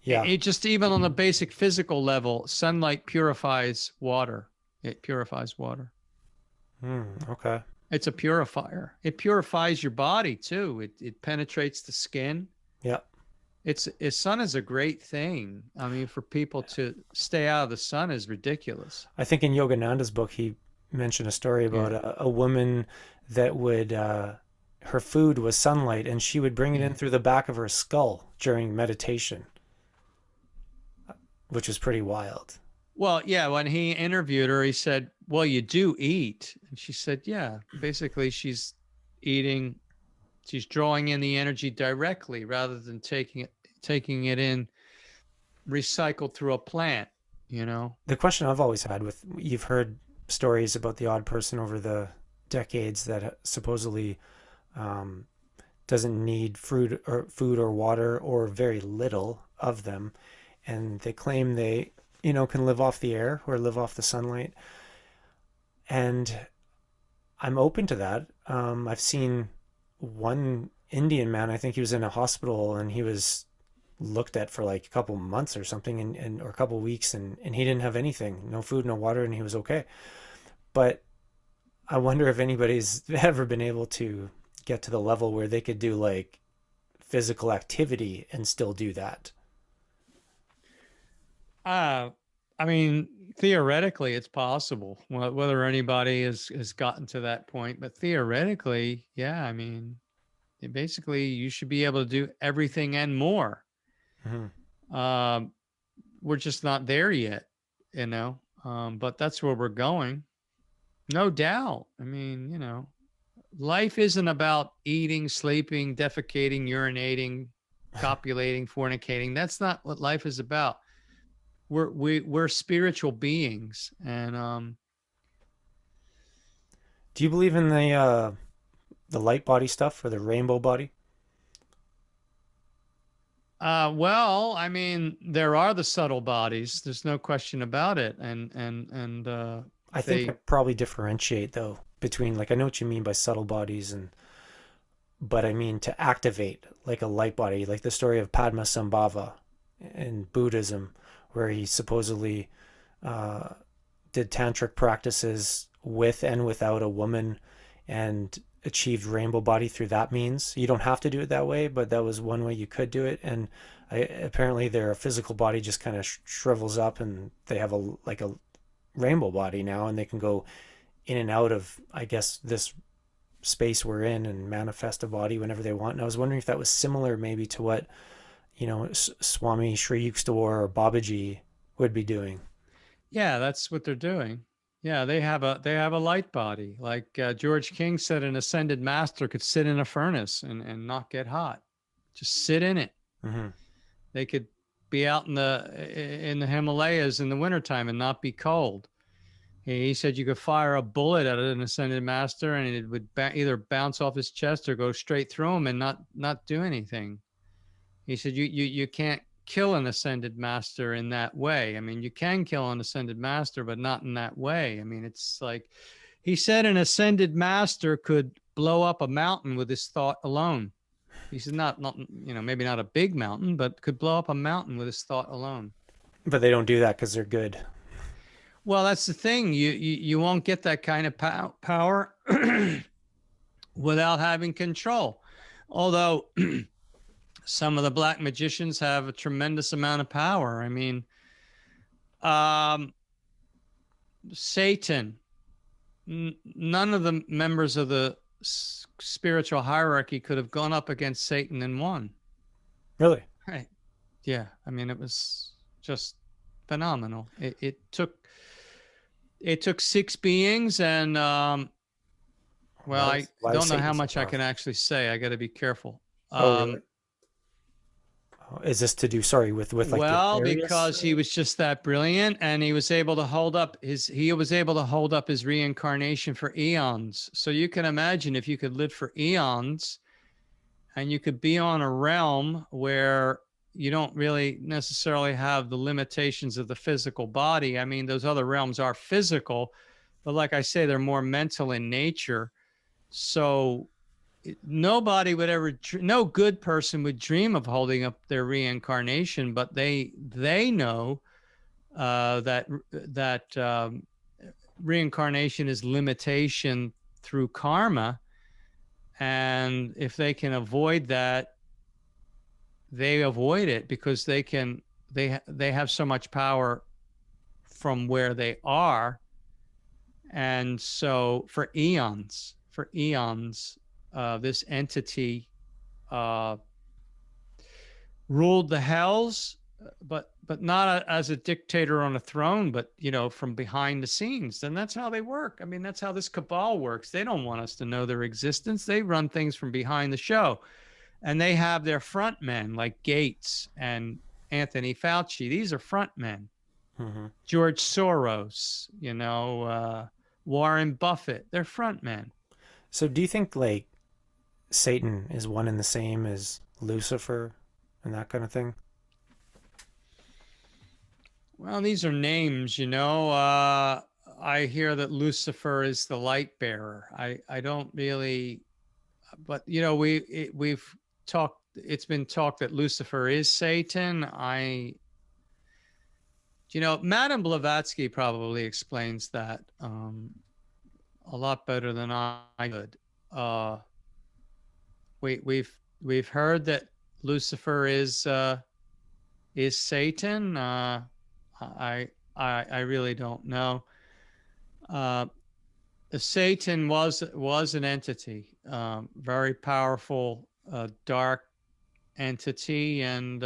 Yeah. It just, even on a basic physical level, sunlight purifies water. It purifies water. Okay. It's a purifier. It purifies your body too. It penetrates the skin. Yeah. Sun is a great thing. I mean, for people to stay out of the sun is ridiculous. I think in Yogananda's book, he mentioned a story about Yeah. a woman that would, her food was sunlight and she would bring it in Yeah. through the back of her skull during meditation, which was pretty wild. Well, yeah, when he interviewed her, he said, "Well, you do eat." And she said, "Yeah, basically eating she's drawing in the energy directly rather than taking it in recycled through a plant. The question I've always had with, you've heard stories about the odd person over the decades that supposedly um, doesn't need food or water or very little of them, and they claim they can live off the air or live off the sunlight. And I'm open to that. I've seen one Indian man, I think he was in a hospital and he was looked at for like a couple months or something, and or a couple weeks, and he didn't have anything, no food, no water, and he was okay. But I wonder if anybody's ever been able to get to the level where they could do like physical activity and still do that. Uh, I mean, theoretically, it's possible. Whether anybody has gotten to that point, but theoretically, yeah. I mean, basically, you should be able to do everything and more. Mm-hmm. Um, we're just not there yet, but that's where we're going. No doubt. I mean, life isn't about eating, sleeping, defecating, urinating, copulating, fornicating. That's not what life is about. We're spiritual beings, and Do you believe in the light body stuff or the rainbow body? well, I mean, there are the subtle bodies. There's no question about it, and I think I they probably differentiate though between, like, I know what you mean by subtle bodies, and but I mean to activate like a light body, like the story of Padmasambhava in Buddhism, where he supposedly uh, did tantric practices with and without a woman and achieved rainbow body through that means. You don't have to do it that way, but that was one way you could do it. And apparently their physical body just kind of shrivels up and they have a rainbow body now, and they can go in and out of, I guess, this space we're in and manifest a body whenever they want. And I was wondering if that was similar maybe to what, Swami Sri Yukteswar or Babaji would be doing. Yeah, that's what they're doing. Yeah, they have a light body. Like, George King said, an ascended master could sit in a furnace and not get hot. Just sit in it. Mm-hmm. They could be out in the Himalayas in the wintertime and not be cold. He said you could fire a bullet at an ascended master and it would either bounce off his chest or go straight through him and not do anything. He said you can't kill an ascended master in that way. I mean, you can kill an ascended master, but not in that way. I mean, it's like he said an ascended master could blow up a mountain with his thought alone. He said not maybe not a big mountain, but could blow up a mountain with his thought alone. But they don't do that because they're good. Well, that's the thing. You won't get that kind of power without having control. Although some of the black magicians have a tremendous amount of power. I mean, um, Satan. None of the members of the spiritual hierarchy could have gone up against Satan and won. Really? Right. Yeah. I mean, it was just phenomenal. It took six beings, and well, I Why was don't know how Satan so much I can powerful? actually say. I got to be careful. Oh, really? Oh, is this to do, sorry, with like the Well, Aetherius? because he was just that brilliant, and he was able to hold up his reincarnation for eons. So you can imagine if you could live for eons, and you could be on a realm where you don't really necessarily have the limitations of the physical body. I mean, those other realms are physical, but like I say, they're more mental in nature. So nobody would ever, no good person would dream of holding up their reincarnation, but they know that reincarnation is limitation through karma, and if they can avoid that, they avoid it because they have so much power from where they are. And so for eons, this entity uh, ruled the hells, but not as a dictator on a throne, but from behind the scenes. And that's how they work. I mean, that's how this cabal works. They don't want us to know their existence. They run things from behind the show, and they have their front men like Gates and Anthony Fauci. These are front men. Hmm. George Soros, Warren Buffett. They're front men. So do you think like Satan is one and the same as Lucifer and that kind of thing? Well, these are names. I hear that Lucifer is the light bearer. I don't really, but we've talked. It's been talked that Lucifer is Satan. Madame Blavatsky probably explains that a lot better than I could. Uh, we've heard that Lucifer is Satan. I really don't know. Uh, Satan was an entity, very powerful, dark entity, and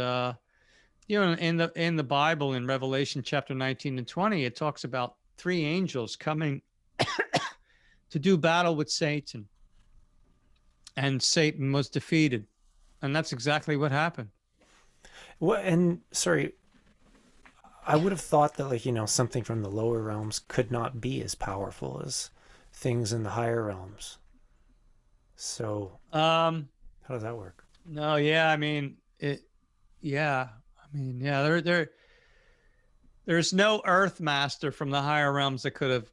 in the Bible, in Revelation chapter 19 and 20, it talks about three angels coming to do battle with Satan, and Satan was defeated, and that's exactly what happened. Well, and sorry, I would have thought that like, something from the lower realms could not be as powerful as things in the higher realms. So Um, how does that work? no, yeah, I mean it. Yeah, I mean, yeah, there's no Earth Master from the higher realms that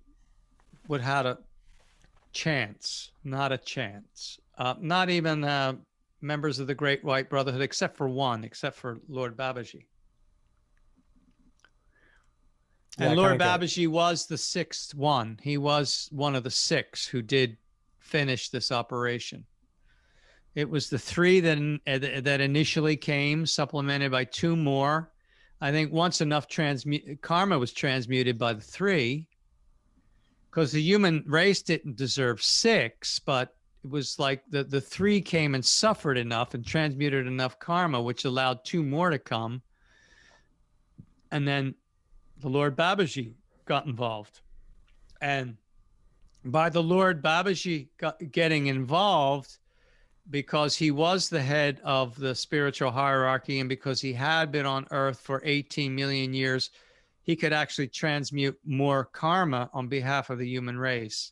would had a chance, not a chance. Not even members of the Great White Brotherhood, except for one, except for Lord Babaji. Yeah, And I kind Lord of get it. Babaji was the sixth one. He was one of the six who did finish this operation. It was the three that initially came, supplemented by two more. I think once enough karma was transmuted by the three, because the human race didn't deserve six, but it was like the three came and suffered enough and transmuted enough karma, which allowed two more to come. And then the Lord Babaji got involved. And by the Lord Babaji getting involved, because he was the head of the spiritual hierarchy and because he had been on earth for 18 million years, he could actually transmute more karma on behalf of the human race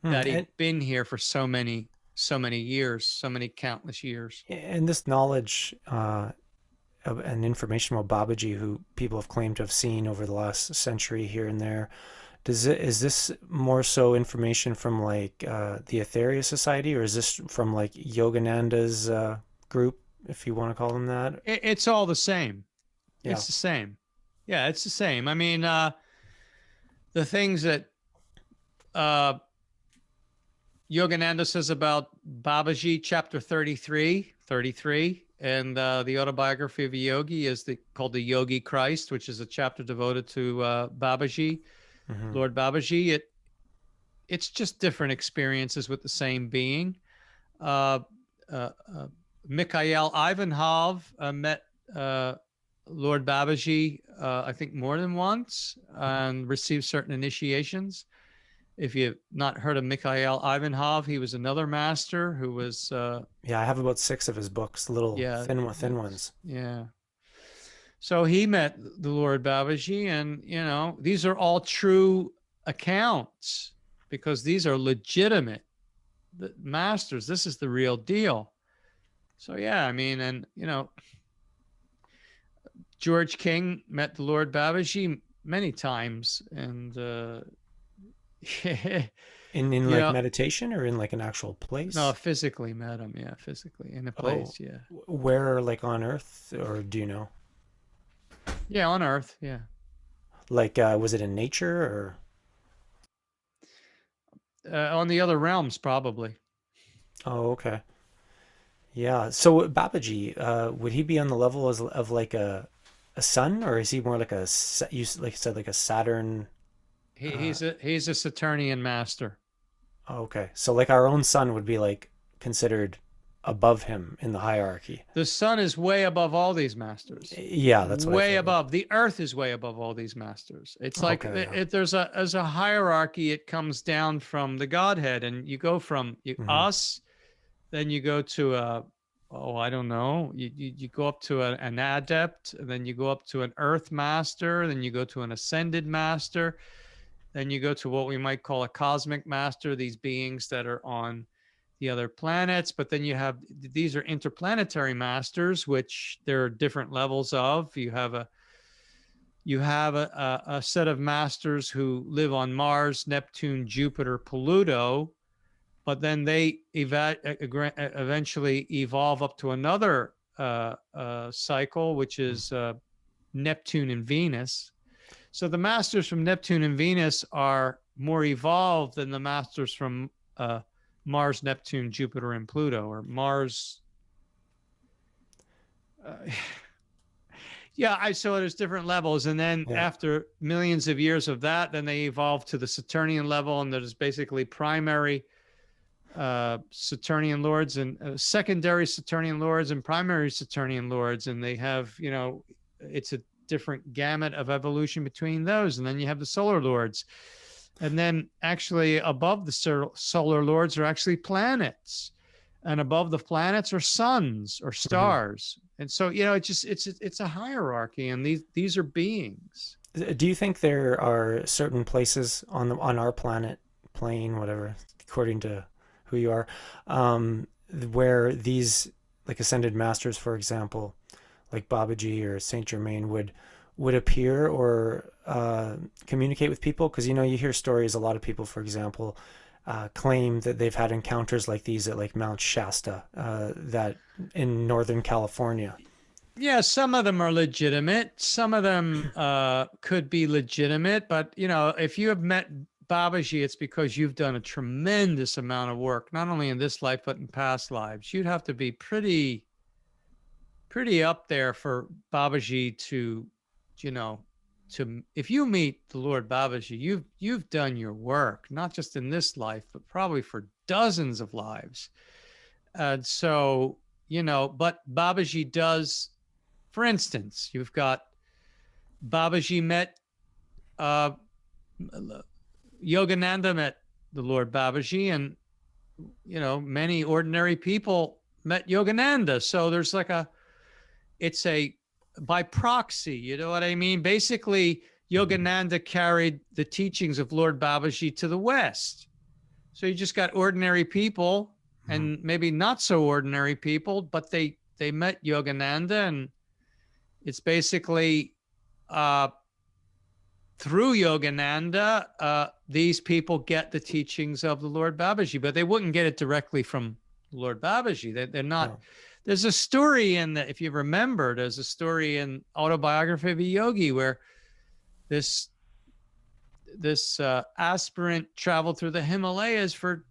that he'd And been here for so many years, so many countless years. this knowledge and information about Babaji, who people have claimed to have seen over the last century here and there, is this more so information from like the Aetherius Society, or is this from like Yogananda's group, if you want to call them that? It's all the same. Yeah. It's the same. Yeah, it's the same. I mean, the things that uh, Yogananda says about Babaji, chapter 33, and the autobiography of a yogi is called the Yogi Christ, which is a chapter devoted to Babaji, Mm-hmm. Lord Babaji. It's just different experiences with the same being. Uh, uh, uh, Mikhail Ivanov met Lord Babaji, I think more than once, and received certain initiations. If you've not heard of Mikhail Ivanov, he was another master who was, Yeah, I have about 6 of his books, little yeah, thin ones. yeah. So he met the Lord Babaji, and these are all true accounts because these are legitimate masters. This is the real deal. So yeah, I mean, and George King met the Lord Babaji many times, and In you like know, meditation or in like an actual no, place? physically met him. Yeah, physically in a Oh, place. Yeah, where, like on Earth, or do you know? yeah, on Earth. Yeah, Like, was it in nature or? on the other realms probably. Oh, okay. Yeah. So Babaji, would he be on the level of like a sun, or is he more like like you said, like a Saturn? Uh, He's a Saturnian master. oh, okay. So like our own sun would be like considered above him in the hierarchy. The sun is way above all these masters. Yeah, that's what I Way figured. above. The earth is way above all these masters. It's like Okay, yeah. there's as a hierarchy. It comes down from the Godhead, and you go from Hmm. us, then you go to I don't know. You go up to an adept, and then you go up to an earth master, then you go to an ascended master, then you go to what we might call a cosmic master. These beings that are on the other planets, but then you have these are interplanetary masters, which there are different levels of. You have a set of masters who live on Mars, Neptune, Jupiter, Pluto, but then they eventually evolve up to another cycle, which is Neptune and Venus. So the masters from Neptune and Venus are more evolved than the masters from Mars, Neptune, Jupiter, and Pluto, or Mars. Uh, yeah, so there's different levels, and then Yeah. after millions of years of that, then they evolve to the Saturnian level, and there's basically primary Saturnian lords and secondary Saturnian lords and primary Saturnian lords, and they have it's a different gamut of evolution between those, and then you have the solar lords, and then actually above the solar lords are actually planets, and above the planets are suns or Hmm. stars, and so it's a hierarchy, and these are beings. Do you think there are certain places on our planet, plane, whatever, according to who you are, um, where these like ascended masters, for example, like Babaji or Saint Germaine, would appear or communicate with people? Because you hear stories. A lot of people, for example, claim that they've had encounters like these at like Mount Shasta, that in Northern California. Yeah, some of them are legitimate. Some of them could be legitimate, but if you have met Babaji, it's because you've done a tremendous amount of work, not only in this life but in past lives. You'd have to be pretty up there for Babaji to, you know, if you meet the Lord Babaji, you've done your work, not just in this life, but probably for dozens of lives. And so, but Babaji does, for instance, you've got Babaji met uh, Yogananda met the Lord Babaji, and many ordinary people met Yogananda. So there's like it's a by proxy. You know what I mean? Basically, Yogananda carried the teachings of Lord Babaji to the West. So you just got ordinary people Mhm. and maybe not so ordinary people, but they met Yogananda, and it's basically uh, through Yogananda, these people get the teachings of the Lord Babaji, but they wouldn't get it directly from Lord Babaji. They're not. No. There's a story if you remember, there's a story in Autobiography of a Yogi where this aspirant traveled through the Himalayas for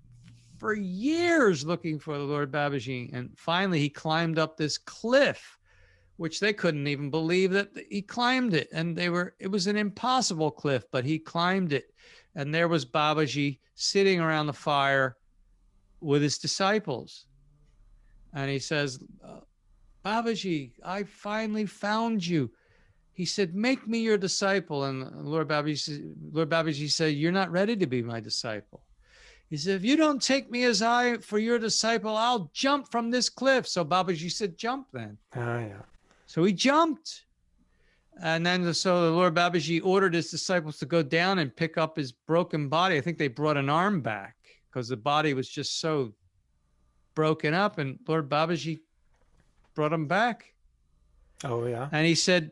years looking for the Lord Babaji, and finally he climbed up this cliff, which they couldn't even believe that he climbed it, and it was an impossible cliff, but he climbed it, and there was Babaji sitting around the fire with his disciples, and he says, Babaji, I finally found you. He said, make me your disciple. And Lord Babaji said, you're not ready to be my disciple. He said, if you don't take me as for your disciple, I'll jump from this cliff. So Babaji said, jump then. Oh, yeah. So he jumped. And then so the Lord Babaji ordered his disciples to go down and pick up his broken body. I think they brought an arm back because the body was just so broken up. And Lord Babaji brought him back. Oh, yeah. And he said,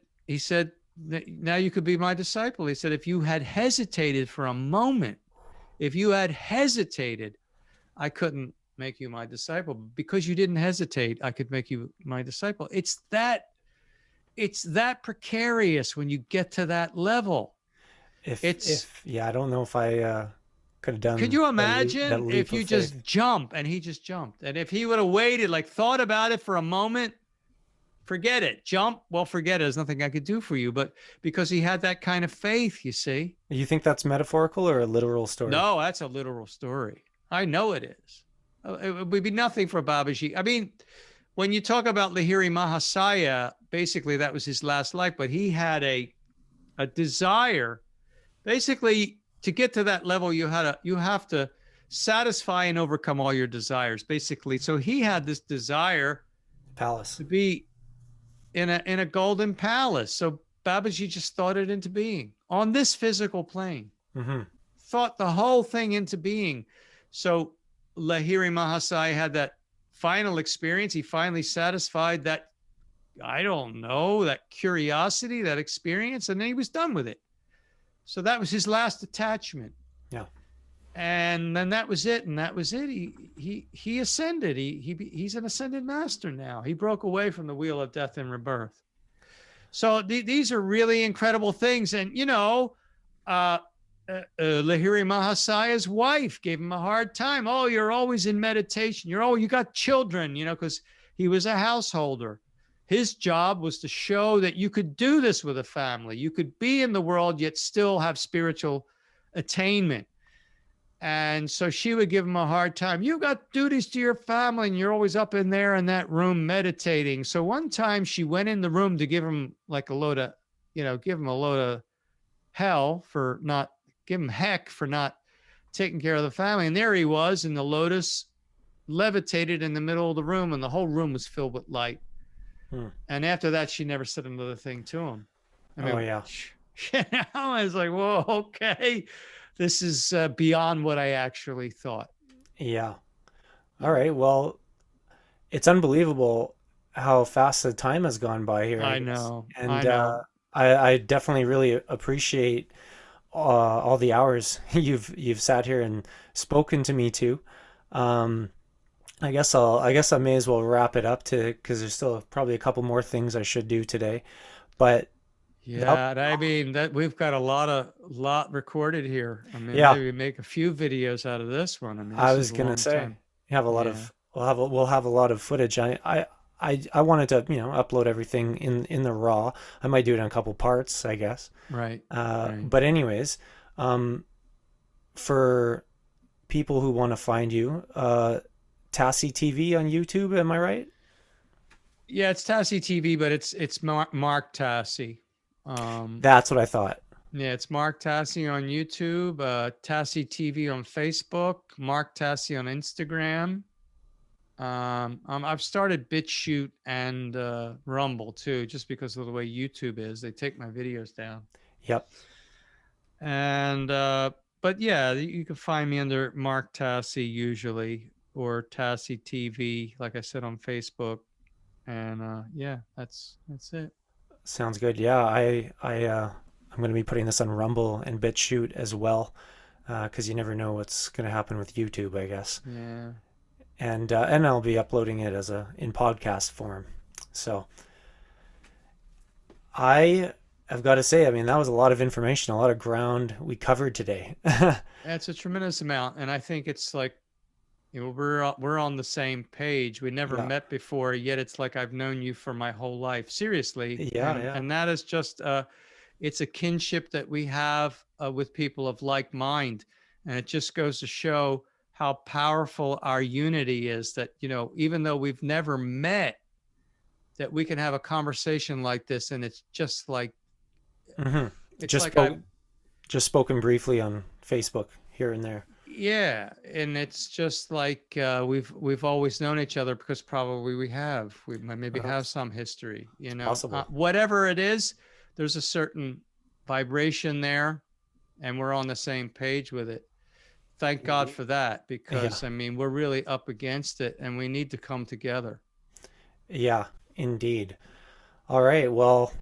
now you could be my disciple. He said, if you had hesitated for a moment, I couldn't make you my disciple. Because you didn't hesitate, I could make you my disciple. It's that precarious when you get to that level. I don't know if I could have done. Could you imagine that leap if you just jump, and he just jumped, and if he would have waited, like thought about it for a moment, forget it, jump. Well, forget it. There's nothing I could do for you. But because he had that kind of faith, you see. You think that's metaphorical or a literal story? No, that's a literal story. I know it is. It would be nothing for Babaji. I mean, when you talk about Lahiri Mahasaya, basically that was his last life, but he had a desire. Basically, to get to that level, you have to satisfy and overcome all your desires, basically. So he had this desire palace to be in a golden palace. So Babaji just thought it into being on this physical plane. Mm-hmm. Thought the whole thing into being. So Lahiri Mahasaya had that final experience. He finally satisfied that, I don't know, that curiosity, that experience, and then he was done with it. So that was his last attachment. Yeah. And then that was it. And that was it. He ascended. He's an ascended master now. He broke away from the wheel of death and rebirth. So these are really incredible things. And, Lahiri Mahasaya's wife gave him a hard time. Oh, you're always in meditation. You got children, because he was a householder. His job was to show that you could do this with a family. You could be in the world, yet still have spiritual attainment. And so she would give him a hard time. You got duties to your family, and you're always up in there in that room meditating. So one time she went in the room to give him like a load of, give him a load of hell for not, give him heck for not taking care of the family. And there he was in the lotus, levitated in the middle of the room, and the whole room was filled with light. And after that, she never said another thing to him. Oh, yeah. I was like, whoa, okay. This is beyond what I actually thought. Yeah. All right. Well, it's unbelievable how fast the time has gone by here. I know. And I know. I definitely really appreciate all the hours you've sat here and spoken to me too. I guess I may as well wrap it up because there's still probably a couple more things I should do today. But yeah, I mean that we've got a lot recorded here. I mean, yeah, maybe make a few videos out of this one. I mean, I was gonna say you have a lot of we'll have a lot of footage. I wanted to upload everything in the raw. I might do it in a couple parts, I guess. Right. But anyways, for people who want to find you, Tassi TV on YouTube, am I right? Yeah, it's Tassi TV, but it's Mark Tassi. That's what I thought. Yeah, it's Mark Tassi on YouTube, Tassi TV on Facebook, Mark Tassi on Instagram. I've started BitChute and Rumble too, just because of the way YouTube is. They take my videos down. Yep. And but yeah, you can find me under Mark Tassi usually, or Tassi TV, like I said, on Facebook. And yeah, that's it. Sounds good. Yeah, I'm going to be putting this on Rumble and BitChute as well, because you never know what's going to happen with YouTube, I guess. Yeah. And I'll be uploading it in podcast form. So I I've got to say, I mean, that was a lot of information, a lot of ground we covered today. That's a tremendous amount, and I think it's like, we're on the same page. We never Yeah. met before, yet it's like I've known you for my whole life, seriously. Yeah, And yeah. that is just it's a kinship that we have with people of like mind, and it just goes to show how powerful our unity is. That even though we've never met, that we can have a conversation like this, and it's just like hmm it's Just like I spoke, just spoken briefly on Facebook here and there. yeah, and it's just like we've always known each other because probably we maybe have It's some history, possible. whatever it is. There's a certain vibration there, and we're on the same page with it. Thank God Indeed. for that, Yeah. because I mean we're really up against it, and we need to come together. Yeah, indeed. All right. Well,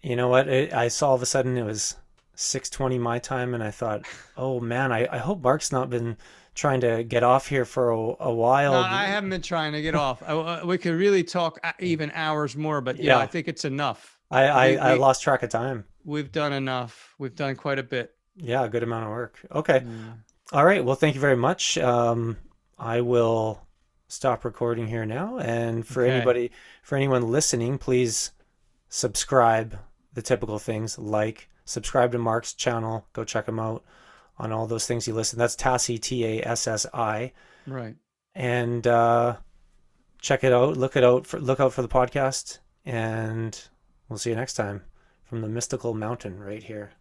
you know what? I saw all of a sudden it was 6:20 my time, and I thought, oh man, I hope Mark's not been trying to get off here for a No, while. I haven't been trying to get off. We could really talk even hours more, but I Yeah, think it's enough. I, I, We I we lost track of time. we've done enough. We've done quite a bit. Yeah, a good amount of work. Okay. Yeah. All right. Well, thank you very much. I will stop recording here now. And Okay. for anyone listening, please subscribe. The typical things like subscribe to Mark's channel. Go check him out on all those things you listen. That's Tassi, Tassi, Right. and check it out. Look out for the podcast, and we'll see you next time from the mystical mountain right here.